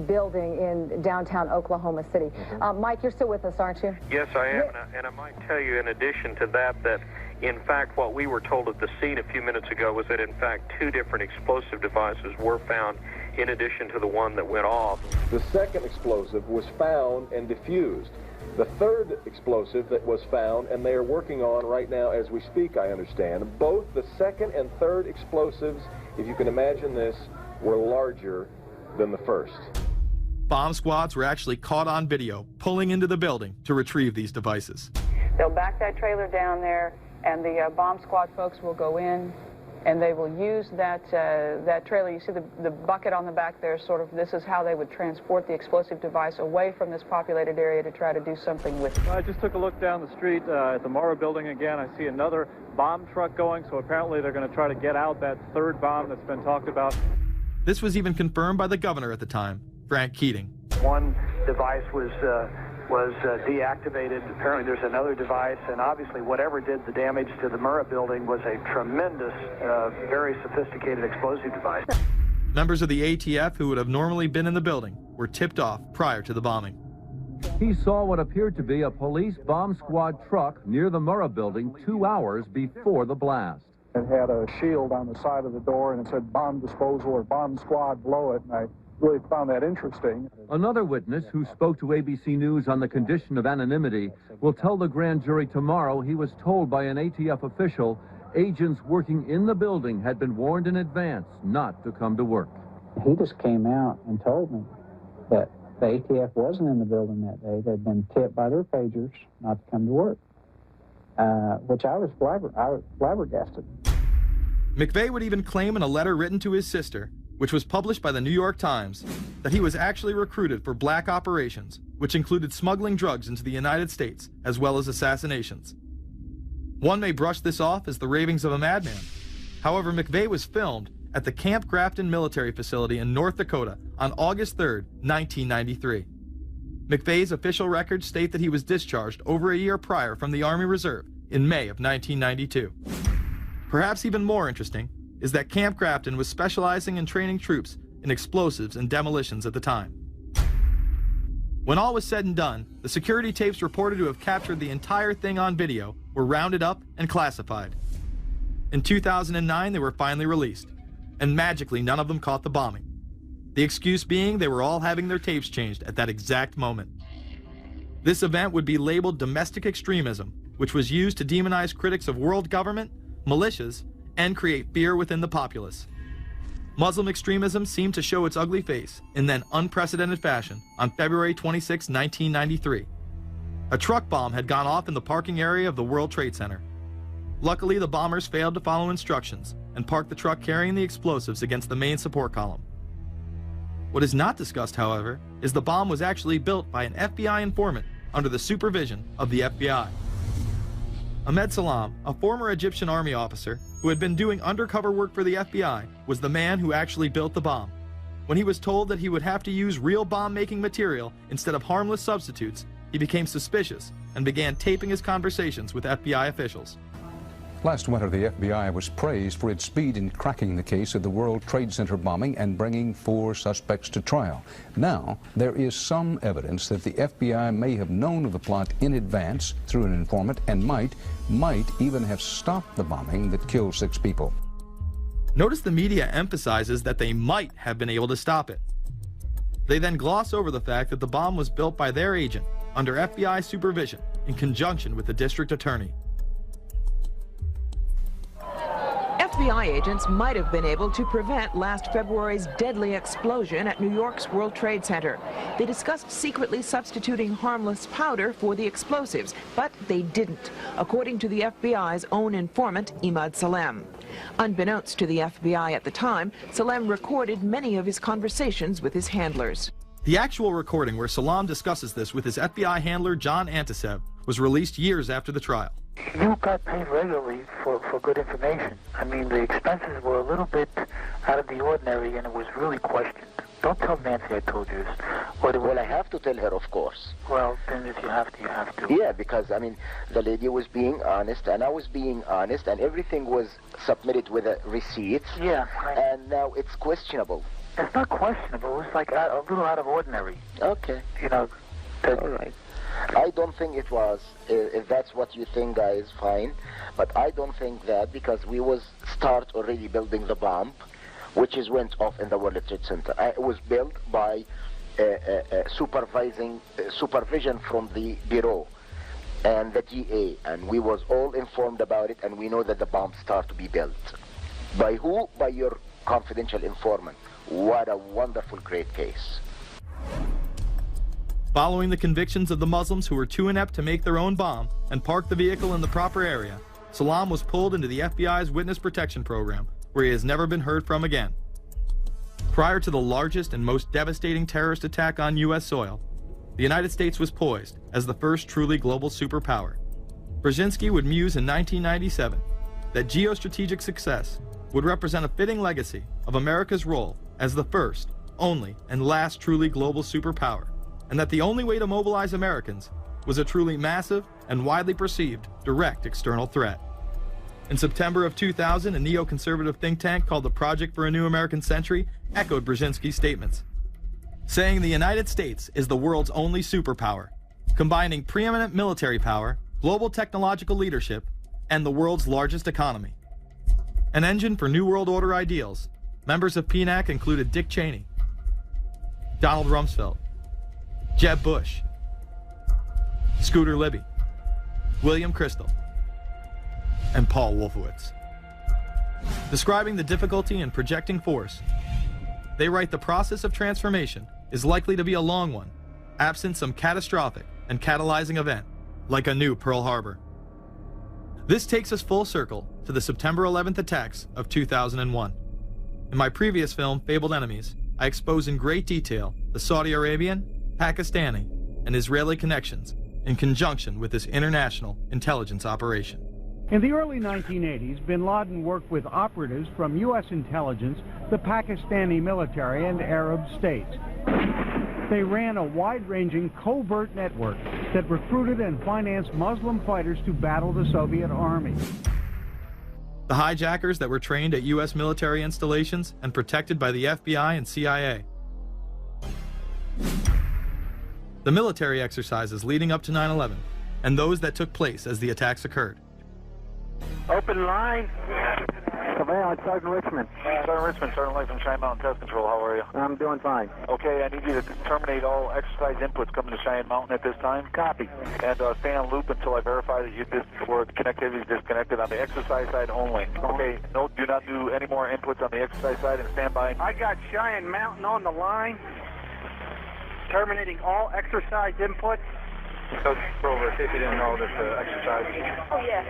[SPEAKER 2] building in downtown Oklahoma City. Mike, you're still with us, aren't you?
[SPEAKER 7] Yes, I am, and I might tell you in addition to that, in fact, what we were told at the scene a few minutes ago was that, in fact, 2 different explosive devices were found in addition to the one that went off.
[SPEAKER 5] The second explosive was found and diffused. The third explosive that was found, and they are working on right now as we speak, I understand, both the second and third explosives, if you can imagine this, were larger than the first.
[SPEAKER 1] Bomb squads were actually caught on video pulling into the building to retrieve these devices.
[SPEAKER 8] They'll back that trailer down there, and the bomb squad folks will go in, and they will use that trailer. You see the bucket on the back there, sort of, this is how they would transport the explosive device away from this populated area to try to do something with it.
[SPEAKER 9] I just took a look down the street at the Murrah building again. I see another bomb truck going, so apparently they're going to try to get out that third bomb that's been talked about.
[SPEAKER 1] This was even confirmed by the governor at the time, Frank Keating.
[SPEAKER 8] One device was deactivated. Apparently there's another device, and obviously whatever did the damage to the Murrah building was a tremendous, very sophisticated explosive device.
[SPEAKER 1] Members of the ATF who would have normally been in the building were tipped off prior to the bombing.
[SPEAKER 4] He saw what appeared to be a police bomb squad truck near the Murrah building 2 hours before the blast.
[SPEAKER 10] It had a shield on the side of the door, and it said bomb disposal or bomb squad below it, and I really found that interesting.
[SPEAKER 4] Another witness who spoke to ABC News on the condition of anonymity will tell the grand jury tomorrow he was told by an ATF official agents working in the building had been warned in advance not to come to work.
[SPEAKER 24] He just came out and told me that the ATF wasn't in the building that day. They'd been tipped by their pagers not to come to work, which I was flabbergasted.
[SPEAKER 1] McVeigh would even claim in a letter written to his sister, which was published by the New York Times, that he was actually recruited for black operations, which included smuggling drugs into the United States, as well as assassinations. One may brush this off as the ravings of a madman. However, McVeigh was filmed at the Camp Grafton military facility in North Dakota on August 3, 1993. McVeigh's official records state that he was discharged over a year prior from the Army Reserve in May of 1992. Perhaps even more interesting is that Camp Grafton was specializing in training troops in explosives and demolitions at the time. When all was said and done, the security tapes reported to have captured the entire thing on video were rounded up and classified. In 2009, they were finally released, and magically none of them caught the bombing. The excuse being they were all having their tapes changed at that exact moment. This event would be labeled domestic extremism, which was used to demonize critics of world government, militias, and create fear within the populace. Muslim extremism seemed to show its ugly face in then unprecedented fashion on February 26, 1993. A truck bomb had gone off in the parking area of the World Trade Center. Luckily, the bombers failed to follow instructions and parked the truck carrying the explosives against the main support column. What is not discussed, however, is the bomb was actually built by an FBI informant under the supervision of the FBI. Ahmed Salam, a former Egyptian army officer who had been doing undercover work for the FBI, was the man who actually built the bomb. When he was told that he would have to use real bomb-making material instead of harmless substitutes, he became suspicious and began taping his conversations with FBI officials.
[SPEAKER 29] Last winter, the FBI was praised for its speed in cracking the case of the World Trade Center bombing and bringing 4 suspects to trial. Now, there is some evidence that the FBI may have known of the plot in advance through an informant and might even have stopped the bombing that killed 6 people.
[SPEAKER 1] Notice the media emphasizes that they might have been able to stop it. They then gloss over the fact that the bomb was built by their agent under FBI supervision in conjunction with the district attorney.
[SPEAKER 11] FBI agents might have been able to prevent last February's deadly explosion at New York's World Trade Center. They discussed secretly substituting harmless powder for the explosives, but they didn't, according to the FBI's own informant, Imad Salem. Unbeknownst to the FBI at the time, Salem recorded many of his conversations with his handlers.
[SPEAKER 1] The actual recording where Salam discusses this with his FBI handler, John Antisev, was released years after the trial.
[SPEAKER 14] You got paid regularly for good information. I mean, the expenses were a little bit out of the ordinary, and it was really questioned. Don't tell Nancy I told you this.
[SPEAKER 15] Well, I have to tell her, of course.
[SPEAKER 14] Well, then if you have to, you have to.
[SPEAKER 15] Yeah, because, I mean, the lady was being honest, and I was being honest, and everything was submitted with a receipt.
[SPEAKER 14] Yeah.
[SPEAKER 15] And now it's questionable.
[SPEAKER 14] It's not questionable. It's like a little out of ordinary.
[SPEAKER 15] Okay.
[SPEAKER 14] You know.
[SPEAKER 15] All right. I don't think it was. If that's what you think, guys, fine. But I don't think that, because we was start already building the bomb, which is went off in the World Trade Center. It was built by supervision from the Bureau and the DA, and we was all informed about it, and we know that the bomb start to be built. By who? By your confidential informant. What a wonderful, great case.
[SPEAKER 1] Following the convictions of the Muslims who were too inept to make their own bomb and park the vehicle in the proper area, Salam was pulled into the FBI's Witness Protection Program, where he has never been heard from again. Prior to the largest and most devastating terrorist attack on U.S. soil, the United States was poised as the first truly global superpower. Brzezinski would muse in 1997 that geostrategic success would represent a fitting legacy of America's role as the first, only, and last truly global superpower, and that the only way to mobilize Americans was a truly massive and widely perceived direct external threat. In September of 2000, a neoconservative think tank called the Project for a New American Century echoed Brzezinski's statements, saying the United States is the world's only superpower, combining preeminent military power, global technological leadership, and the world's largest economy. An engine for New World Order ideals, members of PNAC included Dick Cheney, Donald Rumsfeld, Jeb Bush, Scooter Libby, William Kristol, and Paul Wolfowitz. Describing the difficulty in projecting force, they write the process of transformation is likely to be a long one, absent some catastrophic and catalyzing event, like a new Pearl Harbor. This takes us full circle to the September 11th attacks of 2001. In my previous film, Fabled Enemies, I expose in great detail the Saudi Arabian, Pakistani, and Israeli connections in conjunction with this international intelligence operation.
[SPEAKER 16] In the early 1980s, bin Laden worked with operatives from U.S. intelligence, the Pakistani military, and Arab states. They ran a wide-ranging covert network that recruited and financed Muslim fighters to battle the Soviet army.
[SPEAKER 1] The hijackers that were trained at U.S. military installations and protected by the FBI and CIA. The military exercises leading up to 9/11, and those that took place as the attacks occurred.
[SPEAKER 14] Open line.
[SPEAKER 17] Surveillance, Sergeant Richmond. Sergeant Richmond, Sergeant Light from Cheyenne Mountain Test Control. How are you?
[SPEAKER 14] I'm doing fine.
[SPEAKER 17] Okay, I need you to terminate all exercise inputs coming to Cheyenne Mountain at this time.
[SPEAKER 14] Copy.
[SPEAKER 17] And stay on loop until I verify that connectivity is disconnected on the exercise side only. Okay, no, do not do any more inputs on the exercise side and stand by.
[SPEAKER 14] I got Cheyenne Mountain on the line. Terminating all exercise inputs.
[SPEAKER 17] So, over, see if you didn't know this exercise.
[SPEAKER 14] Oh, yeah.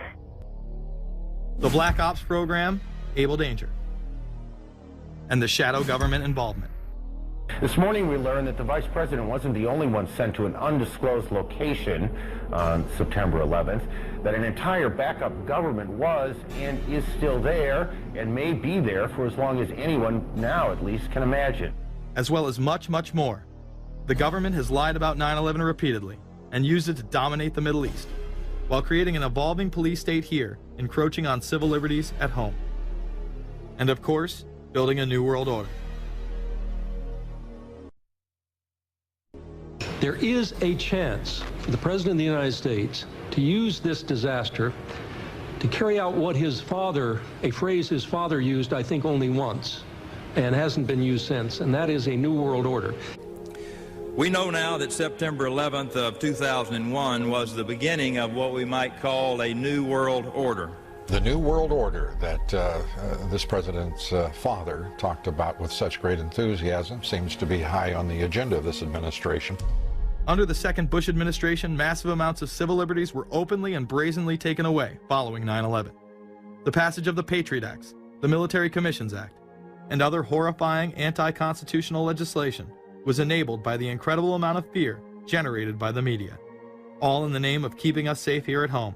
[SPEAKER 1] The Black Ops program, Able Danger, and the shadow government involvement.
[SPEAKER 18] This morning we learned that the Vice President wasn't the only one sent to an undisclosed location on September 11th, that an entire backup government was and is still there and may be there for as long as anyone now at least can imagine.
[SPEAKER 1] As well as much, much more. The government has lied about 9/11 repeatedly and used it to dominate the Middle East, while creating an evolving police state here, encroaching on civil liberties at home. And of course, building a new world order.
[SPEAKER 19] There is a chance for the President of the United States to use this disaster to carry out what his father, a phrase his father used, I think, only once, and hasn't been used since, and that is a new world order.
[SPEAKER 13] We know now that September 11th of 2001 was the beginning of what we might call a new world order.
[SPEAKER 20] The New World Order that this president's father talked about with such great enthusiasm seems to be high on the agenda of this administration.
[SPEAKER 1] Under the second Bush administration, massive amounts of civil liberties were openly and brazenly taken away following 9/11. The passage of the Patriot Acts, the Military Commissions Act, and other horrifying anti-constitutional legislation was enabled by the incredible amount of fear generated by the media, all in the name of keeping us safe here at home.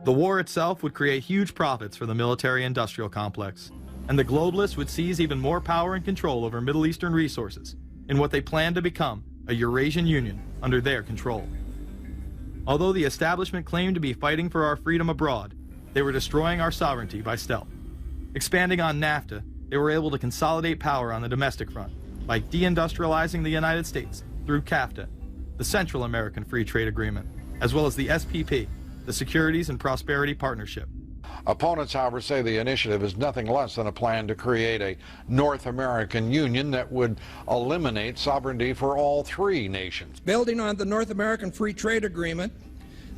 [SPEAKER 1] The war itself would create huge profits for the military-industrial complex, and the globalists would seize even more power and control over Middle Eastern resources in what they planned to become a Eurasian Union under their control. Although the establishment claimed to be fighting for our freedom abroad, they were destroying our sovereignty by stealth. Expanding on NAFTA, they were able to consolidate power on the domestic front by deindustrializing the United States through CAFTA, the Central American Free Trade Agreement, as well as the SPP, the Securities and Prosperity Partnership.
[SPEAKER 20] Opponents, however, say the initiative is nothing less than a plan to create a North American Union that would eliminate sovereignty for all three nations.
[SPEAKER 21] Building on the North American Free Trade Agreement,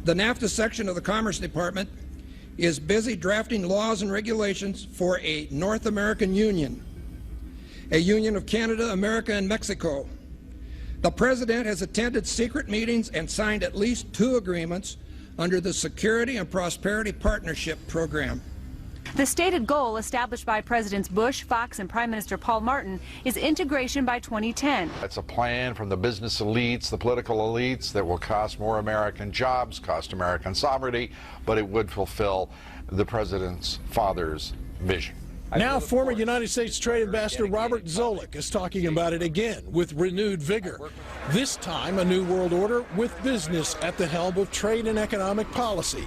[SPEAKER 21] the NAFTA section of the Commerce Department is busy drafting laws and regulations for a North American Union, a union of Canada, America, and Mexico. The President has attended secret meetings and signed at least 2 agreements under the Security and Prosperity Partnership Program.
[SPEAKER 22] The stated goal established by Presidents Bush, Fox, and Prime Minister Paul Martin is integration by 2010.
[SPEAKER 20] It's a plan from the business elites, the political elites, that will cost more American jobs, cost American sovereignty, but it would fulfill the president's father's vision.
[SPEAKER 23] Now, former United States Trade Ambassador Robert Zoellick is talking about it again with renewed vigor. This time, a new world order with business at the helm of trade and economic policy.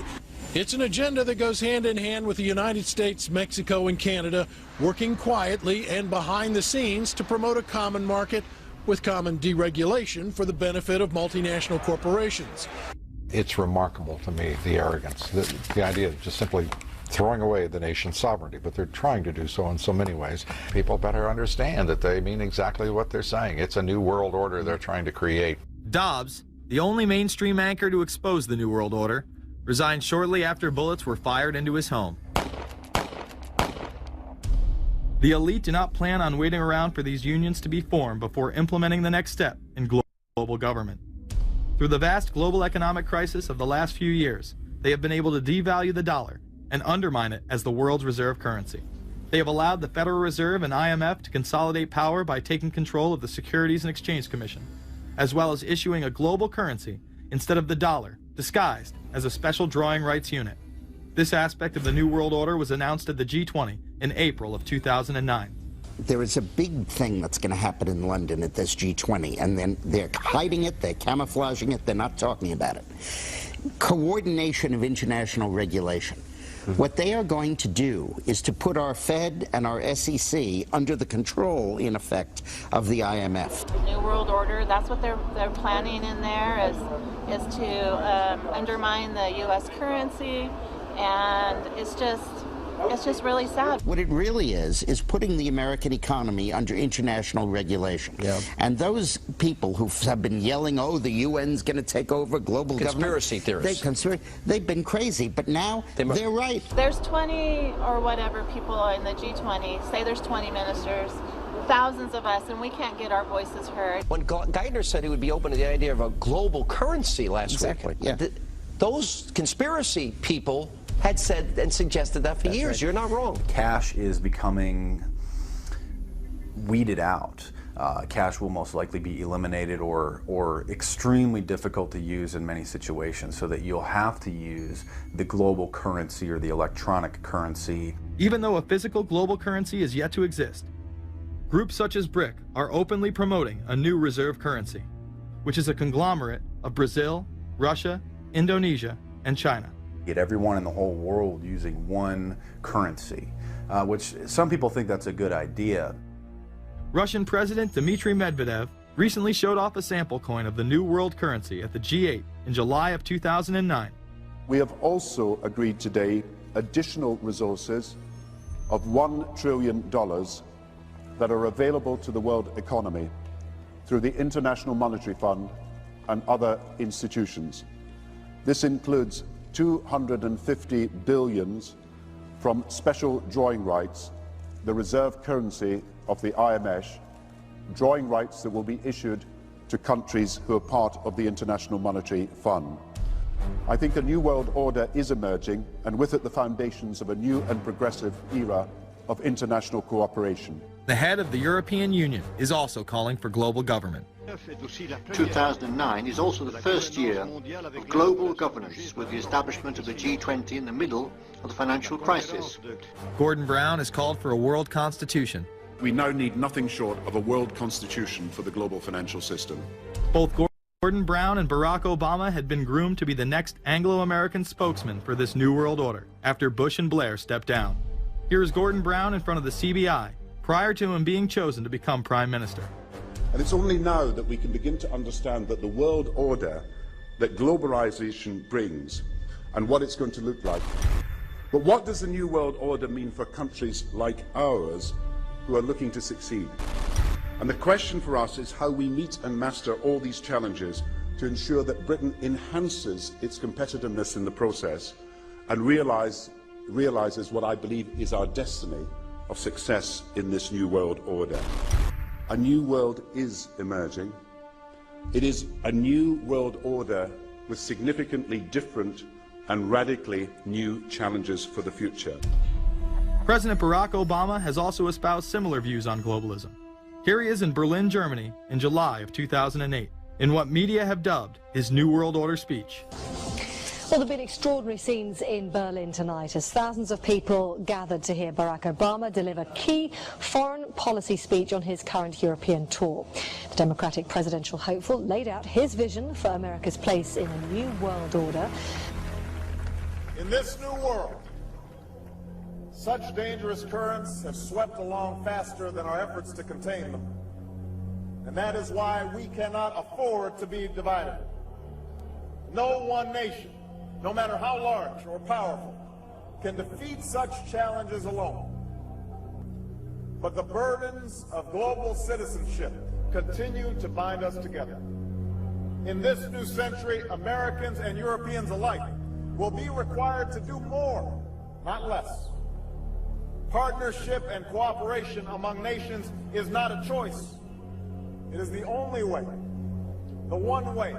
[SPEAKER 23] It's an agenda that goes hand in hand with the United States, Mexico, and Canada, working quietly and behind the scenes to promote a common market with common deregulation for the benefit of multinational corporations.
[SPEAKER 20] It's remarkable to me, the arrogance, the idea of just simply throwing away the nation's sovereignty, but they're trying to do so in so many ways. People better understand that they mean exactly what they're saying. It's a new world order they're trying to create.
[SPEAKER 1] Dobbs, the only mainstream anchor to expose the New World Order, resigned shortly after bullets were fired into his home. The elite do not plan on waiting around for these unions to be formed before implementing the next step in global government. Through the vast global economic crisis of the last few years, they have been able to devalue the dollar and undermine it as the world's reserve currency. They have allowed the Federal Reserve and IMF to consolidate power by taking control of the Securities and Exchange Commission, as well as issuing a global currency instead of the dollar, disguised as a special drawing rights unit. This aspect of the New World Order was announced at the G20 in April of 2009.
[SPEAKER 25] There is a big thing that's going to happen in London at this G20, and then they're hiding it, they're camouflaging it, they're not talking about it. Coordination of international regulation. What they are going to do is to put our Fed and our SEC under the control, in effect, of the IMF.
[SPEAKER 26] New World Order, that's what they're planning in there, is to undermine the U.S. currency, and it's just really sad.
[SPEAKER 25] What it really is putting the American economy under international regulation. Yeah. And those people who have been yelling, oh, the UN's going to take over global
[SPEAKER 27] conspiracy
[SPEAKER 25] government.
[SPEAKER 27] Theorists.
[SPEAKER 25] They've been crazy, but now they're right.
[SPEAKER 26] There's 20 or whatever people in the G20, say there's 20 ministers, thousands of us, and we can't get our voices heard.
[SPEAKER 27] When Geithner said he would be open to the idea of a global currency last week,
[SPEAKER 25] yeah.
[SPEAKER 27] Those conspiracy people had said and suggested that for years. Right. You're not wrong.
[SPEAKER 28] Cash is becoming weeded out. Cash will most likely be eliminated or extremely difficult to use in many situations, so that you'll have to use the global currency or the electronic currency.
[SPEAKER 1] Even though a physical global currency is yet to exist, groups such as BRIC are openly promoting a new reserve currency, which is a conglomerate of Brazil, Russia, Indonesia, and China.
[SPEAKER 28] Get everyone in the whole world using one currency, which some people think that's a good idea.
[SPEAKER 1] Russian President Dmitry Medvedev recently showed off a sample coin of the new world currency at the G8 in July of 2009.
[SPEAKER 30] We have also agreed today additional resources of $1 trillion that are available to the world economy through the International Monetary Fund and other institutions. This includes 250 billions from special drawing rights, the reserve currency of the IMF, drawing rights that will be issued to countries who are part of the International Monetary Fund. I think a new world order is emerging, and with it the foundations of a new and progressive era of international cooperation.
[SPEAKER 1] The head of the European Union is also calling for global government.
[SPEAKER 2] 2009 is also the first year of global governance, with the establishment of the G20 in the middle of the financial crisis.
[SPEAKER 1] Gordon Brown has called for a world constitution.
[SPEAKER 30] We now need nothing short of a world constitution for the global financial system.
[SPEAKER 1] Both Gordon Brown and Barack Obama had been groomed to be the next Anglo-American spokesman for this new world order after Bush and Blair stepped down. Here is Gordon Brown in front of the CBI prior to him being chosen to become Prime Minister.
[SPEAKER 30] And it's only now that we can begin to understand that the world order that globalization brings and what it's going to look like. But what does the new world order mean for countries like ours who are looking to succeed? And the question for us is how we meet and master all these challenges to ensure that Britain enhances its competitiveness in the process and realizes what I believe is our destiny of success in this new world order. A new world is emerging. It is a new world order with significantly different and radically new challenges for the future.
[SPEAKER 1] President Barack Obama has also espoused similar views on globalism. Here he is in Berlin, Germany, in July of 2008, in what media have dubbed his New World Order speech.
[SPEAKER 3] Well, there have been extraordinary scenes in Berlin tonight as thousands of people gathered to hear Barack Obama deliver key foreign policy speech on his current European tour. The Democratic presidential hopeful laid out his vision for America's place in a new world order.
[SPEAKER 4] In this new world, such dangerous currents have swept along faster than our efforts to contain them. And that is why we cannot afford to be divided. No one nation, no matter how large or powerful, can defeat such challenges alone. But the burdens of global citizenship continue to bind us together. In this new century, Americans and Europeans alike will be required to do more, not less. Partnership and cooperation among nations is not a choice. It is the only way, the one way,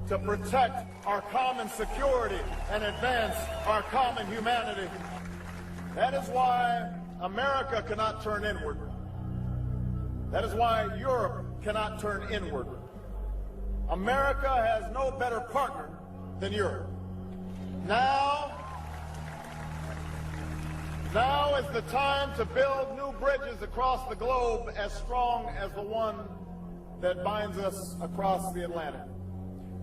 [SPEAKER 4] to protect our common security and advance our common humanity. That is why America cannot turn inward. That is why Europe cannot turn inward. America has no better partner than Europe. Now is the time to build new bridges across the globe as strong as the one that binds us across the Atlantic.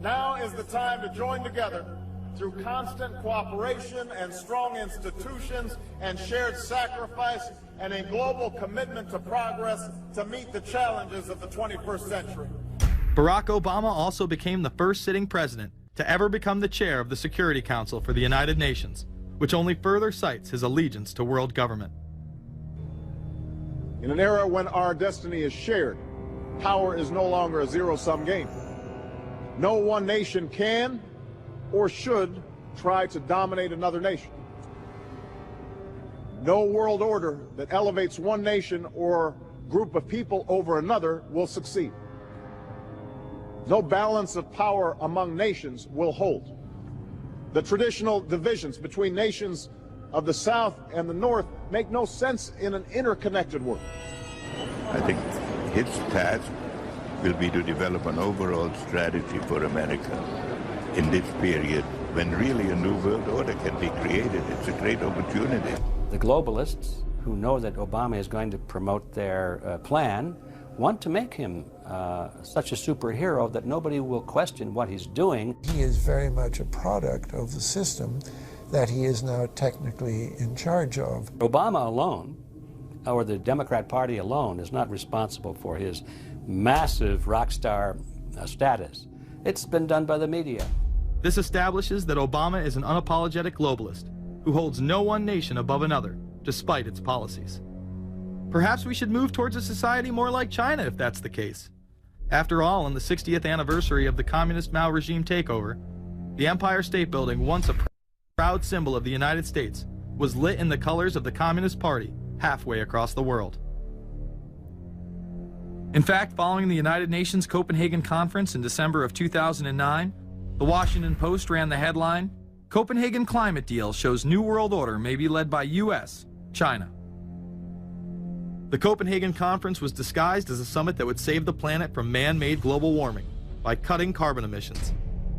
[SPEAKER 4] Now is the time to join together through constant cooperation and strong institutions and shared sacrifice and a global commitment to progress to meet the challenges of the 21st century.
[SPEAKER 1] Barack Obama also became the first sitting president to ever become the chair of the Security Council for the United Nations, which only further cites his allegiance to world government.
[SPEAKER 4] In an era when our destiny is shared, power is no longer a zero-sum game. No one nation can or should try to dominate another nation. No world order that elevates one nation or group of people over another will succeed. No balance of power among nations will hold. The traditional divisions between nations of the South and the North make no sense in an interconnected world.
[SPEAKER 5] I think his task will be to develop an overall strategy for America in this period when really a new world order can be created. It's a great opportunity.
[SPEAKER 6] The globalists, who know that Obama is going to promote their plan, want to make him such a superhero that nobody will question what he's doing.
[SPEAKER 7] He is very much a product of the system that he is now technically in charge of.
[SPEAKER 6] Obama alone, or the Democrat Party alone, is not responsible for his massive rock star status. It's been done by the media.
[SPEAKER 1] This establishes that Obama is an unapologetic globalist who holds no one nation above another, despite its policies. Perhaps we should move towards a society more like China if that's the case. After all, on the 60th anniversary of the Communist Mao regime takeover, the Empire State Building, once a proud symbol of the United States, was lit in the colors of the Communist Party halfway across the world. In fact, following the United Nations Copenhagen Conference in December of 2009, the Washington Post ran the headline, "Copenhagen Climate Deal Shows New World Order May Be Led by US, China." The Copenhagen Conference was disguised as a summit that would save the planet from man-made global warming by cutting carbon emissions.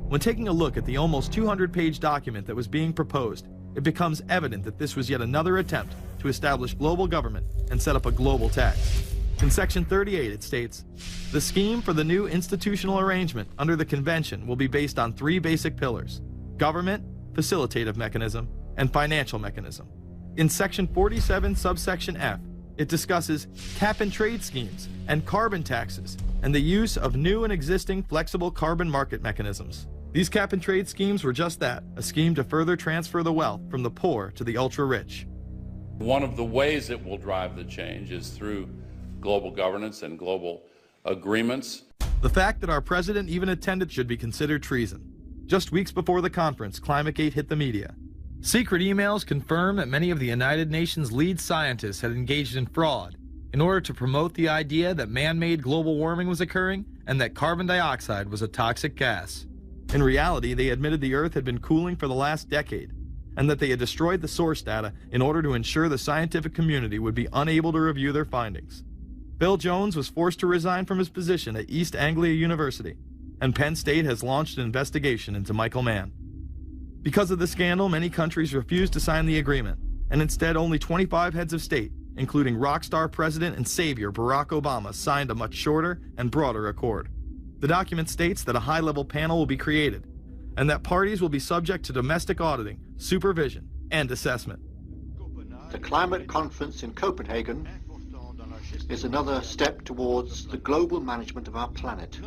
[SPEAKER 1] When taking a look at the almost 200-page document that was being proposed, it becomes evident that this was yet another attempt to establish global government and set up a global tax. In Section 38, it states, "The scheme for the new institutional arrangement under the Convention will be based on 3 basic pillars: government, facilitative mechanism, and financial mechanism." In Section 47, subsection F, it discusses cap-and-trade schemes and carbon taxes and the use of new and existing flexible carbon market mechanisms. These cap-and-trade schemes were just that, a scheme to further transfer the wealth from the poor to the ultra-rich.
[SPEAKER 8] One of the ways it will drive the change is through global governance and global agreements.
[SPEAKER 1] The fact that our president even attended should be considered treason. Just weeks before the conference, ClimateGate hit the media. Secret emails confirm that many of the United Nations lead scientists had engaged in fraud in order to promote the idea that man-made global warming was occurring and that carbon dioxide was a toxic gas. In reality, they admitted the Earth had been cooling for the last decade and that they had destroyed the source data in order to ensure the scientific community would be unable to review their findings. Bill Jones was forced to resign from his position at East Anglia University, and Penn State has launched an investigation into Michael Mann. Because of the scandal, many countries refused to sign the agreement, and instead only 25 heads of state, including rock star President and Savior Barack Obama, signed a much shorter and broader accord. The document states that a high-level panel will be created, and that parties will be subject to domestic auditing, supervision, and assessment.
[SPEAKER 2] The climate conference in Copenhagen is another step towards the global management of our planet.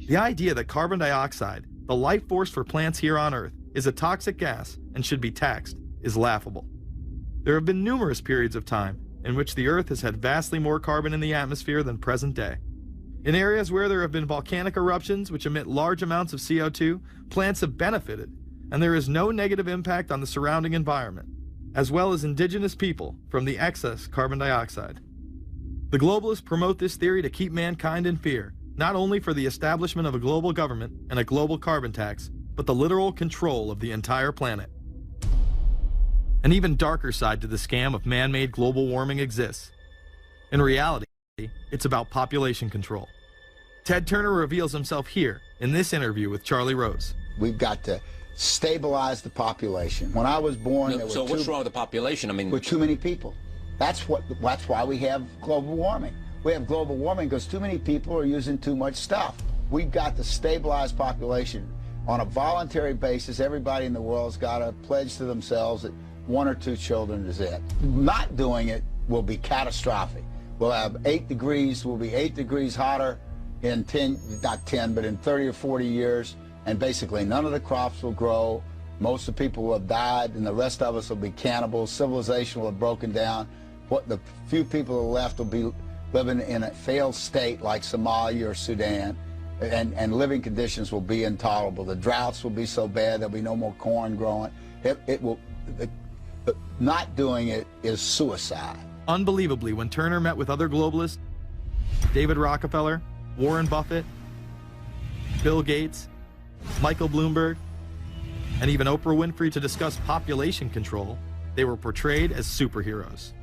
[SPEAKER 1] The idea that carbon dioxide, the life force for plants here on Earth, is a toxic gas and should be taxed is laughable. There have been numerous periods of time in which the Earth has had vastly more carbon in the atmosphere than present day. In areas where there have been volcanic eruptions which emit large amounts of CO2, plants have benefited, and there is no negative impact on the surrounding environment, as well as indigenous people from the excess carbon dioxide. The globalists promote this theory to keep mankind in fear, not only for the establishment of a global government and a global carbon tax, but the literal control of the entire planet. An even darker side to the scam of man-made global warming exists. In reality, it's about population control. Ted Turner reveals himself here in this interview with Charlie Rose.
[SPEAKER 9] We've got to stabilize the population. When I was born, there
[SPEAKER 10] so
[SPEAKER 9] were
[SPEAKER 10] what's wrong with the population? I mean,
[SPEAKER 9] with too many people. That's why we have global warming. We have global warming because too many people are using too much stuff. We've got to stabilize population. On a voluntary basis, everybody in the world's got to pledge to themselves that 1 or 2 children is it. Not doing it will be catastrophic. We'll have 8 degrees, we'll be 8 degrees hotter in 30 or 40 years, and basically none of the crops will grow. Most of the people will have died, and the rest of us will be cannibals. Civilization will have broken down. What the few people who are left will be living in a failed state like Somalia or Sudan, and living conditions will be intolerable. The droughts will be so bad there'll be no more corn growing. Not doing it is suicide.
[SPEAKER 1] Unbelievably, when Turner met with other globalists, David Rockefeller, Warren Buffett, Bill Gates, Michael Bloomberg, and even Oprah Winfrey to discuss population control, they were portrayed as superheroes.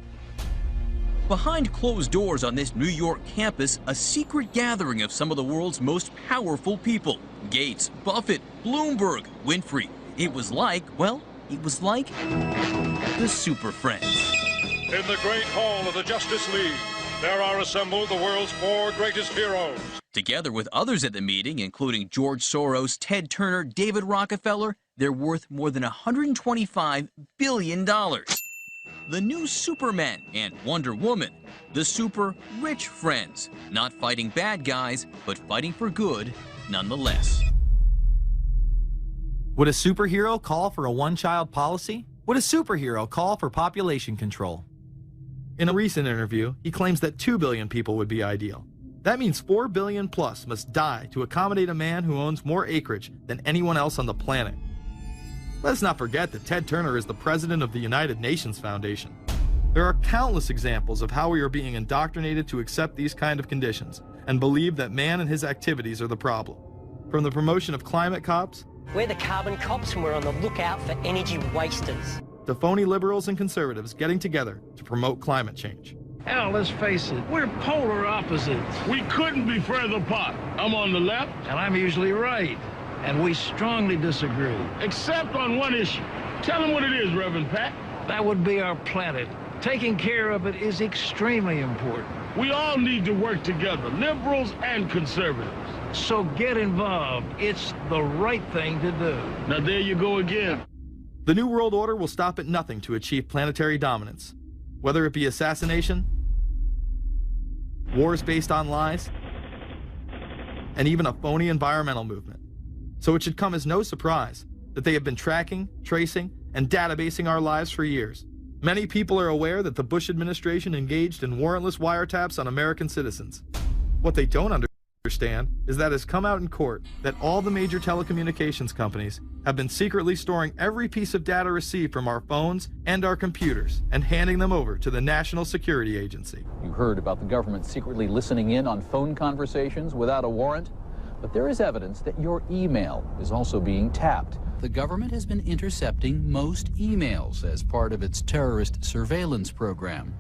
[SPEAKER 11] Behind closed doors on this New York campus, a secret gathering of some of the world's most powerful people. Gates, Buffett, Bloomberg, Winfrey. It was like, well, it was like the Super Friends.
[SPEAKER 12] In the great hall of the Justice League, there are assembled the world's 4 greatest heroes.
[SPEAKER 11] Together with others at the meeting, including George Soros, Ted Turner, David Rockefeller, they're worth more than $125 billion. The new Superman and Wonder Woman, the super rich friends, not fighting bad guys, but fighting for good nonetheless.
[SPEAKER 1] Would a superhero call for a one-child policy? Would a superhero call for population control? In a recent interview, he claims that 2 billion people would be ideal. That means 4 billion plus must die to accommodate a man who owns more acreage than anyone else on the planet. Let's not forget that Ted Turner is the president of the United Nations Foundation. There are countless examples of how we are being indoctrinated to accept these kind of conditions and believe that man and his activities are the problem. From the promotion of climate cops,
[SPEAKER 10] we're the carbon cops and we're on the lookout for energy wasters,
[SPEAKER 1] to phony liberals and conservatives getting together to promote climate change.
[SPEAKER 13] Hell, let's face it, we're polar opposites. We couldn't be further apart. I'm on the left, and I'm usually right. And we strongly disagree. Except on one issue. Tell them what it is, Reverend Pat. That would be our planet. Taking care of it is extremely important. We all need to work together, liberals and conservatives. So get involved. It's the right thing to do. Now there you go again.
[SPEAKER 1] The New World Order will stop at nothing to achieve planetary dominance. Whether it be assassination, wars based on lies, and even a phony environmental movement. So it should come as no surprise that they have been tracking, tracing, and databasing our lives for years. Many people are aware that the Bush administration engaged in warrantless wiretaps on American citizens. What they don't understand is that it has come out in court that all the major telecommunications companies have been secretly storing every piece of data received from our phones and our computers and handing them over to the National Security Agency.
[SPEAKER 14] You heard about the government secretly listening in on phone conversations without a warrant, but there is evidence that your email is also being tapped. The government has been intercepting most emails as part of its terrorist surveillance program.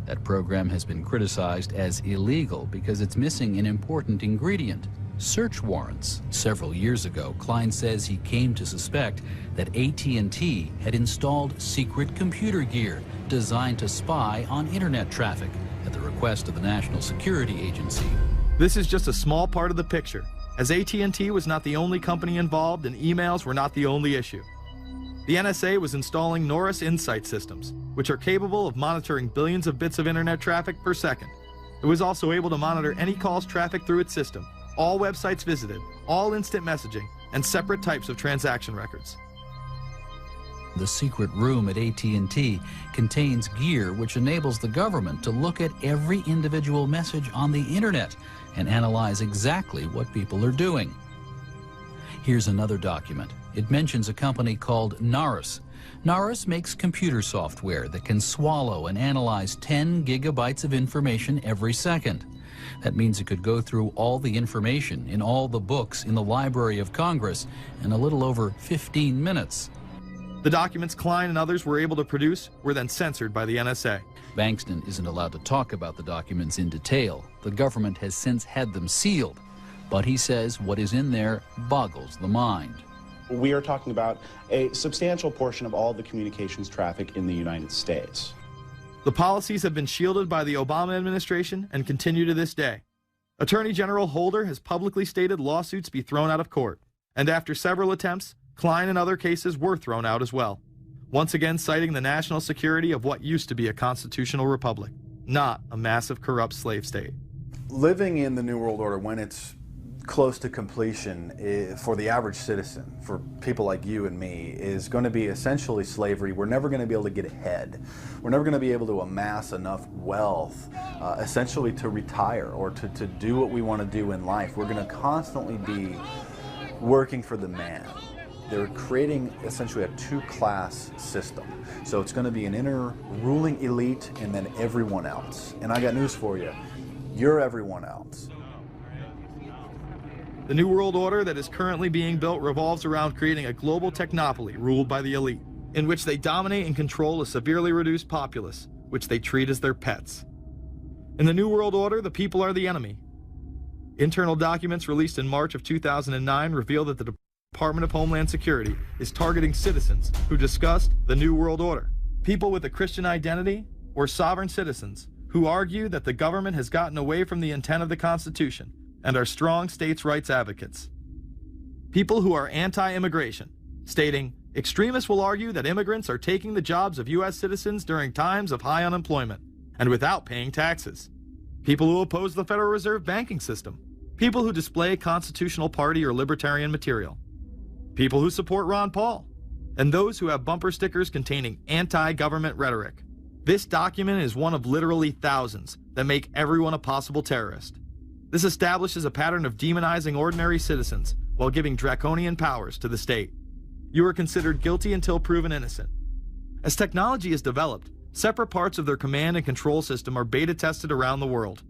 [SPEAKER 14] That program has been criticized as illegal because it's missing an important ingredient: search warrants. Several years ago, Klein says he came to suspect that AT&T had installed secret computer gear designed to spy on internet traffic at the request of the National Security Agency.
[SPEAKER 1] This is just a small part of the picture, as AT&T was not the only company involved and emails were not the only issue. The NSA was installing Norris Insight systems, which are capable of monitoring billions of bits of internet traffic per second. It was also able to monitor any calls traffic through its system, all websites visited, all instant messaging, and separate types of transaction records.
[SPEAKER 14] The secret room at AT&T contains gear which enables the government to look at every individual message on the internet and analyze exactly what people are doing. Here's another document. It mentions a company called Norris. Norris makes computer software that can swallow and analyze 10 gigabytes of information every second. That means it could go through all the information in all the books in the Library of Congress in a little over 15 minutes.
[SPEAKER 1] The documents Klein and others were able to produce were then censored by the NSA.
[SPEAKER 14] Bankston isn't allowed to talk about the documents in detail. The government has since had them sealed. But he says what is in there boggles the mind.
[SPEAKER 15] We are talking about a substantial portion of all the communications traffic in the United States.
[SPEAKER 1] The policies have been shielded by the Obama administration and continue to this day. Attorney General Holder has publicly stated lawsuits be thrown out of court, and after several attempts, Klein and other cases were thrown out as well, once again citing the national security of what used to be a constitutional republic, not a massive corrupt slave state.
[SPEAKER 28] Living in the New World Order, when it's close to completion, for the average citizen, for people like you and me, is going to be essentially slavery. We're never going to be able to get ahead. We're never going to be able to amass enough wealth, essentially to retire or to do what we want to do in life. We're going to constantly be working for the man. They're creating essentially a two-class system. So it's going to be an inner ruling elite and then everyone else. And I got news for you. You're everyone else.
[SPEAKER 1] The New World Order that is currently being built revolves around creating a global technopoly ruled by the elite, in which they dominate and control a severely reduced populace, which they treat as their pets. In the New World Order, the people are the enemy. Internal documents released in March of 2009 reveal that the Department of Homeland Security is targeting citizens who discussed the New World Order, people with a Christian identity, or sovereign citizens who argue that the government has gotten away from the intent of the Constitution and are strong states' rights advocates. People who are anti-immigration, stating, extremists will argue that immigrants are taking the jobs of U.S. citizens during times of high unemployment and without paying taxes. People who oppose the Federal Reserve banking system. People who display constitutional party or libertarian material. People who support Ron Paul. And those who have bumper stickers containing anti-government rhetoric. This document is one of literally thousands that make everyone a possible terrorist. This establishes a pattern of demonizing ordinary citizens while giving draconian powers to the state. You are considered guilty until proven innocent. As technology is developed, separate parts of their command and control system are beta tested around the world.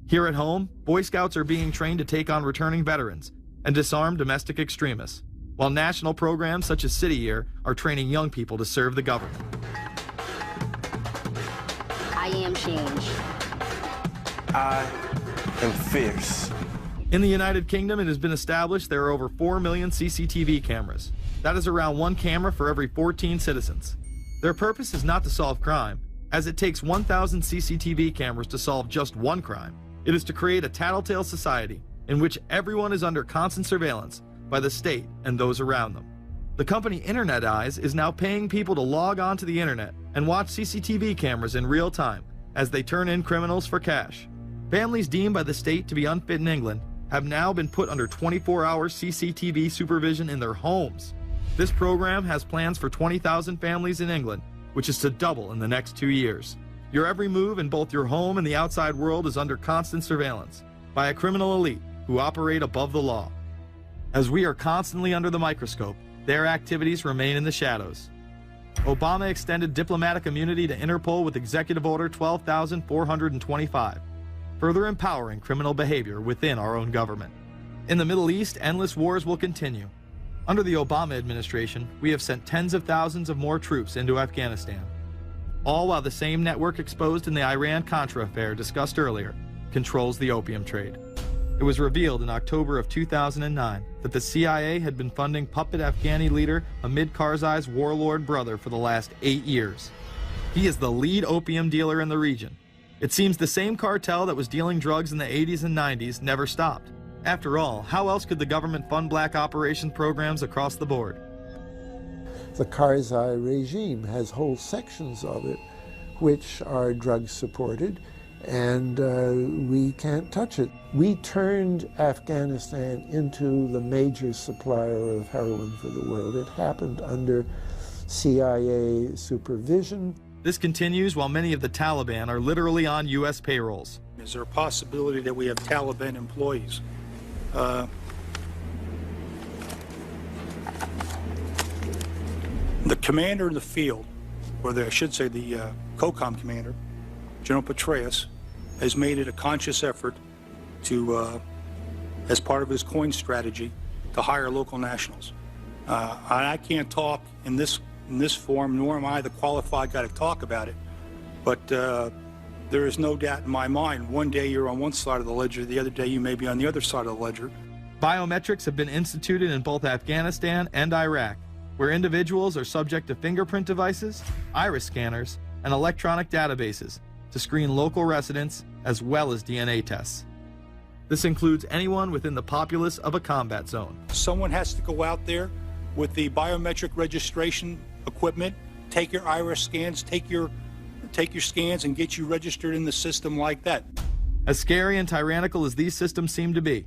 [SPEAKER 1] Here at home, Boy Scouts are being trained to take on returning veterans and disarm domestic extremists, while national programs such as City Year are training young people to serve the government.
[SPEAKER 16] I am change.
[SPEAKER 17] I am fierce.
[SPEAKER 1] In the United Kingdom, it has been established there are over 4 million CCTV cameras. That is around 1 camera for every 14 citizens. Their purpose is not to solve crime, as it takes 1,000 CCTV cameras to solve just one crime. It is to create a tattletale society in which everyone is under constant surveillance by the state and those around them. The company Internet Eyes is now paying people to log on to the internet and watch CCTV cameras in real time as they turn in criminals for cash. Families deemed by the state to be unfit in England have now been put under 24-hour CCTV supervision in their homes. This program has plans for 20,000 families in England, which is to double in the next 2 years. Your every move in both your home and the outside world is under constant surveillance by a criminal elite who operate above the law. As we are constantly under the microscope, their activities remain in the shadows. Obama extended diplomatic immunity to Interpol with Executive Order 12,425, further empowering criminal behavior within our own government. In the Middle East, endless wars will continue. Under the Obama administration, we have sent tens of thousands of more troops into Afghanistan, all while the same network exposed in the Iran-Contra affair discussed earlier controls the opium trade. It was revealed in October of 2009 that the CIA had been funding puppet Afghani leader Hamid Karzai's warlord brother for the last 8 years. He is the lead opium dealer in the region. It seems the same cartel that was dealing drugs in the 80s and 90s never stopped. After all, how else could the government fund black operation programs across the board?
[SPEAKER 7] The Karzai regime has whole sections of it which are drug supported, and we can't touch it. We turned Afghanistan into the major supplier of heroin for the world. It happened under CIA supervision.
[SPEAKER 1] This continues while many of the Taliban are literally on U.S. payrolls.
[SPEAKER 18] Is there a possibility that we have Taliban employees? The commander in the field, or I should say the COCOM commander, General Petraeus, has made it a conscious effort to, as part of his coin strategy, to hire local nationals. I can't talk in this forum, nor am I the qualified guy to talk about it, but there is no doubt in my mind, one day you're on one side of the ledger, the other day you may be on the other side of the ledger.
[SPEAKER 1] Biometrics have been instituted in both Afghanistan and Iraq, where individuals are subject to fingerprint devices, iris scanners, and electronic databases to screen local residents as well as DNA tests. This includes anyone within the populace of a combat zone.
[SPEAKER 18] Someone has to go out there with the biometric registration equipment, take your iris scans, take your scans and get you registered in the system like that.
[SPEAKER 1] As scary and tyrannical as these systems seem to be,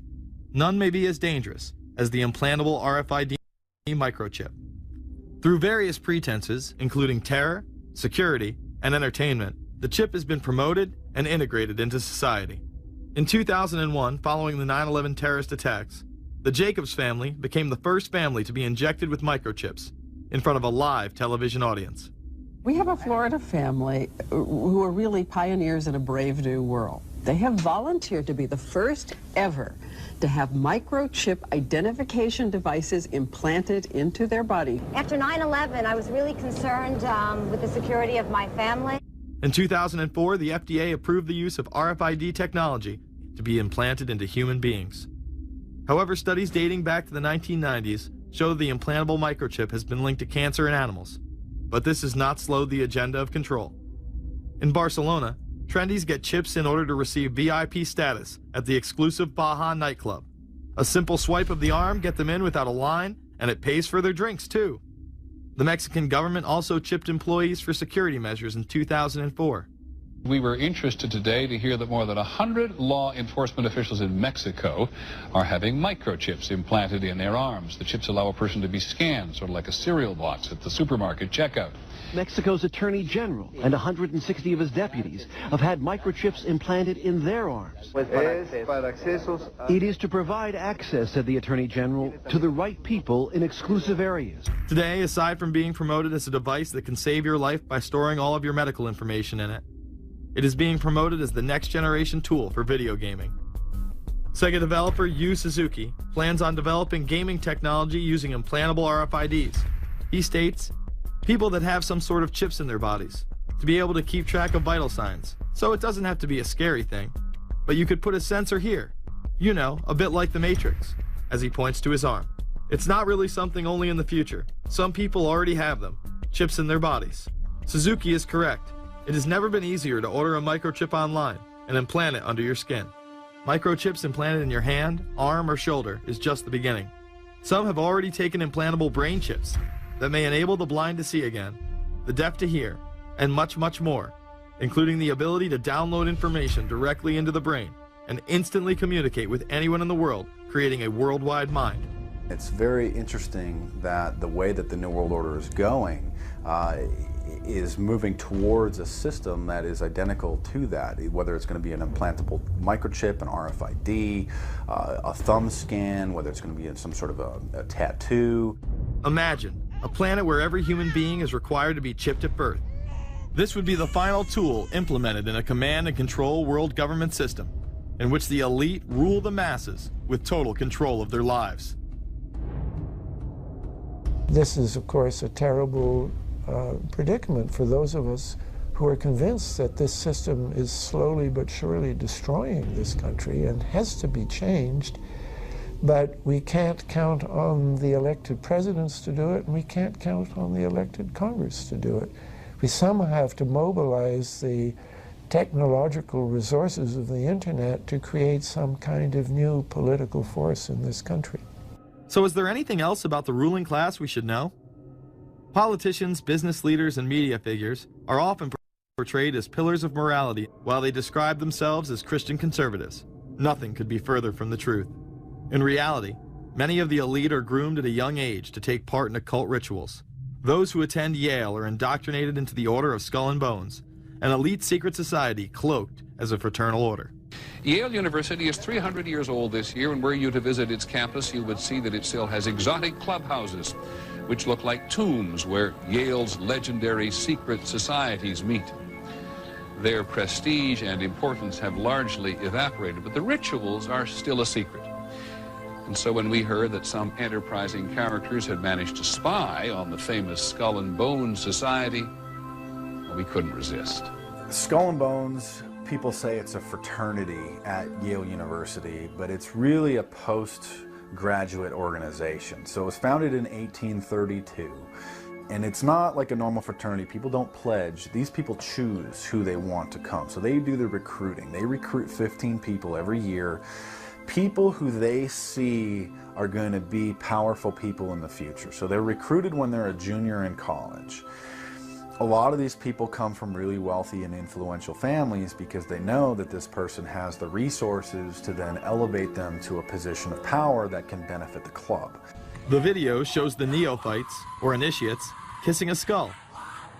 [SPEAKER 1] none may be as dangerous as the implantable RFID microchip. Through various pretenses, including terror, security, and entertainment, the chip has been promoted and integrated into society. In 2001, following the 9/11 terrorist attacks, the Jacobs family became the first family to be injected with microchips in front of a live television audience.
[SPEAKER 19] We have a Florida family who are really pioneers in a brave new world. They have volunteered to be the first ever to have microchip identification devices implanted into their body.
[SPEAKER 20] After 9/11, I was really concerned with the security of my family.
[SPEAKER 1] In 2004, the FDA approved the use of RFID technology to be implanted into human beings. However, studies dating back to the 1990s show the implantable microchip has been linked to cancer in animals, but this has not slowed the agenda of control. In Barcelona, trendies get chips in order to receive VIP status at the exclusive Baja nightclub. A simple swipe of the arm gets them in without a line, and it pays for their drinks too. The Mexican government also chipped employees for security measures in 2004.
[SPEAKER 14] We were interested today to hear that more than 100 law enforcement officials in Mexico are having microchips implanted in their arms. The chips allow a person to be scanned, sort of like a cereal box at the supermarket checkout.
[SPEAKER 3] Mexico's Attorney General and 160 of his deputies have had microchips implanted in their arms. It is to provide access, said the Attorney General, to the right people in exclusive areas.
[SPEAKER 1] Today, aside from being promoted as a device that can save your life by storing all of your medical information in it, it is being promoted as the next generation tool for video gaming. Sega developer Yu Suzuki plans on developing gaming technology using implantable RFIDs. He states, people that have some sort of chips in their bodies, to be able to keep track of vital signs. So it doesn't have to be a scary thing, but you could put a sensor here, you know, a bit like the Matrix, as he points to his arm. It's not really something only in the future. Some people already have them, chips in their bodies. Suzuki is correct. It has never been easier to order a microchip online and implant it under your skin. Microchips implanted in your hand, arm, or shoulder is just the beginning. Some have already taken implantable brain chips that may enable the blind to see again, the deaf to hear, and much, much more, including the ability to download information directly into the brain and instantly communicate with anyone in the world, creating a worldwide mind.
[SPEAKER 28] It's very interesting that the way that the New World Order is going is moving towards a system that is identical to that, whether it's going to be an implantable microchip, an RFID, a thumb scan, whether it's going to be some sort of a tattoo.
[SPEAKER 1] Imagine a planet where every human being is required to be chipped at birth. This would be the final tool implemented in a command and control world government system in which the elite rule the masses with total control of their lives.
[SPEAKER 7] This is, of course, a terrible predicament for those of us who are convinced that this system is slowly but surely destroying this country and has to be changed. But we can't count on the elected presidents to do it, and we can't count on the elected Congress to do it. We somehow have to mobilize the technological resources of the internet to create some kind of new political force in this country.
[SPEAKER 1] So is there anything else about the ruling class we should know? Politicians, business leaders, and media figures are often portrayed as pillars of morality while they describe themselves as Christian conservatives. Nothing could be further from the truth. In reality, many of the elite are groomed at a young age to take part in occult rituals. Those who attend Yale are indoctrinated into the Order of Skull and Bones, an elite secret society cloaked as a fraternal order.
[SPEAKER 14] Yale University is 300 years old this year, and were you to visit its campus, you would see that it still has exotic clubhouses, which look like tombs where Yale's legendary secret societies meet. Their prestige and importance have largely evaporated, but the rituals are still a secret. And so when we heard that some enterprising characters had managed to spy on the famous Skull and Bones Society, we couldn't resist.
[SPEAKER 28] Skull and Bones, people say it's a fraternity at Yale University, but it's really a postgraduate organization. So it was founded in 1832. And it's not like a normal fraternity. People don't pledge. These people choose who they want to come. So they do the recruiting. They recruit 15 people every year. People who they see are going to be powerful people in the future. So they're recruited when they're a junior in college. A lot of these people come from really wealthy and influential families because they know that this person has the resources to then elevate them to a position of power that can benefit the club.
[SPEAKER 1] The video shows the neophytes, or initiates, kissing a skull,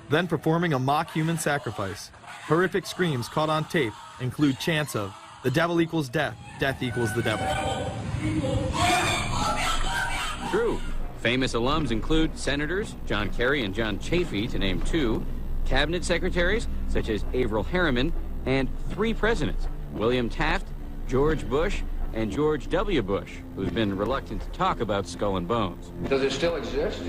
[SPEAKER 1] then performing a mock human sacrifice. Horrific screams caught on tape include chants of, "The devil equals death, death equals the devil."
[SPEAKER 21] True. Famous alums include Senators John Kerry and John Chafee, to name two, cabinet secretaries such as Averell Harriman, and 3 presidents, William Taft, George Bush, and George W. Bush, who's been reluctant to talk about Skull and Bones.
[SPEAKER 22] Does it still exist?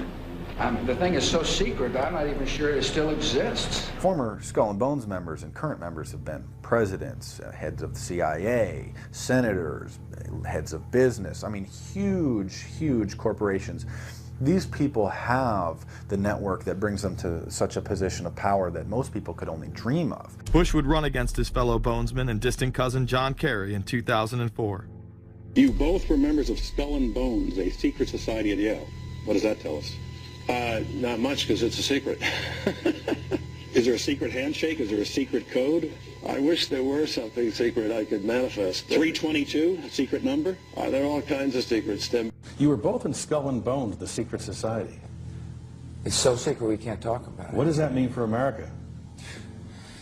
[SPEAKER 22] The thing is so secret, I'm not even sure it still exists.
[SPEAKER 28] Former Skull and Bones members and current members have been presidents, heads of the CIA, senators, heads of business. I mean, huge, huge corporations. These people have the network that brings them to such a position of power that most people could only dream of.
[SPEAKER 1] Bush would run against his fellow bonesman and distant cousin John Kerry in 2004.
[SPEAKER 12] You both were members of Skull and Bones, a secret society at Yale. What does that tell us? Not much, because it's a secret.
[SPEAKER 4] Is there a secret handshake? Is there a secret code?
[SPEAKER 5] I wish there were something secret I could manifest.
[SPEAKER 4] 322, a secret number?
[SPEAKER 5] There are all kinds of secrets, Tim.
[SPEAKER 15] You were both in Skull and Bones, the secret society.
[SPEAKER 6] It's so secret we can't talk about it.
[SPEAKER 15] What does that mean for America?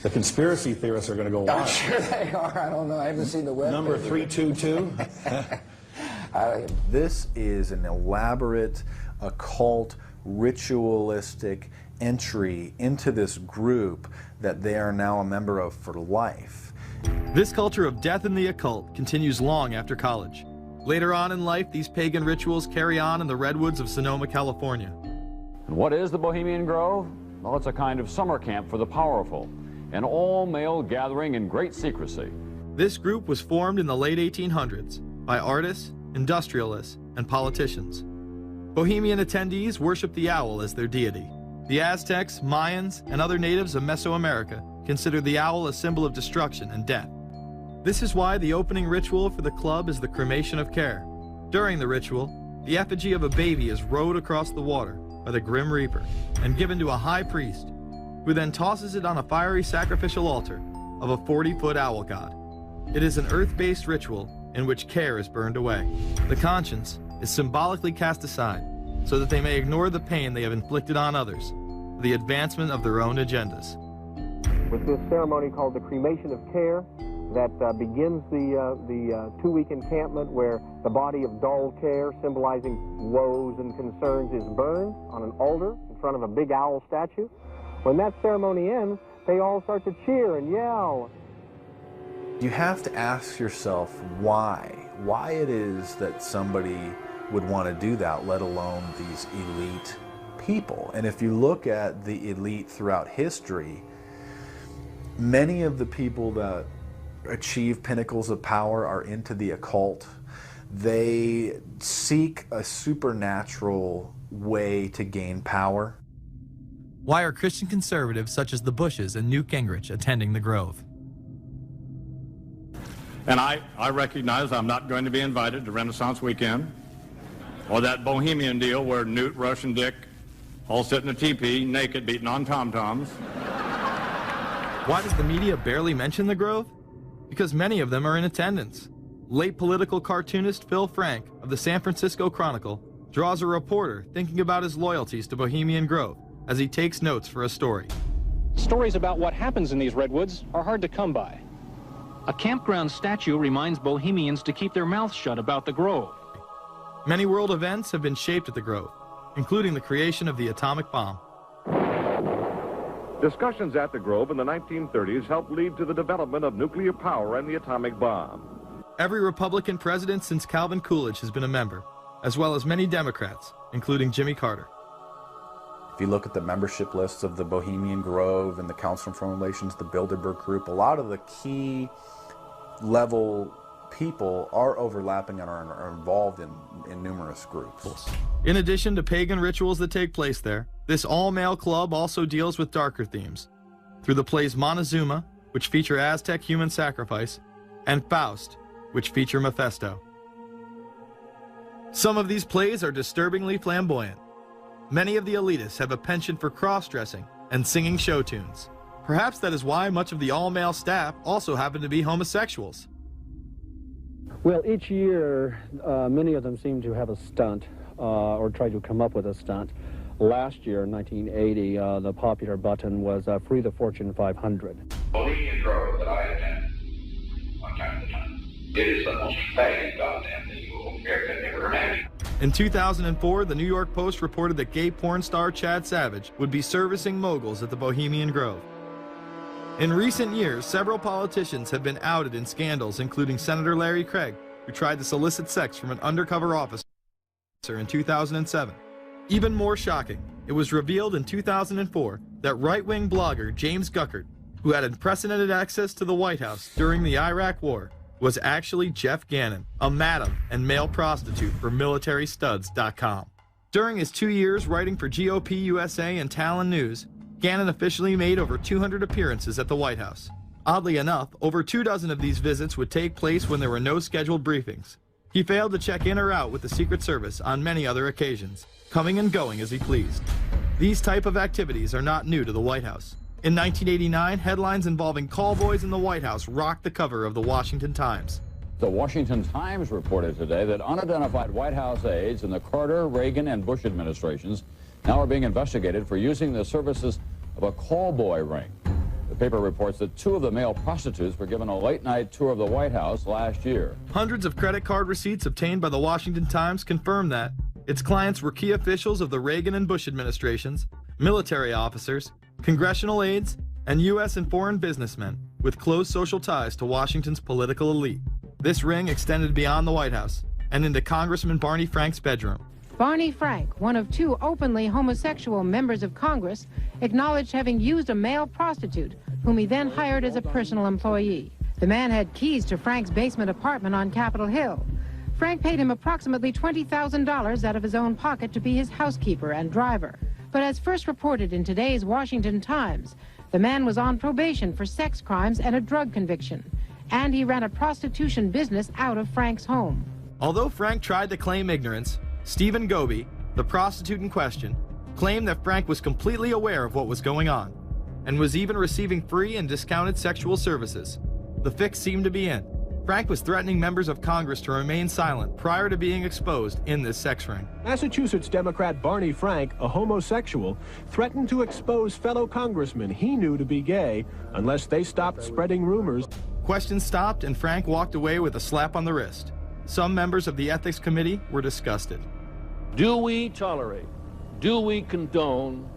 [SPEAKER 15] The conspiracy theorists are going to go wild.
[SPEAKER 6] I'm sure they are. I don't know. I haven't seen the web.
[SPEAKER 15] Number 322?
[SPEAKER 28] This is an elaborate, occult, ritualistic entry into this group that they are now a member of for life.
[SPEAKER 1] This culture of death and the occult continues long after college. Later on in life, these pagan rituals carry on in the redwoods of Sonoma, California.
[SPEAKER 23] And what is the Bohemian Grove? Well, it's a kind of summer camp for the powerful, an all-male gathering in great secrecy.
[SPEAKER 1] This group was formed in the late 1800s by artists, industrialists, and politicians. Bohemian attendees worship the owl as their deity. The Aztecs, Mayans, and other natives of Mesoamerica considered the owl a symbol of destruction and death. This is why the opening ritual for the club is the cremation of care. During the ritual, the effigy of a baby is rowed across the water by the Grim Reaper and given to a high priest, who then tosses it on a fiery sacrificial altar of a 40-foot owl god. It is an earth-based ritual in which care is burned away. The conscience is symbolically cast aside so that they may ignore the pain they have inflicted on others for the advancement of their own agendas.
[SPEAKER 24] With this ceremony called the cremation of care, that begins the two-week encampment where the body of dull care, symbolizing woes and concerns, is burned on an altar in front of a big owl statue. When that ceremony ends, they all start to cheer and yell.
[SPEAKER 28] You have to ask yourself why it is that somebody would want to do that, let alone these elite people. And if you look at the elite throughout history, many of the people that achieve pinnacles of power are into the occult. They seek a supernatural way to gain power.
[SPEAKER 1] Why are Christian conservatives such as the Bushes and Newt Gingrich attending the Grove?
[SPEAKER 12] And I recognize I'm not going to be invited to Renaissance Weekend or that Bohemian deal where Newt, Rush, and Dick all sit in a teepee naked beating on tom-toms.
[SPEAKER 1] Why does the media barely mention the Grove? Because many of them are in attendance. Late political cartoonist Phil Frank of the San Francisco Chronicle draws a reporter thinking about his loyalties to Bohemian Grove as he takes notes for a story.
[SPEAKER 25] Stories about what happens in these redwoods are hard to come by. A campground statue reminds Bohemians to keep their mouths shut about the Grove.
[SPEAKER 1] Many world events have been shaped at the Grove, including the creation of the atomic bomb.
[SPEAKER 26] Discussions at the Grove in the 1930s helped lead to the development of nuclear power and the atomic bomb.
[SPEAKER 1] Every Republican president since Calvin Coolidge has been a member, as well as many Democrats, including Jimmy Carter.
[SPEAKER 28] If you look at the membership lists of the Bohemian Grove and the Council on Foreign Relations, the Bilderberg Group, a lot of the key level people are overlapping and are involved in numerous groups.
[SPEAKER 1] In addition to pagan rituals that take place there, this all-male club also deals with darker themes through the plays Montezuma, which feature Aztec human sacrifice, and Faust, which feature Mephisto. Some of these plays are disturbingly flamboyant. Many of the elitists have a penchant for cross-dressing and singing show tunes. Perhaps that is why much of the all-male staff also happen to be homosexuals.
[SPEAKER 24] Well, each year, many of them seem to have a stunt or try to come up with a stunt. Last year, in 1980, the popular button was Free the Fortune 500.
[SPEAKER 27] Bohemian Grove that I attend one time at a time. It is the most faggot goddamn thing you will ever imagine.
[SPEAKER 1] In 2004, the New York Post reported that gay porn star Chad Savage would be servicing moguls at the Bohemian Grove. In recent years, several politicians have been outed in scandals, including Senator Larry Craig, who tried to solicit sex from an undercover officer in 2007. Even more shocking, it was revealed in 2004 that right-wing blogger James Guckert, who had unprecedented access to the White House during the Iraq War, was actually Jeff Gannon, a madam and male prostitute for MilitaryStuds.com. During his 2 years writing for GOP USA and Talon News, Gannon officially made over 200 appearances at the White House. Oddly enough, over 24 of these visits would take place when there were no scheduled briefings. He failed to check in or out with the Secret Service on many other occasions, coming and going as he pleased. These type of activities are not new to the White House. In 1989, headlines involving call boys in the White House rocked the cover of the Washington Times.
[SPEAKER 23] The Washington Times reported today that unidentified White House aides in the Carter, Reagan, and Bush administrations now are being investigated for using the services of a call boy ring. The paper reports that 2 of the male prostitutes were given a late-night tour of the White House last year.
[SPEAKER 1] Hundreds of credit card receipts obtained by the Washington Times confirm that its clients were key officials of the Reagan and Bush administrations, military officers, congressional aides, and U.S. and foreign businessmen with close social ties to Washington's political elite. This ring extended beyond the White House and into Congressman Barney Frank's bedroom.
[SPEAKER 2] Barney Frank, one of 2 openly homosexual members of Congress, acknowledged having used a male prostitute, whom he then hired as a personal employee. The man had keys to Frank's basement apartment on Capitol Hill. Frank paid him approximately $20,000 out of his own pocket to be his housekeeper and driver. But as first reported in today's Washington Times, the man was on probation for sex crimes and a drug conviction, and he ran a prostitution business out of Frank's home.
[SPEAKER 1] Although Frank tried to claim ignorance, Stephen Goby, the prostitute in question, claimed that Frank was completely aware of what was going on and was even receiving free and discounted sexual services. The fix seemed to be in. Frank was threatening members of Congress to remain silent prior to being exposed in this sex ring.
[SPEAKER 8] Massachusetts Democrat Barney Frank, a homosexual, threatened to expose fellow congressmen he knew to be gay unless they stopped spreading rumors.
[SPEAKER 1] Questions stopped and Frank walked away with a slap on the wrist. Some members of the Ethics Committee were disgusted.
[SPEAKER 9] Do we tolerate, do we condone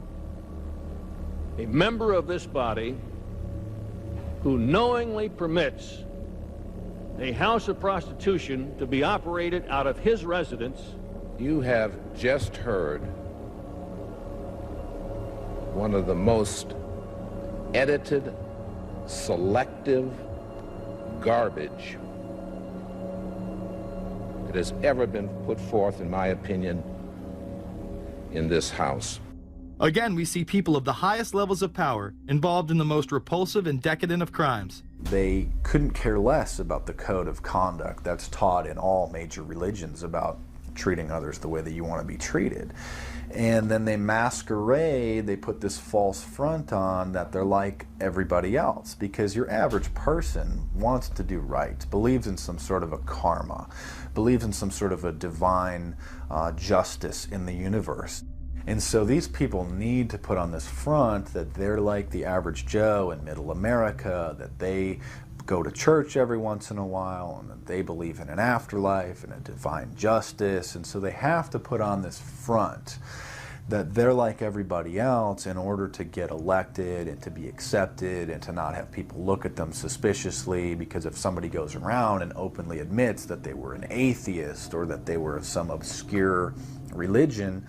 [SPEAKER 9] a member of this body who knowingly permits a house of prostitution to be operated out of his residence?
[SPEAKER 10] You have just heard one of the most edited, selective garbage that has ever been put forth, in my opinion, in this House.
[SPEAKER 1] Again, we see people of the highest levels of power involved in the most repulsive and decadent of crimes.
[SPEAKER 28] They couldn't care less about the code of conduct that's taught in all major religions about treating others the way that you want to be treated. And then they masquerade, they put this false front on that they're like everybody else, because your average person wants to do right, believes in some sort of a karma, believes in some sort of a divine justice in the universe. And so these people need to put on this front that they're like the average Joe in middle America, that they go to church every once in a while, and that they believe in an afterlife and a divine justice. And so they have to put on this front that they're like everybody else in order to get elected and to be accepted and to not have people look at them suspiciously, because if somebody goes around and openly admits that they were an atheist or that they were of some obscure religion,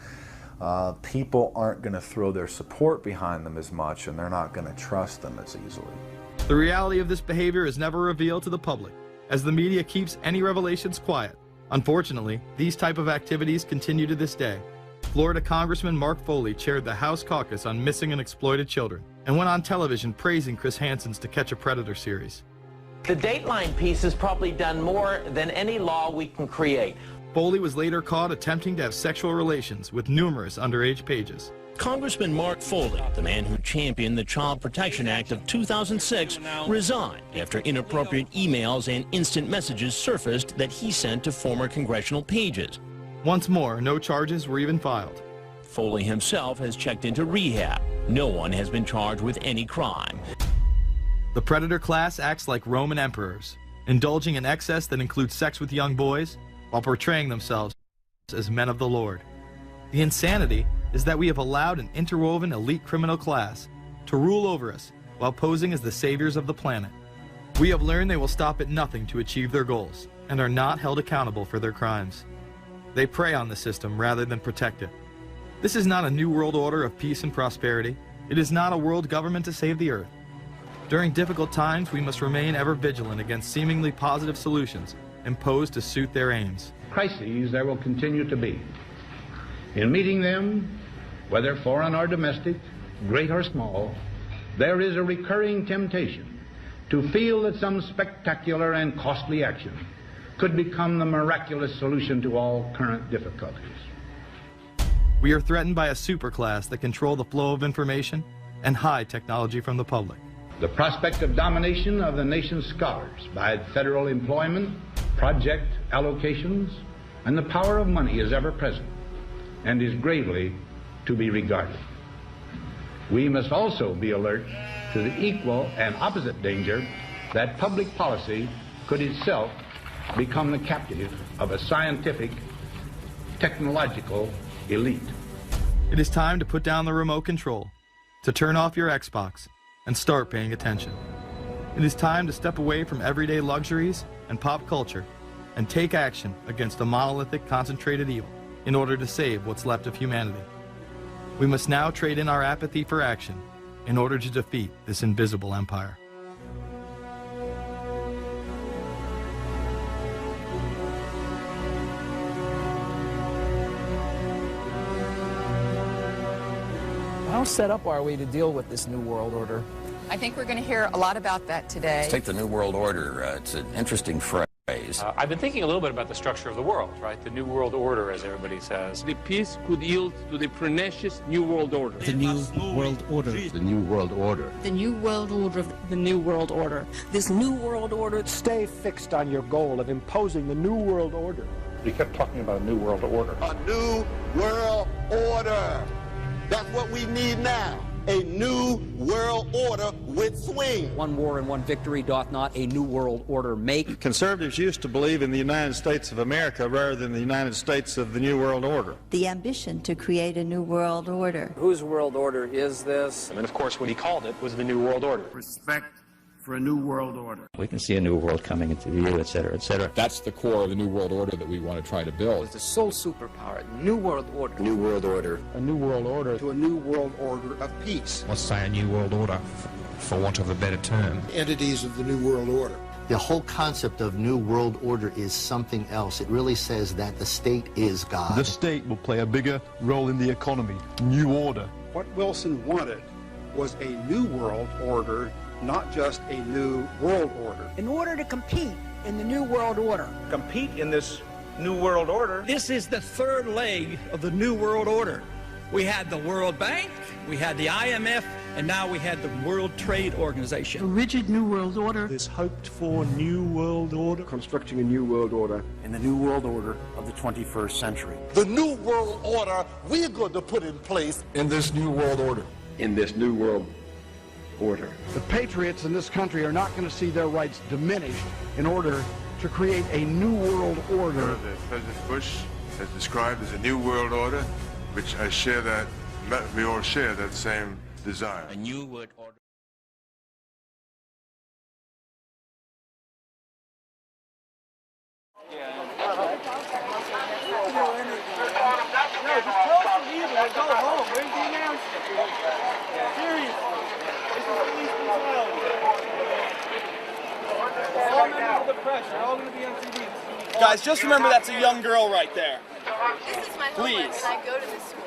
[SPEAKER 28] people aren't going to throw their support behind them as much, and they're not going to trust them as easily.
[SPEAKER 1] The reality of this behavior is never revealed to the public, as the media keeps any revelations quiet. Unfortunately, these type of activities continue to this day. Florida Congressman Mark Foley chaired the House caucus on missing and exploited children and went on television praising Chris Hansen's To Catch a Predator series.
[SPEAKER 11] The Dateline piece has probably done more than any law we can create.
[SPEAKER 1] Foley was later caught attempting to have sexual relations with numerous underage pages.
[SPEAKER 13] Congressman Mark Foley, the man who championed the Child Protection Act of 2006, resigned after inappropriate emails and instant messages surfaced that he sent to former congressional pages.
[SPEAKER 1] Once more, no charges were even filed.
[SPEAKER 13] Foley himself has checked into rehab. No one has been charged with any crime.
[SPEAKER 1] The predator class acts like Roman emperors, indulging in excess that includes sex with young boys while portraying themselves as men of the Lord. The insanity is that we have allowed an interwoven elite criminal class to rule over us while posing as the saviors of the planet. We have learned they will stop at nothing to achieve their goals and are not held accountable for their crimes. They prey on the system rather than protect it. This is not a new world order of peace and prosperity. It is not a world government to save the earth. During difficult times, we must remain ever vigilant against seemingly positive solutions imposed to suit their aims.
[SPEAKER 16] Crises there will continue to be. In meeting them, whether foreign or domestic, great or small, there is a recurring temptation to feel that some spectacular and costly action could become the miraculous solution to all current difficulties.
[SPEAKER 1] We are threatened by a superclass that control the flow of information, and hide technology from the public.
[SPEAKER 16] The prospect of domination of the nation's scholars by federal employment, project allocations, and the power of money is ever present and is gravely to be regarded. We must also be alert to the equal and opposite danger that public policy could itself become the captive of a scientific, technological elite.
[SPEAKER 1] It is time to put down the remote control, to turn off your Xbox, and start paying attention. It is time to step away from everyday luxuries and pop culture and take action against a monolithic, concentrated evil in order to save what's left of humanity. We must now trade in our apathy for action in order to defeat this invisible empire.
[SPEAKER 3] How set up are we to deal with this New World Order?
[SPEAKER 7] I think we're going to hear a lot about that today.
[SPEAKER 14] Let's take the New World Order. It's an interesting phrase.
[SPEAKER 17] I've been thinking a little bit about the structure of the world, right? The New World Order, as everybody says.
[SPEAKER 18] The peace could yield to the pernicious New World Order.
[SPEAKER 19] The New World Order.
[SPEAKER 18] The New World Order.
[SPEAKER 19] The New World Order. The New World Order. This New World Order.
[SPEAKER 20] Stay fixed on your goal of imposing the New World Order.
[SPEAKER 16] We kept talking about a New World Order.
[SPEAKER 21] A New World Order. That's what we need now. A new world order with swing.
[SPEAKER 3] One war and one victory doth not a new world order make.
[SPEAKER 29] Conservatives used to believe in the United States of America rather than the United States of the New World Order.
[SPEAKER 30] The ambition to create a new world order.
[SPEAKER 3] Whose world order is this?
[SPEAKER 17] And of course, what he called it was the New World Order.
[SPEAKER 21] Respect for a new world order.
[SPEAKER 31] We can see a new world coming into view, et cetera, et cetera.
[SPEAKER 32] That's the core of the new world order that we want to try to build.
[SPEAKER 3] It's the sole superpower, New World Order.
[SPEAKER 29] New world order.
[SPEAKER 20] A new world order.
[SPEAKER 21] To a new world order of peace.
[SPEAKER 33] Let's say a new world order, for want of a better term.
[SPEAKER 21] Entities of the new world order.
[SPEAKER 34] The whole concept of New World Order is something else. It really says that the state is God.
[SPEAKER 35] The state will play a bigger role in the economy. New order.
[SPEAKER 21] What Wilson wanted was a new world order, not just a new world order.
[SPEAKER 19] In order to compete in the New World Order.
[SPEAKER 29] Compete in this new world order.
[SPEAKER 36] This is the third leg of the New World Order. We had the World Bank, we had the IMF, and now we had the World Trade Organization.
[SPEAKER 19] A rigid New World Order.
[SPEAKER 35] This hoped-for New World Order.
[SPEAKER 20] Constructing a new world order.
[SPEAKER 34] In the New World Order of the 21st century.
[SPEAKER 21] The new world order we're going to put in place
[SPEAKER 29] in this new world order.
[SPEAKER 21] In this new world order.
[SPEAKER 20] The patriots in this country are not going to see their rights diminished in order to create a new world order.
[SPEAKER 37] President Bush has described as a new world order, which we all share that same desire.
[SPEAKER 31] A new world order.
[SPEAKER 20] No, just tell us to leave and we'll go home. Where's the announcement? Seriously. This is police brutality. All members of the press are all going to be on TV.
[SPEAKER 38] Guys, just remember that's a young girl right there.
[SPEAKER 39] This is my homework and I go to this school.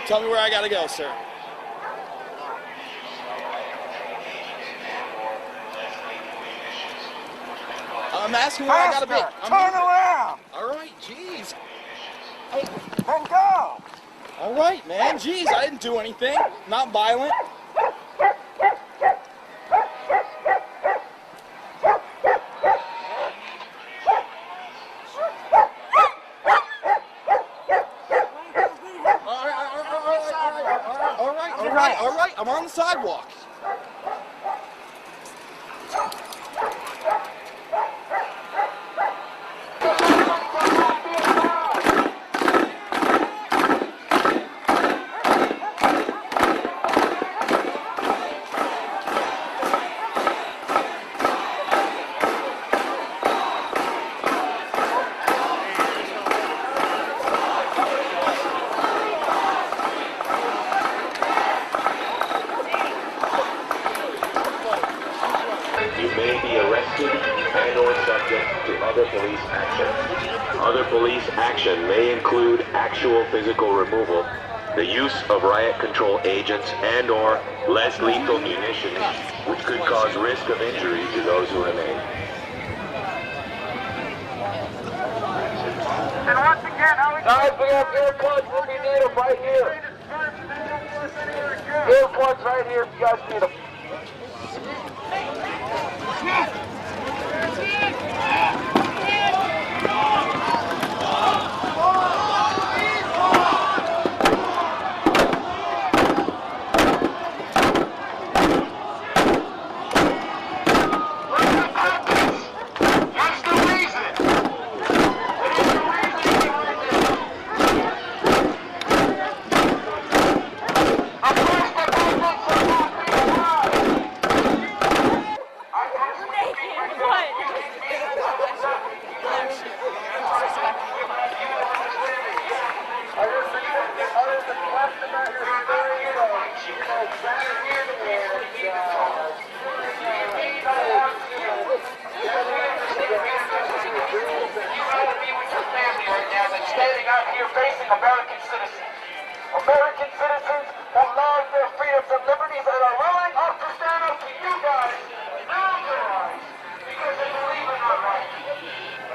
[SPEAKER 38] Tell me where I gotta go, sir. I'm asking where I gotta be.
[SPEAKER 21] Turn around!
[SPEAKER 38] All right, jeez.
[SPEAKER 21] Then go!
[SPEAKER 38] All right, man, jeez, I didn't do anything. Not violent. All right, I'm on the sidewalk.
[SPEAKER 1] actual physical removal, the use of riot control agents and/or less lethal munitions, which could cause risk of injury to those who remain.
[SPEAKER 2] And once again, guys, we have earplugs if you need them right here. Earplugs right here if you guys need them. Standing out here facing American citizens. American citizens who love their freedoms and liberties and are willing to stand up to you guys and your rights because they believe in our rights.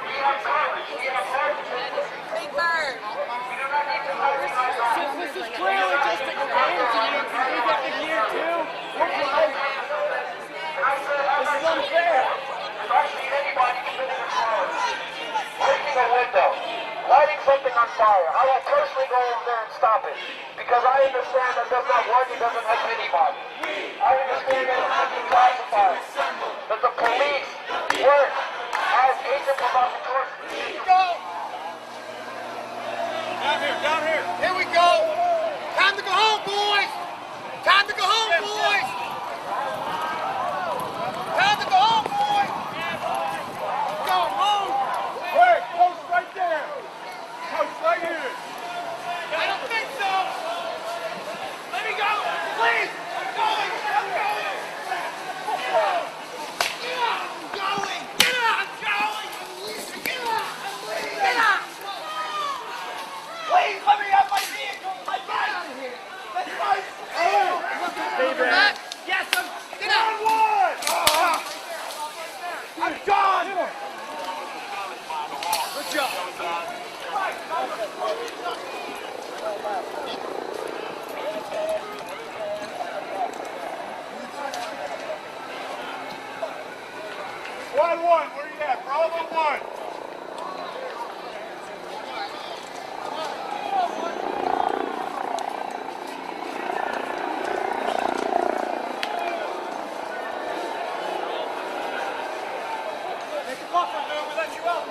[SPEAKER 2] We have courage. We have heart. Big Bird. We do not need to compromise our rights. This is clearly just a campaign to you. Can we get the gear too? This is unfair. If I see anybody committing a crime, breaking a window, lighting something on fire, I will personally go over there and stop it. Because I understand that does not work, it doesn't help anybody. I understand that it has to be classified. That the police work as agent provocateurs. Go! Down here, down here. Here we go. Time to go home, boys. Time to go home, boys. Time to go home, boys. Go home. Wait, post right there. Post right here. I don't think so. Let me go, please. I'm going. I'm going. Get out. I'm going. Get out. I'm going. Get out. Get out. Please let me have my vehicle. My bike. That's my vehicle. Yes, I'm. Get out. I'm gone. Good job. 1-1, where you at? Bravo 1. Make the buffer move, we let you out.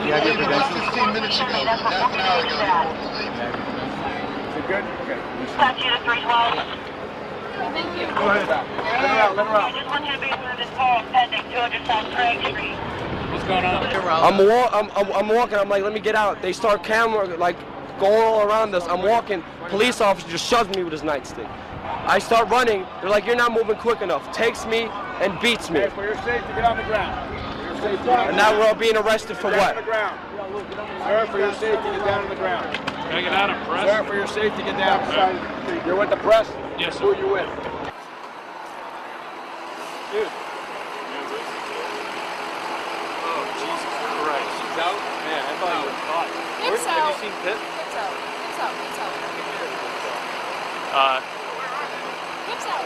[SPEAKER 2] You have your credentials? 15 minutes ago, half an hour ago, you won't believe it. Is it good? Okay. Statute of 312. Thank you. Go ahead. Let her out, let her out. I just want you to be through this call pending 200 South Craig Street. What's going on?
[SPEAKER 4] I'm walking, I'm like, let me get out. They start camera, like, going all around us. I'm walking, police officer just shoves me with his nightstick. I start running, they're like, you're not moving quick enough. Takes me and beats me.
[SPEAKER 2] Okay, for your safety, get on the ground.
[SPEAKER 4] And now we're all being arrested for what?
[SPEAKER 2] Sir, for your safety, get down on the ground.
[SPEAKER 17] Can I get out of press?
[SPEAKER 2] Sir, for your safety, get down. Okay. You're with the press?
[SPEAKER 17] Yes, sir.
[SPEAKER 2] Who are you with? Dude.
[SPEAKER 17] Oh, Jesus Christ. She's out? Man, I thought you were caught.
[SPEAKER 39] Pips out.
[SPEAKER 17] Have you seen Pip?
[SPEAKER 39] Pips out. Pips out. Pips out. Pips out.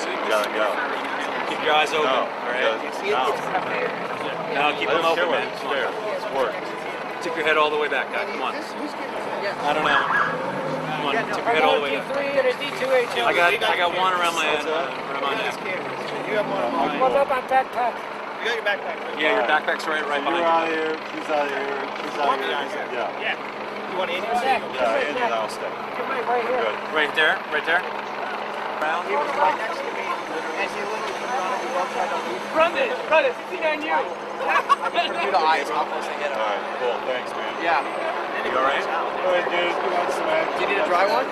[SPEAKER 5] You gotta go.
[SPEAKER 17] Keep your eyes open.
[SPEAKER 5] No,
[SPEAKER 17] all right?
[SPEAKER 5] No,
[SPEAKER 17] keep them open, man.
[SPEAKER 5] It's fair. It's work.
[SPEAKER 17] Tip your head all the way back, guys. Come on. I don't know. Come on, tip your head all the way back. I got one around my head. Around my neck.
[SPEAKER 2] You have one on mine. What's up on backpack? You got your backpack.
[SPEAKER 17] Yeah, your backpack's right behind you.
[SPEAKER 5] You're out here. She's out here. She's out here. Yeah.
[SPEAKER 2] You want Andy or Steve?
[SPEAKER 5] Yeah, Andy and I'll stay.
[SPEAKER 2] Right here.
[SPEAKER 5] Good.
[SPEAKER 17] Right there? Right there?
[SPEAKER 2] He was right next to me.
[SPEAKER 6] Run this, 69 you. Do the eyes, how close they get.
[SPEAKER 5] Alright, cool. Thanks, man.
[SPEAKER 6] Yeah.
[SPEAKER 17] You alright?
[SPEAKER 5] Good, dude. You want some action?
[SPEAKER 6] Do you need a dry one?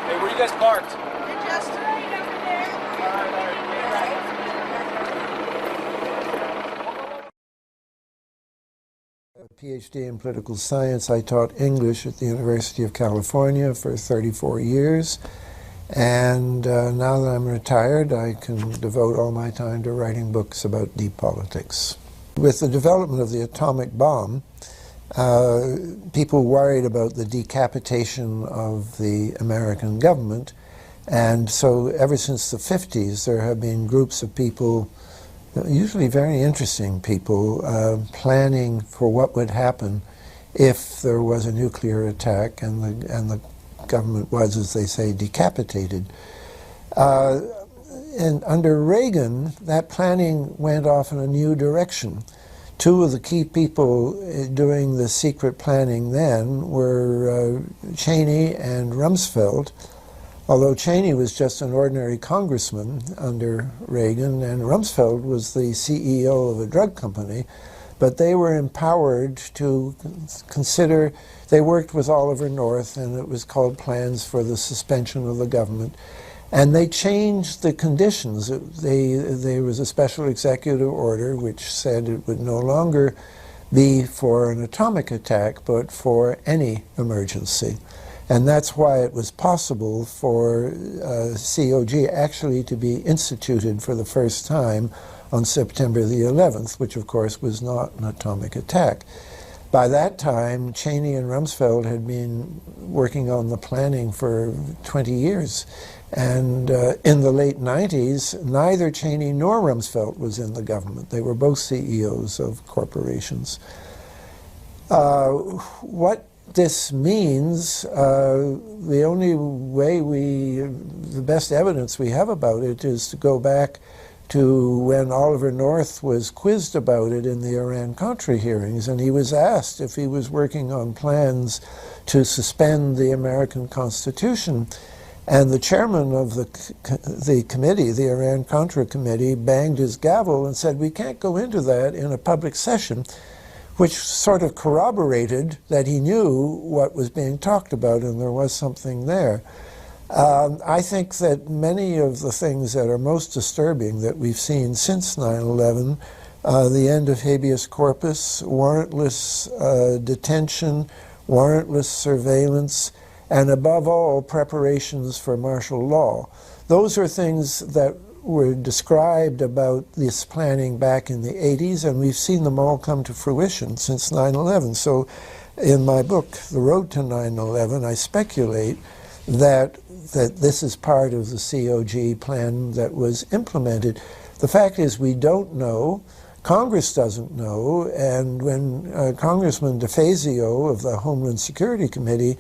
[SPEAKER 6] Hey, where you guys parked?
[SPEAKER 7] A PhD in political science. I taught English at the University of California for 34 years. And now that I'm retired, I can devote all my time to writing books about deep politics. With the development of the atomic bomb, people worried about the decapitation of the American government. And so ever since the 50s, there have been groups of people, usually very interesting people, planning for what would happen if there was a nuclear attack and the government was, as they say, decapitated. And under Reagan, that planning went off in a new direction. Two of the key people doing the secret planning then were Cheney and Rumsfeld, although Cheney was just an ordinary congressman under Reagan, and Rumsfeld was the CEO of a drug company, but they were empowered to consider, they worked with Oliver North, and it was called Plans for the Suspension of the Government, and they changed the conditions. There was a special executive order which said it would no longer be for an atomic attack, but for any emergency. And that's why it was possible for COG actually to be instituted for the first time on September the 11th, which of course was not an atomic attack. By that time, Cheney and Rumsfeld had been working on the planning for 20 years. And in the late 90s, neither Cheney nor Rumsfeld was in the government. They were both CEOs of corporations. What this means, the only way the best evidence we have about it is to go back to when Oliver North was quizzed about it in the Iran-Contra hearings, and he was asked if he was working on plans to suspend the American Constitution. And the chairman of the committee, the Iran-Contra committee, banged his gavel and said, "We can't go into that in a public session," which sort of corroborated that he knew what was being talked about and there was something there. I think that many of the things that are most disturbing that we've seen since 9/11, the end of habeas corpus, warrantless detention, warrantless surveillance, and above all, preparations for martial law. Those are things that were described about this planning back in the 80s, and we've seen them all come to fruition since 9/11. So in my book, The Road to 9/11, I speculate that this is part of the COG plan that was implemented. The fact is we don't know, Congress doesn't know, and when Congressman DeFazio of the Homeland Security Committee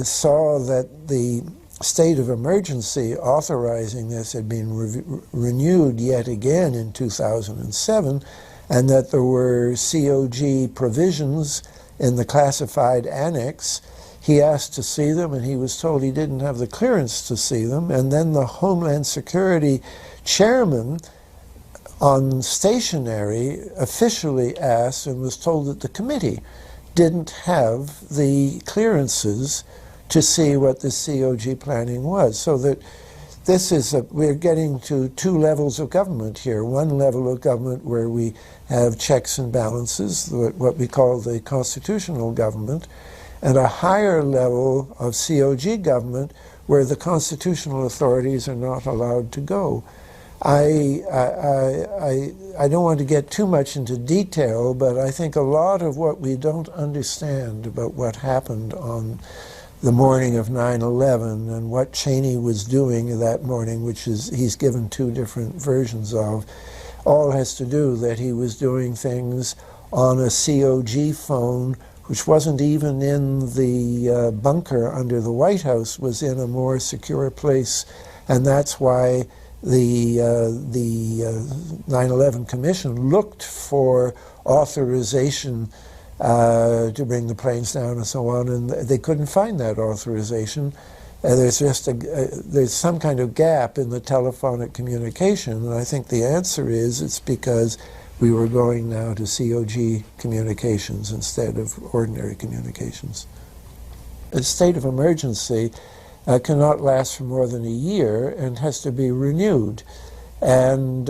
[SPEAKER 7] saw that the state of emergency authorizing this had been renewed yet again in 2007, and that there were COG provisions in the classified annex, he asked to see them, and he was told he didn't have the clearance to see them. And then the Homeland Security chairman on stationery officially asked and was told that the committee didn't have the clearances to see what the COG planning was. So that this is we're getting to two levels of government here. One level of government where we have checks and balances, what we call the constitutional government, and a higher level of COG government where the constitutional authorities are not allowed to go. I don't want to get too much into detail, but I think a lot of what we don't understand about what happened on the morning of 9/11 and what Cheney was doing that morning, which is he's given two different versions of, all has to do that he was doing things on a COG phone, which wasn't even in the bunker under the White House, was in a more secure place, and that's why the 9/11 Commission looked for authorization to bring the planes down and so on, and they couldn't find that authorization. There's just there's some kind of gap in the telephonic communication, and I think the answer is it's because we were going now to COG communications instead of ordinary communications. A state of emergency cannot last for more than a year and has to be renewed. And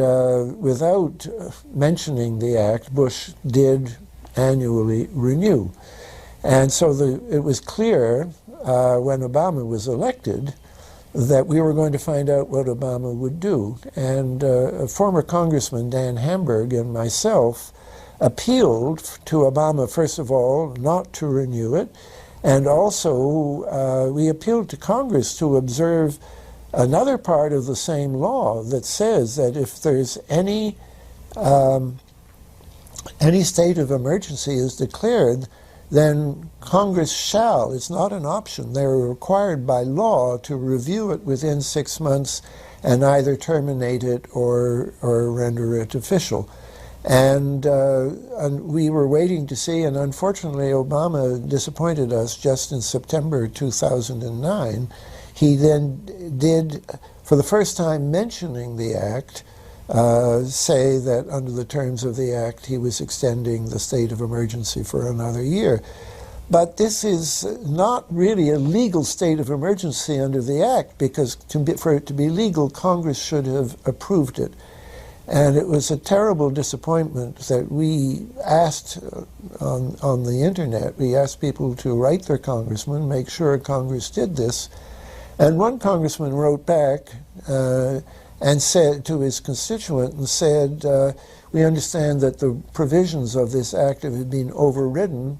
[SPEAKER 7] without mentioning the act, Bush did annually renew. And so it was clear when Obama was elected that we were going to find out what Obama would do. And a former Congressman, Dan Hamburg, and myself appealed to Obama, first of all, not to renew it, and also we appealed to Congress to observe another part of the same law that says that if there's any state of emergency is declared, then Congress shall, it's not an option, they're required by law to review it within 6 months and either terminate it or render it official. And we were waiting to see, and unfortunately Obama disappointed us just in September 2009. He then did, for the first time mentioning the act, say that under the terms of the act he was extending the state of emergency for another year. But this is not really a legal state of emergency under the act, because for it to be legal, Congress should have approved it. And it was a terrible disappointment that we asked on the internet, we asked people to write their congressman, make sure Congress did this. And one congressman wrote back and said to his constituent and said, we understand that the provisions of this act have been overridden